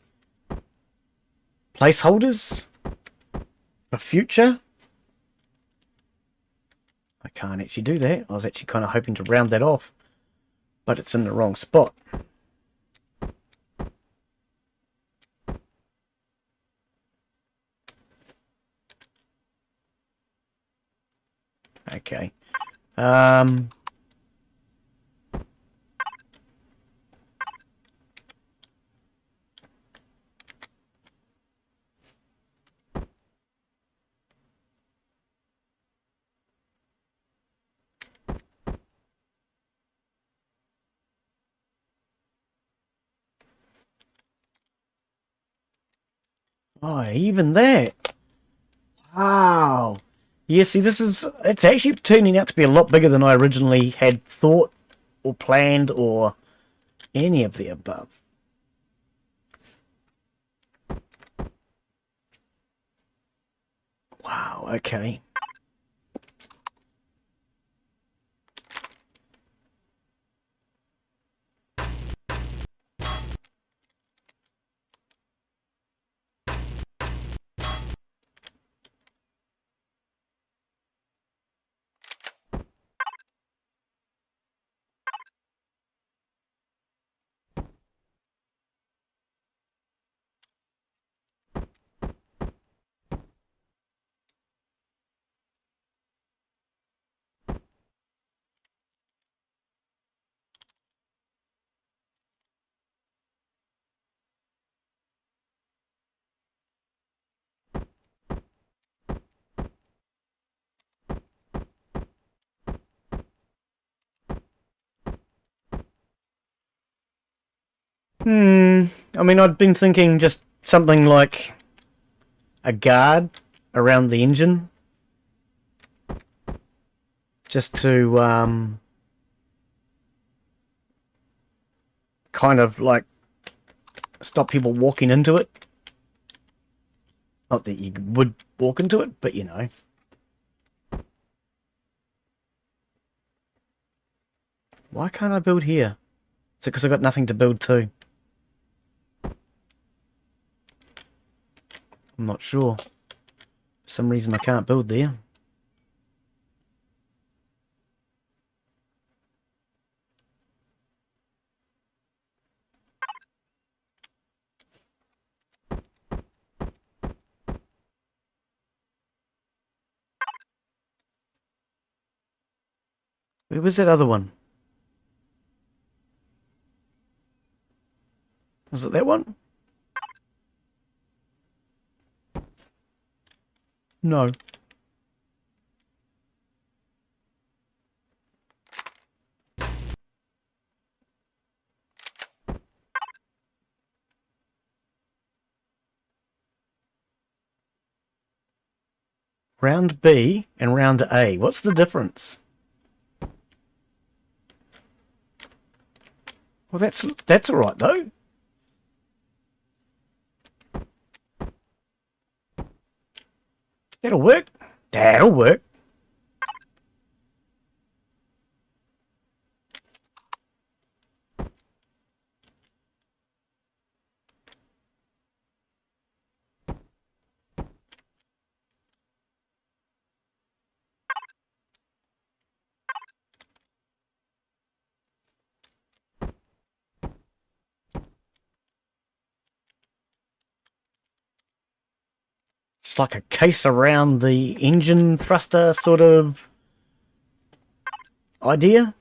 placeholders for future. I can't actually do that. I was actually kind of hoping to round that off, but it's in the wrong spot. Okay. Oh, even that. Wow. Yeah, see, it's actually turning out to be a lot bigger than I originally had thought or planned or any of the above. Wow, okay. I mean, I'd been thinking just something like a guard around the engine. Just to, kind of like stop people walking into it. Not that you would walk into it, but you know. Why can't I build here? Is it because I've got nothing to build to? I'm not sure. For some reason I can't build there. Where was that other one? Was it that one? No. Round B and round A. What's the difference? Well, that's all right though. That'll work. That'll work. It's like a case around the engine thruster sort of idea.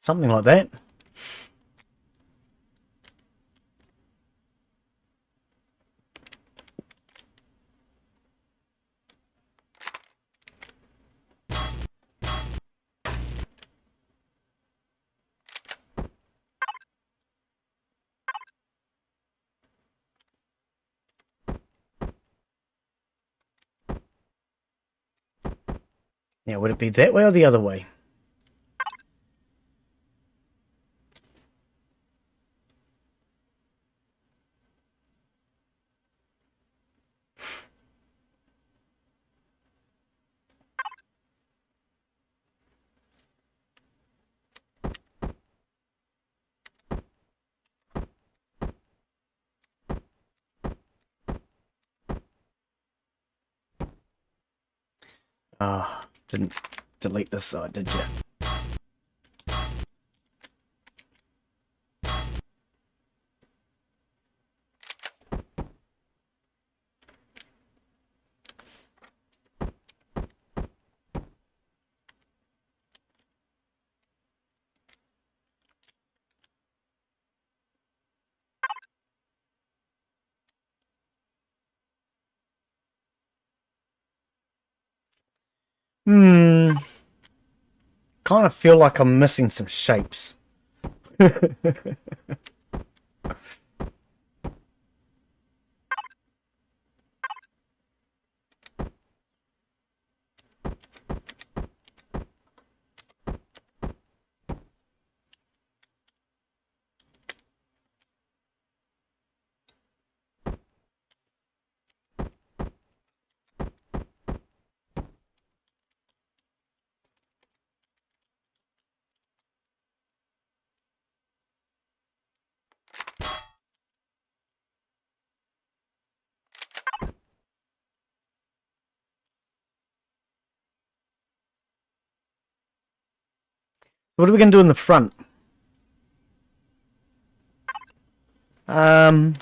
Something like that. Now, would it be that way or the other way? Ah, didn't delete this side, did you? Hmm. Kind of feel like I'm missing some shapes. What are we going to do in the front? Um,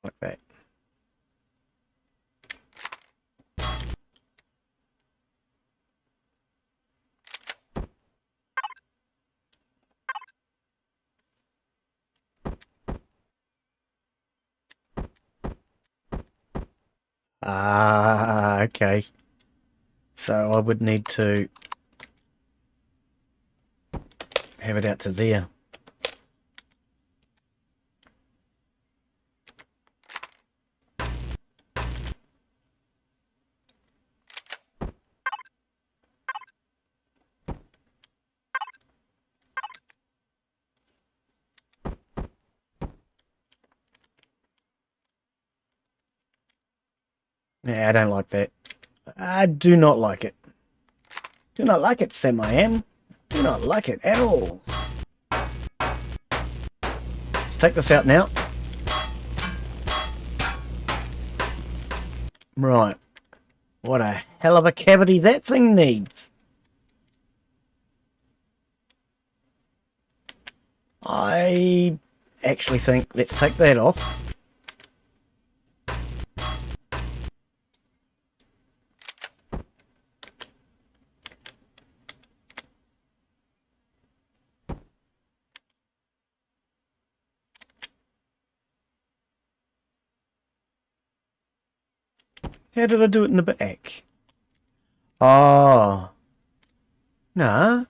like that. Ah, okay. So I would need to have it out to there. Yeah, I don't like that. I do not like it. Do not like it, Sam I am. Do not like it at all. Let's take this out now. Right. What a hell of a cavity that thing needs. I actually think let's take that off. How did I do it in the back? Oh. Nah.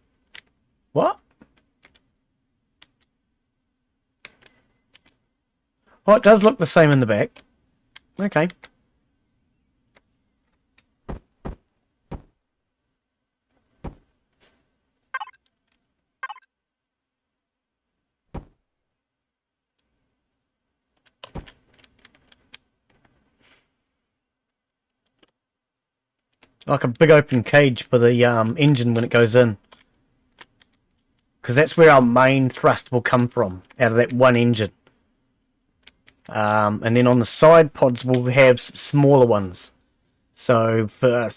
What? Oh, it does look the same in the back. Okay. Like a big open cage for the engine when it goes in. Because that's where our main thrust will come from, out of that one engine. And then on the side pods we'll have some smaller ones. So for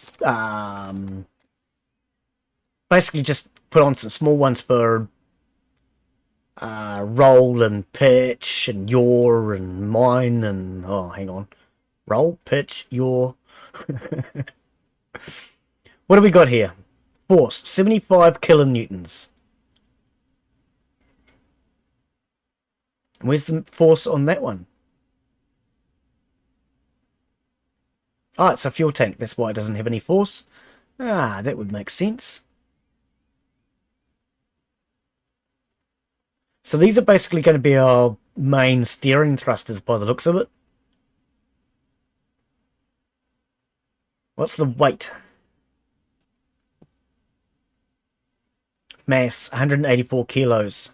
basically just put on some small ones for roll and pitch and yaw and mine and oh hang on. Roll, pitch, yaw. What do we got here? Force, 75 kilonewtons. Where's the force on that one? Oh, it's a fuel tank. That's why it doesn't have any force. Ah, that would make sense. So these are basically going to be our main steering thrusters by the looks of it. What's the weight? Mass, 184 kilos.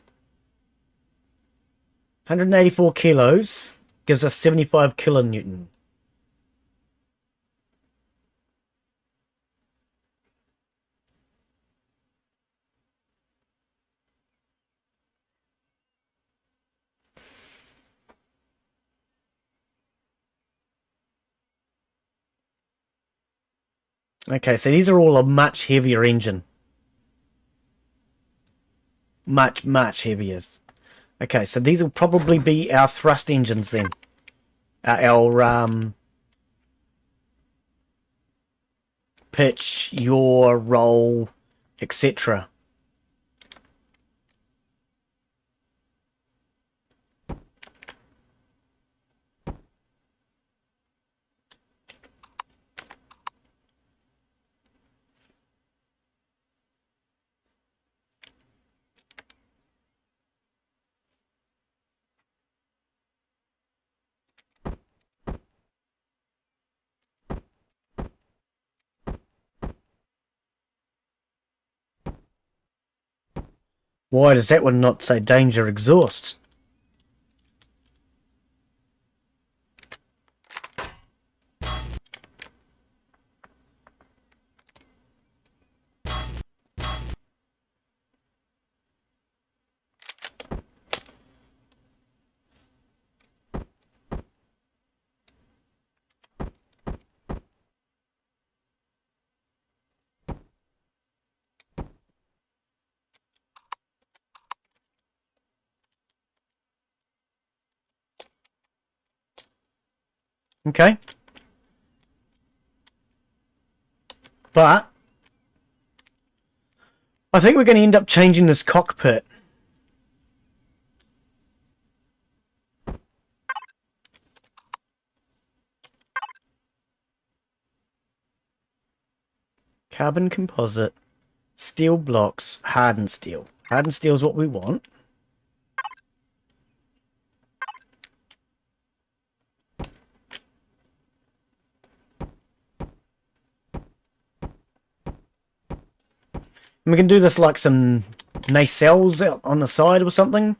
184 kilos gives us 75 kilonewton. Okay, so these are all a much heavier engine. Much, much heavier. Okay, so these will probably be our thrust engines then. Our pitch, yaw, roll, etc. Why does that one not say danger exhaust? Okay. But I think we're going to end up changing this cockpit. Carbon composite, steel blocks, hardened steel. Hardened steel is what we want. And we can do this like some nacelles out on the side or something.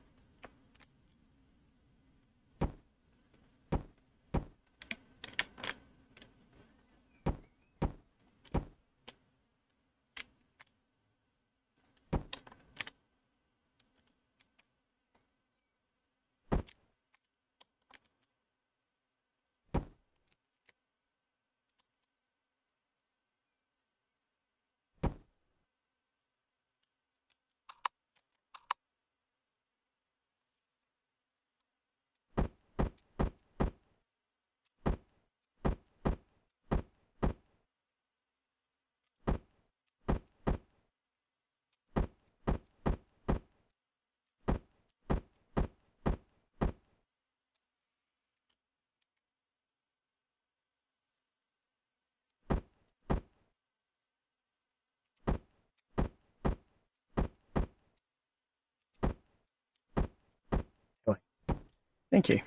Thank you.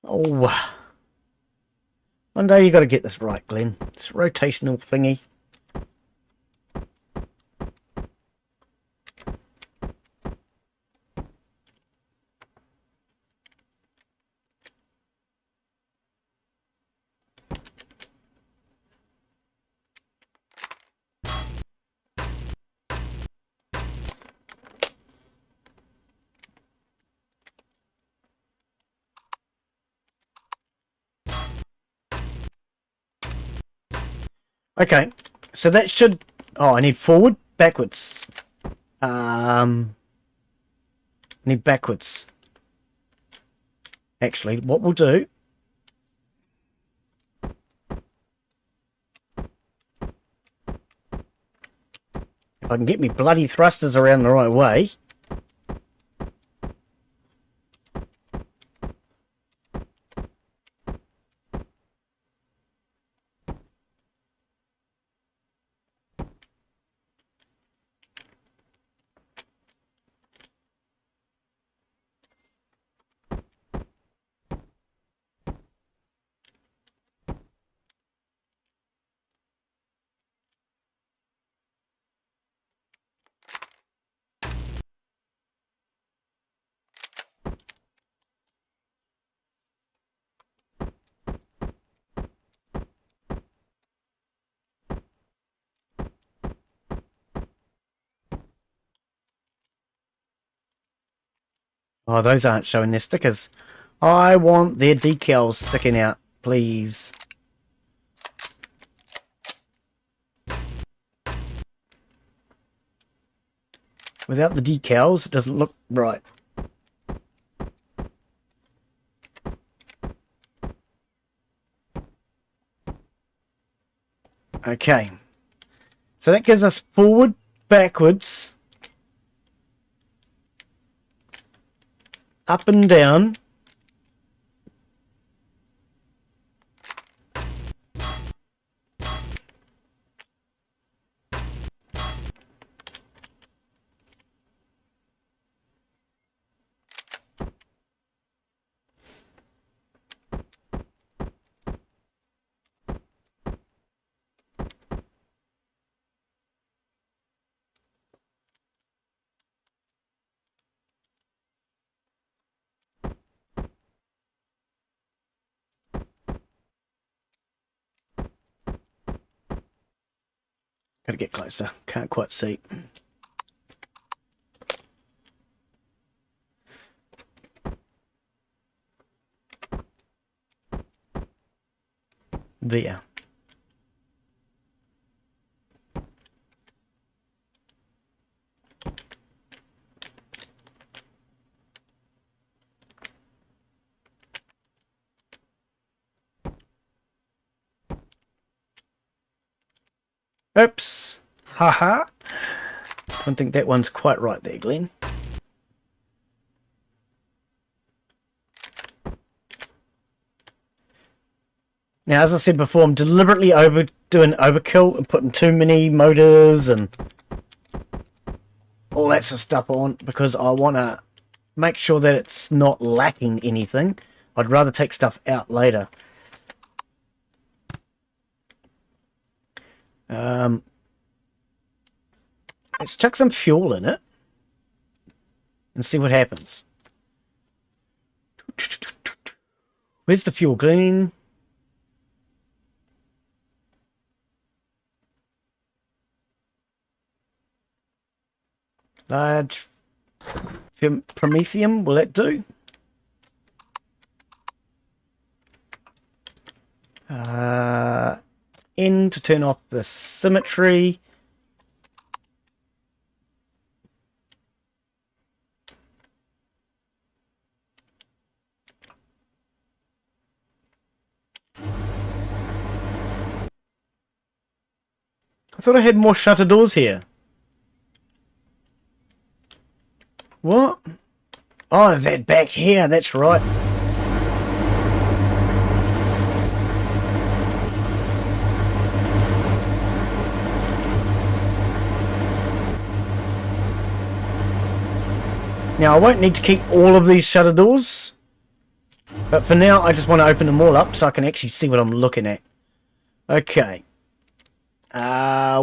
Oh, one day you got to get this right, Glen. This rotational thingy. Okay, so that should... Oh, I need forward, backwards. I need backwards. Actually, what we'll do... If I can get me bloody thrusters around the right way... Oh, those aren't showing their stickers. I want their decals sticking out, please. Without the decals, it doesn't look right. Okay. So that gives us forward, backwards, up and down. Gotta get closer. Can't quite see. There. Oops. Haha. Don't think that one's quite right there, Glen. Now, as I said before, I'm deliberately doing overkill and putting too many motors and all that sort of stuff on because I want to make sure that it's not lacking anything. I'd rather take stuff out later. Let's chuck some fuel in it and see what happens. Where's the fuel, Glen? Large promethium, will that do? N to turn off the symmetry. I thought I had more shutter doors here. What? Oh, that back here, that's right. Now, I won't need to keep all of these shutter doors, but for now, I just want to open them all up so I can actually see what I'm looking at. Okay.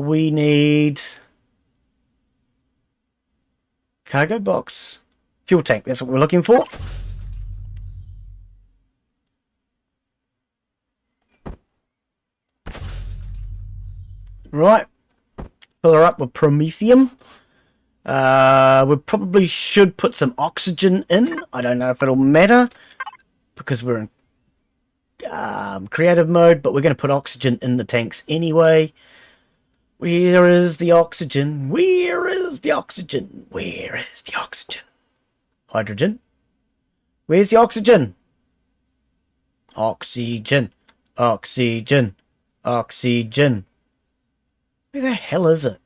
We need cargo box, fuel tank. That's what we're looking for. Right. Fill her up with promethium. We probably should put some oxygen in. I don't know if it'll matter because we're in creative mode, but we're going to put oxygen in the tanks anyway. Where is the oxygen? Where is the oxygen? Where is the oxygen? Hydrogen. Where's the oxygen? Oxygen. Oxygen. Oxygen. Where the hell is it?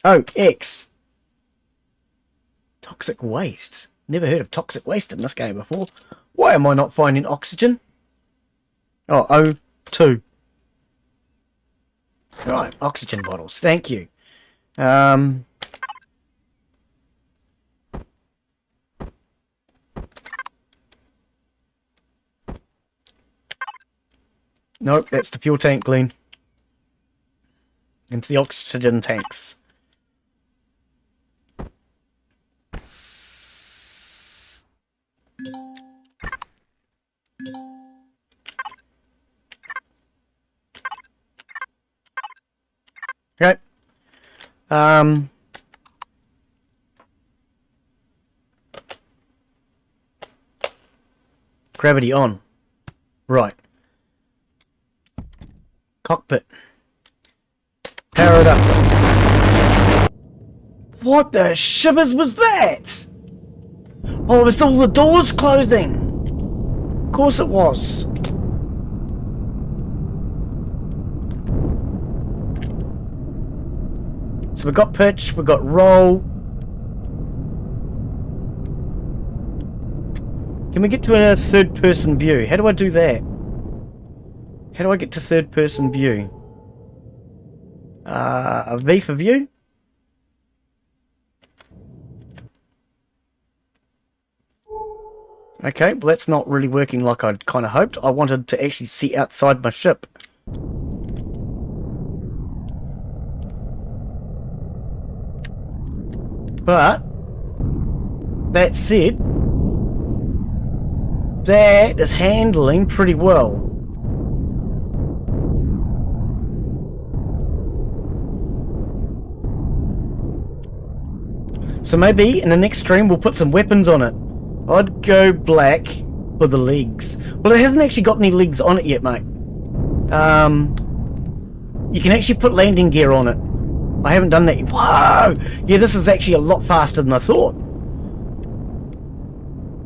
Oh, X. Toxic waste. Never heard of toxic waste in this game before. Why am I not finding oxygen? Oh, O2. Right, oxygen bottles. Thank you. Nope, that's the fuel tank, Glen. Into the oxygen tanks. Okay. Gravity on. Right. Cockpit. Power it up. What the shivers was that? Oh, it was all the doors closing. Of course it was. So we've got pitch, we've got roll. Can we get to a third person view? How do I do that? How do I get to third person view? V for view? Okay, well that's not really working like I'd kind of hoped. I wanted to actually see outside my ship. But, that said, that is handling pretty well. So maybe in the next stream we'll put some weapons on it. I'd go black for the legs. Well, it hasn't actually got any legs on it yet, mate. You can actually put landing gear on it. I haven't done that. Whoa! Yeah, this is actually a lot faster than I thought.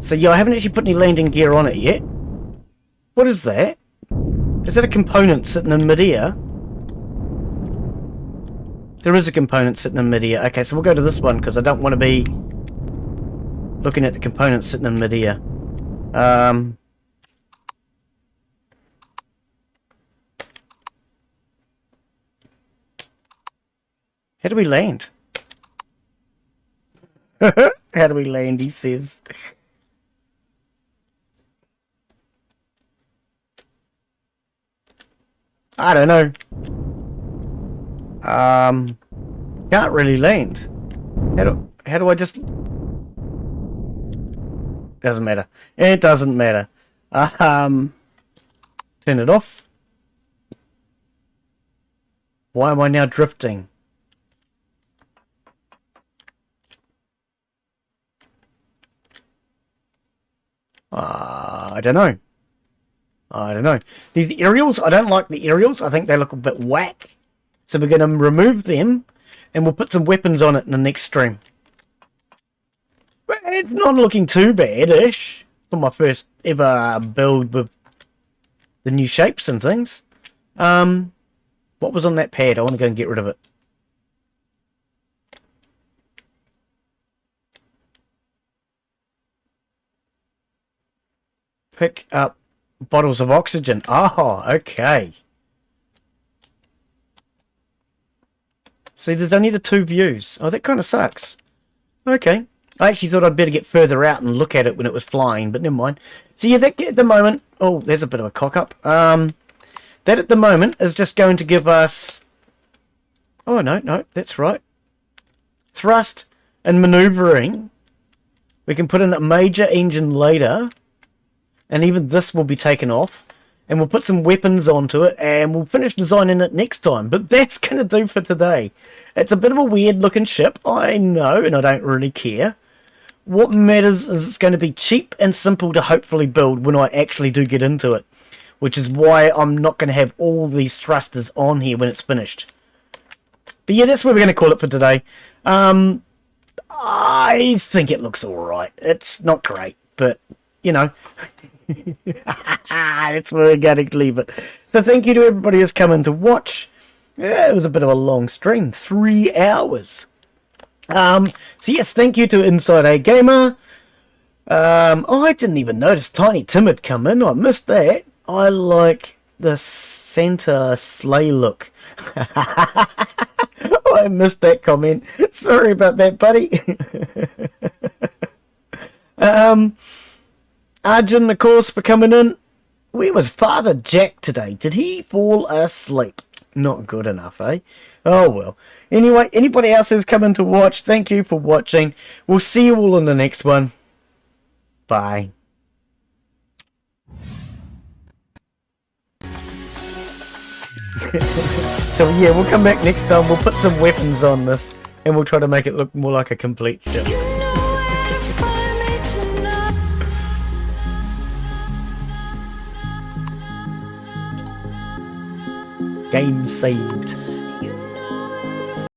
So yeah, I haven't actually put any landing gear on it yet. What is that? Is that a component sitting in midair? There is a component sitting in midair. Okay, so we'll go to this one because I don't want to be looking at the components sitting in midair. How do we land? How do we land, he says. I don't know. Can't really land. How do I just... Doesn't matter. It doesn't matter. Turn it off. Why am I now drifting? I don't know. I don't know. These aerials, I don't like the aerials. I think they look a bit whack. So we're going to remove them and we'll put some weapons on it in the next stream. But it's not looking too bad-ish for my first ever build with the new shapes and things. What was on that pad? I want to go and get rid of it. Pick up bottles of oxygen. Oh, okay. See, there's only the two views. Oh, that kind of sucks. Okay. I actually thought I'd better get further out and look at it when it was flying, but never mind. So yeah, that at the moment... Oh, there's a bit of a cock-up. That at the moment is just going to give us... Oh, no, that's right. Thrust and manoeuvring. We can put in a major engine later. And even this will be taken off. And we'll put some weapons onto it. And we'll finish designing it next time. But that's going to do for today. It's a bit of a weird looking ship. I know. And I don't really care. What matters is it's going to be cheap and simple to hopefully build when I actually do get into it. Which is why I'm not going to have all these thrusters on here when it's finished. But yeah, that's what we're going to call it for today. I think it looks alright. It's not great. But, you know... That's where we're going to leave it. So thank you to everybody who's come in to watch. Yeah, it was a bit of a long stream, 3 hours. So yes, thank you to Inside A Gamer. Oh, I didn't even notice Tiny Tim had come in. I missed that. I like the Santa sleigh look. I missed that comment. Sorry about that, buddy. Arjun, of course, for coming in. Where was Father Jack today? Did he fall asleep? Not good enough, eh? Oh, well. Anyway, anybody else who's come in to watch, thank you for watching. We'll see you all in the next one. Bye. So, yeah, we'll come back next time. We'll put some weapons on this, and we'll try to make it look more like a complete ship. Game saved.